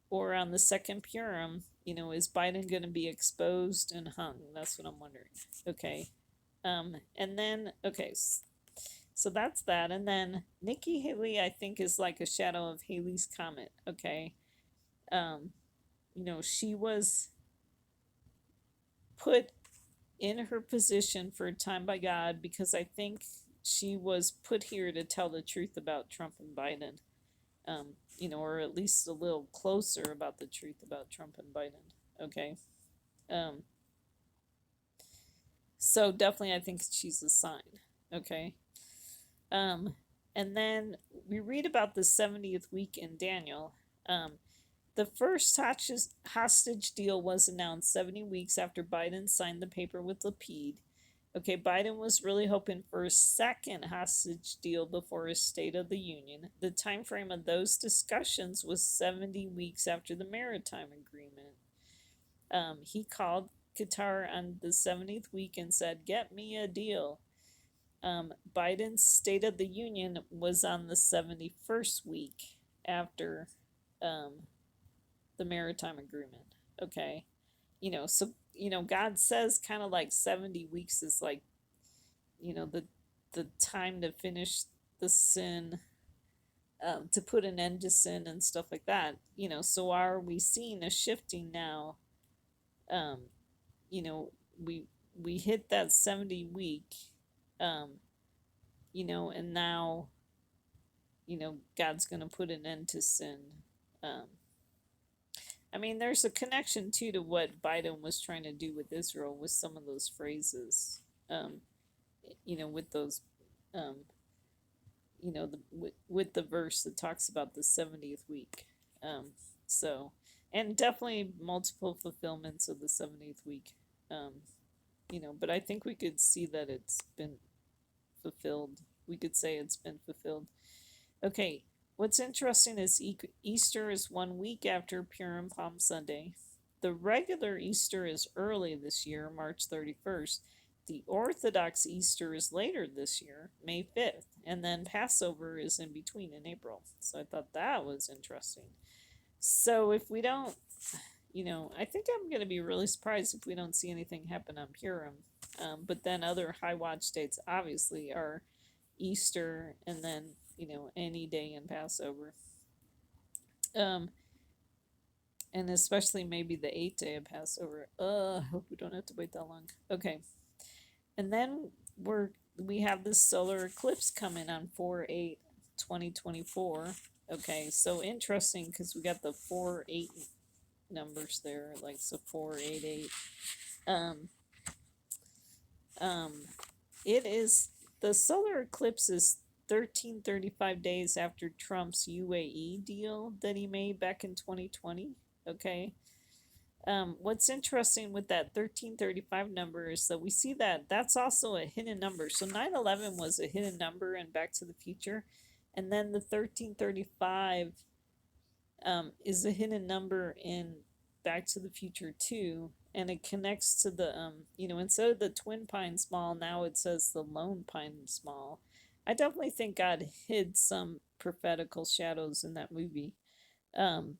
or on the second Purim, is Biden going to be exposed and hung? That's what I'm wondering. Okay. And then, okay, so that's that. And then Nikki Haley, I think, is like a shadow of Haley's Comet. Okay. She was put in her position for a time by God because I think she was put here to tell the truth about Trump and Biden. Or at least a little closer about the truth about Trump and Biden. Okay. Um, so definitely I think she's a sign. Okay. Um, and then we read about the 70th week in Daniel. The first hostage deal was announced 70 weeks after Biden signed the paper with Lapid. Okay, Biden was really hoping for a second hostage deal before his State of the Union. The time frame of those discussions was 70 weeks after the maritime agreement. He called Qatar on the 70th week and said, "Get me a deal." Biden's State of the Union was on the 71st week after the maritime agreement. Okay. God says kind of like 70 weeks is like, the time to finish the sin, to put an end to sin and stuff like that. So are we seeing a shifting now? Um, you know, we hit that 70 week, and now, God's going to put an end to sin. Um, I mean, there's a connection too to what Biden was trying to do with Israel with some of those phrases, with those, um, with the verse that talks about the 70th week. So, and definitely multiple fulfillments of the 70th week. Um, but I think we could see that it's been fulfilled. We could say it's been fulfilled. Okay, what's interesting is Easter is 1 week after Purim Palm Sunday. The regular Easter is early this year, March 31st. The Orthodox Easter is later this year, May 5th. And then Passover is in between in April. So I thought that was interesting. So if we don't, I think I'm going to be really surprised if we don't see anything happen on Purim. But then other high watch dates obviously are Easter and then, any day in Passover. And especially maybe the 8th day of Passover. I hope we don't have to wait that long. Okay. And then we have this solar eclipse coming on 4/8/2024. Okay, so interesting because we got the 4/8 numbers there, like so 4/8/8. It is the solar eclipse is 1335 days after Trump's UAE deal that he made back in 2020. Okay. What's interesting with that 1335 number is that we see that that's also a hidden number. So 9/11 was a hidden number in Back to the Future. And then the 1335 is a hidden number in Back to the Future 2. And it connects to the, instead of the Twin Pines Mall, now it says the Lone Pines Mall. I definitely think God hid some prophetical shadows in that movie. Um,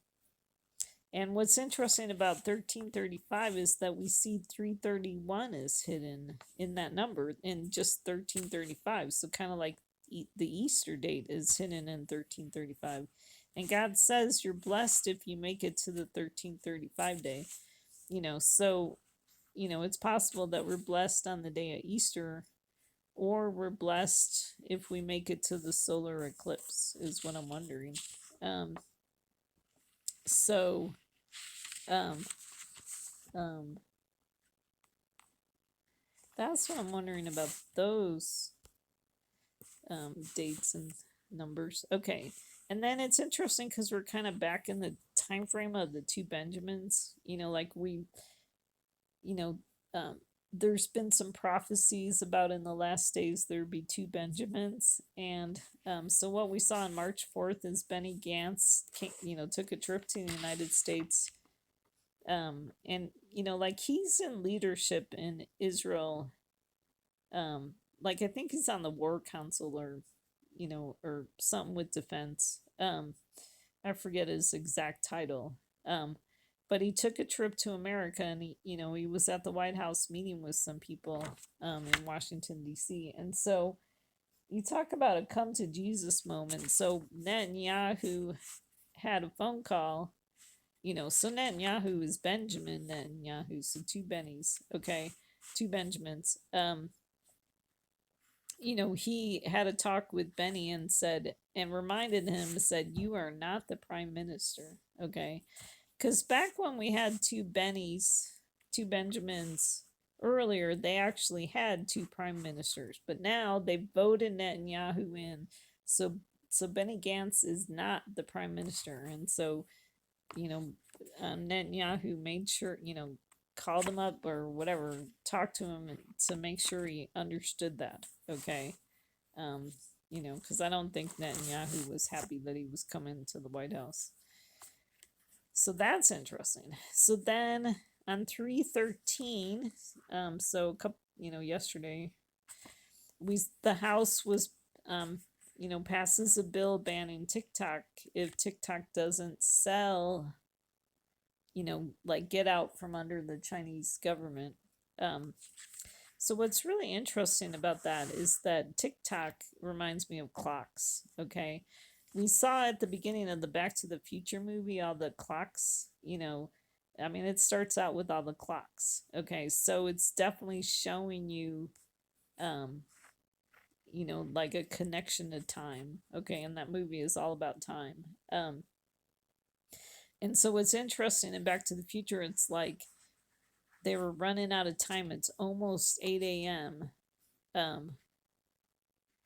and what's interesting about 1335 is that we see 331 is hidden in that number in just 1335. So, kind of like the Easter date is hidden in 1335. And God says you're blessed if you make it to the 1335 day. So, it's possible that we're blessed on the day of Easter, or we're blessed if we make it to the solar eclipse, is what I'm wondering. Um, so, um, um, that's what I'm wondering about those dates and numbers. Okay. And then it's interesting because we're kind of back in the time frame of the two Benjamins. You know, um, there's been some prophecies about in the last days there'd be two Benjamins. And so what we saw on March 4th is Benny Gantz took a trip to the United States. And like he's in leadership in Israel. Like I think he's on the War Council, or something with defense. I forget his exact title. But he took a trip to America, and he was at the White House meeting with some people in Washington D.C. And so you talk about a come to Jesus moment. So Netanyahu had a phone call. So Netanyahu is Benjamin Netanyahu, so two Bennies, okay, two Benjamins. He had a talk with Benny and reminded him, said, you are not the prime minister, okay? Because back when we had two Benjamins earlier, they actually had two prime ministers, but now they voted Netanyahu in. So Benny Gantz is not the prime minister. And so, Netanyahu made sure, called him up or whatever, talked to him to make sure he understood that. Okay. Because I don't think Netanyahu was happy that he was coming to the White House. So that's interesting. So then on 3/13, so a couple, yesterday, the House was, passes a bill banning TikTok if TikTok doesn't sell, like get out from under the Chinese government. So what's really interesting about that is that TikTok reminds me of clocks. Okay. We saw at the beginning of the Back to the Future movie all the clocks, it starts out with all the clocks. Okay. So it's definitely showing you, like a connection to time. Okay. And that movie is all about time. And so what's interesting in Back to the Future, it's like they were running out of time. It's almost 8 a.m.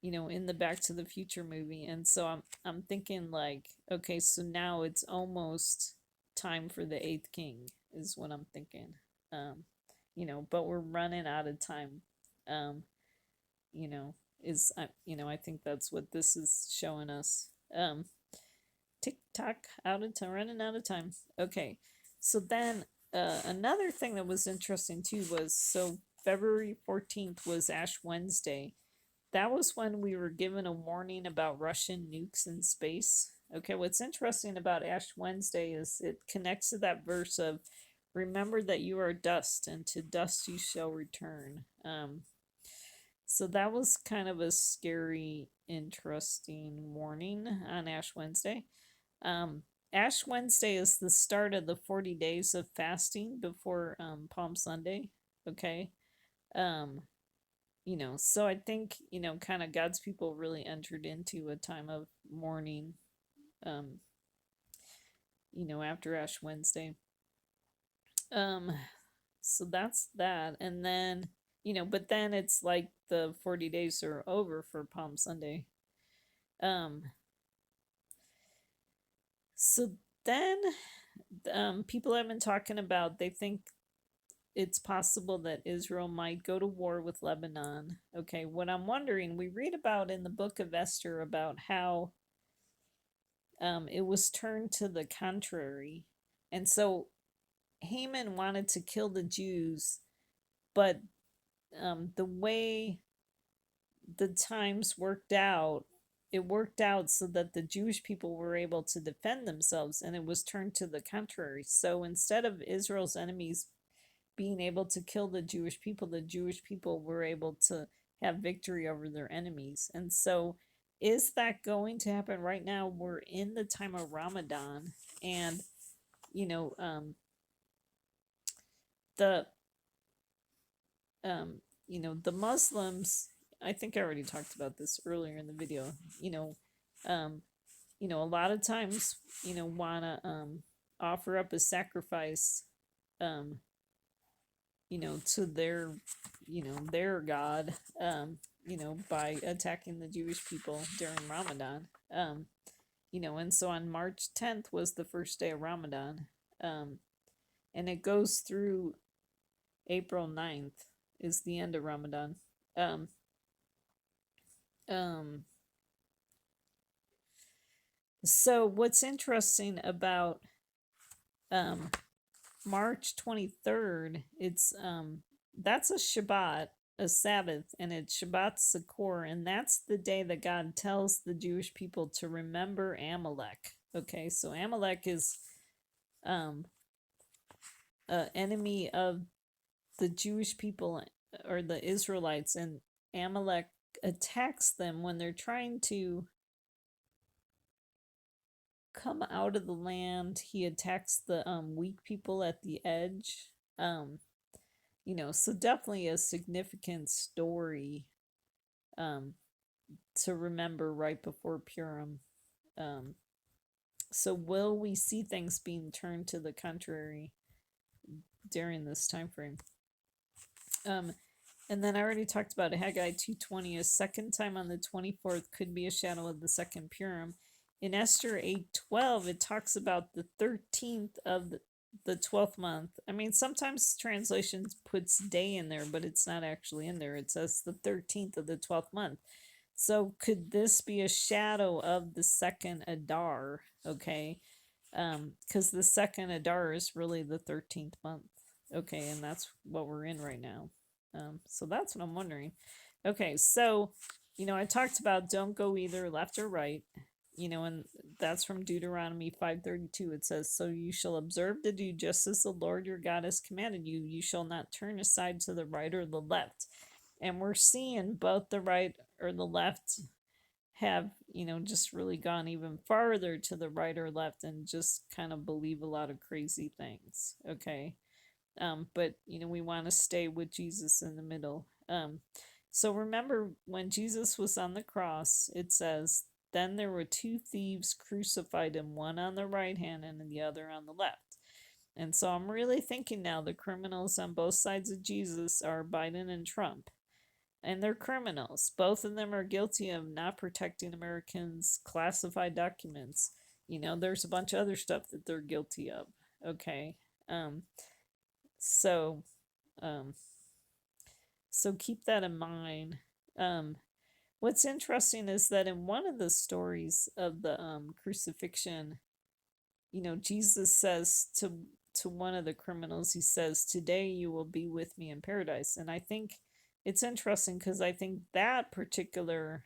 In the Back to the Future movie. And so I'm thinking like, okay, so now it's almost time for the eighth king is what I'm thinking. But we're running out of time. I think that's what this is showing us. Tick tock, running out of time. Okay, so then another thing that was interesting too was, so February 14th was Ash Wednesday. That was when we were given a warning about Russian nukes in space. Okay, what's interesting about Ash Wednesday is it connects to that verse of, remember that you are dust, and to dust you shall return. So that was kind of a scary, interesting warning on Ash Wednesday. Ash Wednesday is the start of the 40 days of fasting before Palm Sunday. Okay. So I think, kind of God's people really entered into a time of mourning, after Ash Wednesday. So that's that. And then, but then it's like the 40 days are over for Palm Sunday. Um, so then people have been talking about, they think it's possible that Israel might go to war with Lebanon. Okay, what I'm wondering, we read about in the book of Esther about how it was turned to the contrary. And so Haman wanted to kill the Jews, but the way the times worked out, it worked out so that the Jewish people were able to defend themselves, and it was turned to the contrary. So instead of Israel's enemies being able to kill the Jewish people were able to have victory over their enemies. And so, is that going to happen right now? We're in the time of Ramadan, and you know, the um, the Muslims. I think I already talked about this earlier in the video. You know, um, a lot of times, wanna offer up a sacrifice, um, to their God, by attacking the Jewish people during Ramadan. And so on March 10th was the first day of Ramadan. Um, and it goes through April 9th is the end of Ramadan. Um, um, so what's interesting about um, March 23rd, it's that's a Shabbat, a Sabbath, and it's Shabbat Sukkot, and that's the day that God tells the Jewish people to remember Amalek. Okay, so Amalek is um an enemy of the Jewish people or the Israelites, and Amalek attacks them when they're trying to come out of the land. He attacks the weak people at the edge. So definitely a significant story um, to remember right before Purim. Um, so will we see things being turned to the contrary during this time frame? Um, and then I already talked about Haggai 2:20. A second time on the 24th could be a shadow of the second Purim. In Esther 8:12, it talks about the 13th of the 12th month. I mean, sometimes translations puts day in there, but it's not actually in there. It says the 13th of the 12th month. So could this be a shadow of the second Adar? Okay. Because the second Adar is really the 13th month. Okay, and that's what we're in right now. So that's what I'm wondering. Okay, so I talked about don't go either left or right. And that's from Deuteronomy 5:32. It says, "So you shall observe to do just as the Lord your God has commanded you. You shall not turn aside to the right or the left." And we're seeing both the right or the left have just really gone even farther to the right or left and just kind of believe a lot of crazy things. Okay. But we want to stay with Jesus in the middle. So remember when Jesus was on the cross, it says, then there were two thieves crucified him, one on the right hand and the other on the left. And so I'm really thinking now the criminals on both sides of Jesus are Biden and Trump, and they're criminals. Both of them are guilty of not protecting Americans' classified documents. There's a bunch of other stuff that they're guilty of. Okay. Um, so, um, so keep that in mind. Um, what's interesting is that in one of the stories of the crucifixion, Jesus says to one of the criminals, he says, "Today you will be with me in paradise." And I think it's interesting because I think that particular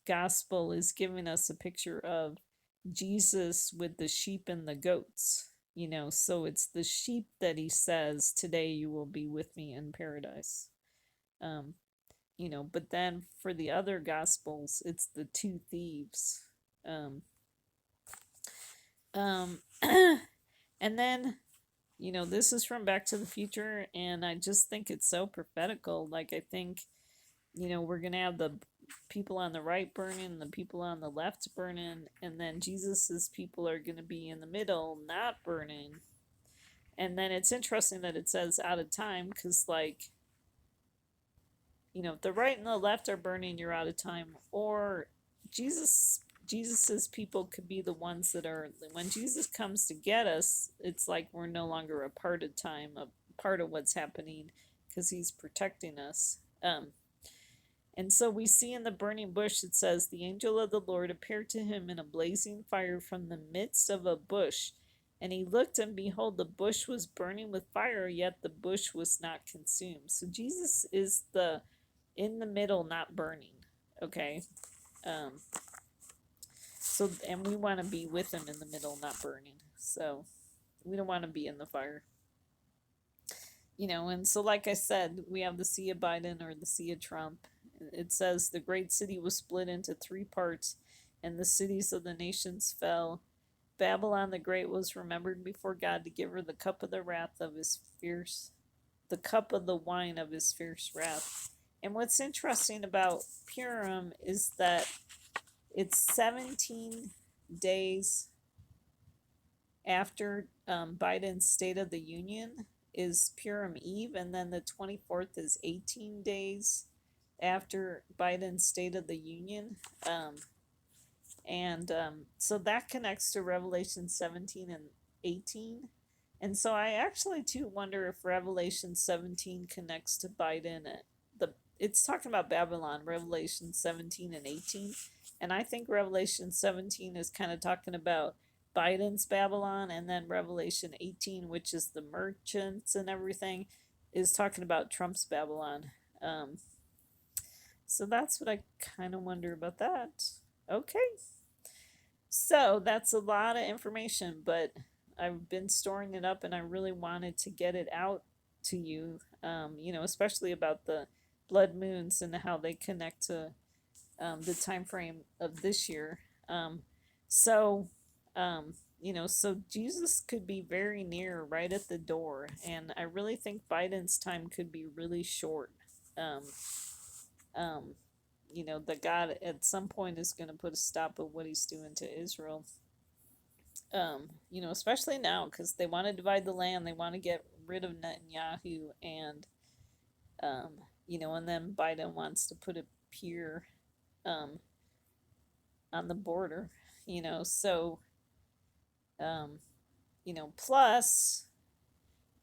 gospel is giving us a picture of Jesus with the sheep and the goats. So it's the sheep that he says, "Today you will be with me in paradise." Um, but then for the other gospels, it's the two thieves. Um, um, and then this is from Back to the Future, and I just think it's so prophetical. Like, I think, we're going to have the people on the right burning, the people on the left burning, and then Jesus's people are going to be in the middle, not burning. And then it's interesting that it says out of time, because, like, if the right and the left are burning, you're out of time. Or Jesus's people could be the ones that are, when Jesus comes to get us, it's like we're no longer a part of time, a part of what's happening, because he's protecting us. And so we see in the burning bush, it says, the angel of the Lord appeared to him in a blazing fire from the midst of a bush. And he looked, and behold, the bush was burning with fire, yet the bush was not consumed. So Jesus is the in the middle, not burning. Okay. Um, so, and we want to be with him in the middle, not burning. So we don't want to be in the fire. And so, like I said, we have the Sea of Biden or the Sea of Trump. It says the great city was split into three parts, and the cities of the nations fell. Babylon the Great was remembered before God to give her the cup of the wrath of his fierce, the cup of the wine of his fierce wrath. And what's interesting about Purim is that it's 17 days after Biden's State of the Union is Purim Eve, and then the 24th is 18 days after Biden's State of the Union. And so that connects to Revelation 17 and 18. And so I actually too wonder if Revelation 17 connects to Biden. It's talking about Babylon, Revelation 17 and 18. And I think Revelation 17 is kind of talking about Biden's Babylon, and then Revelation 18, which is the merchants and everything, is talking about Trump's Babylon. So that's what I kind of wonder about that. Okay. So that's a lot of information, but I've been storing it up, and I really wanted to get it out to you, especially about the blood moons and how they connect to the time frame of this year. So, so Jesus could be very near, right at the door, and I really think Biden's time could be really short. Um, um, that God at some point is going to put a stop of what he's doing to Israel. Especially now, because they want to divide the land, they want to get rid of Netanyahu, and and then Biden wants to put a pier um, on the border, so plus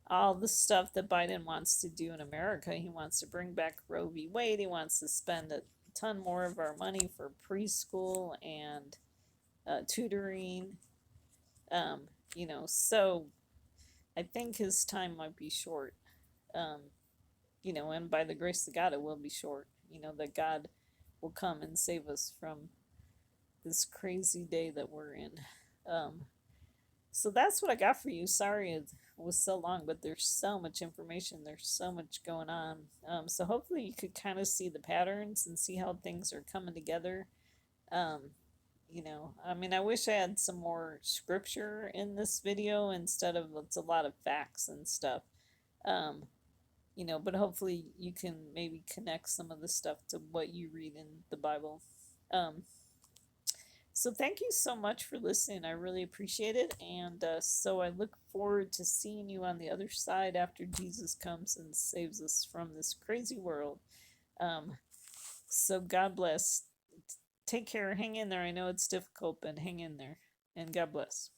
all the stuff that Biden wants to do in America. He wants to bring back Roe v. Wade. He wants to spend a ton more of our money for preschool and tutoring. So I think his time might be short. And by the grace of God, it will be short. That God will come and save us from this crazy day that we're in. So that's what I got for you. Sorry it was so long, but there's so much information. There's so much going on. So hopefully you could kind of see the patterns and see how things are coming together. I wish I had some more scripture in this video instead of it's a lot of facts and stuff. But hopefully you can maybe connect some of the stuff to what you read in the Bible. So thank you so much for listening. I really appreciate it. And so I look forward to seeing you on the other side after Jesus comes and saves us from this crazy world. So God bless. Take care. Hang in there. I know it's difficult, but hang in there. And God bless.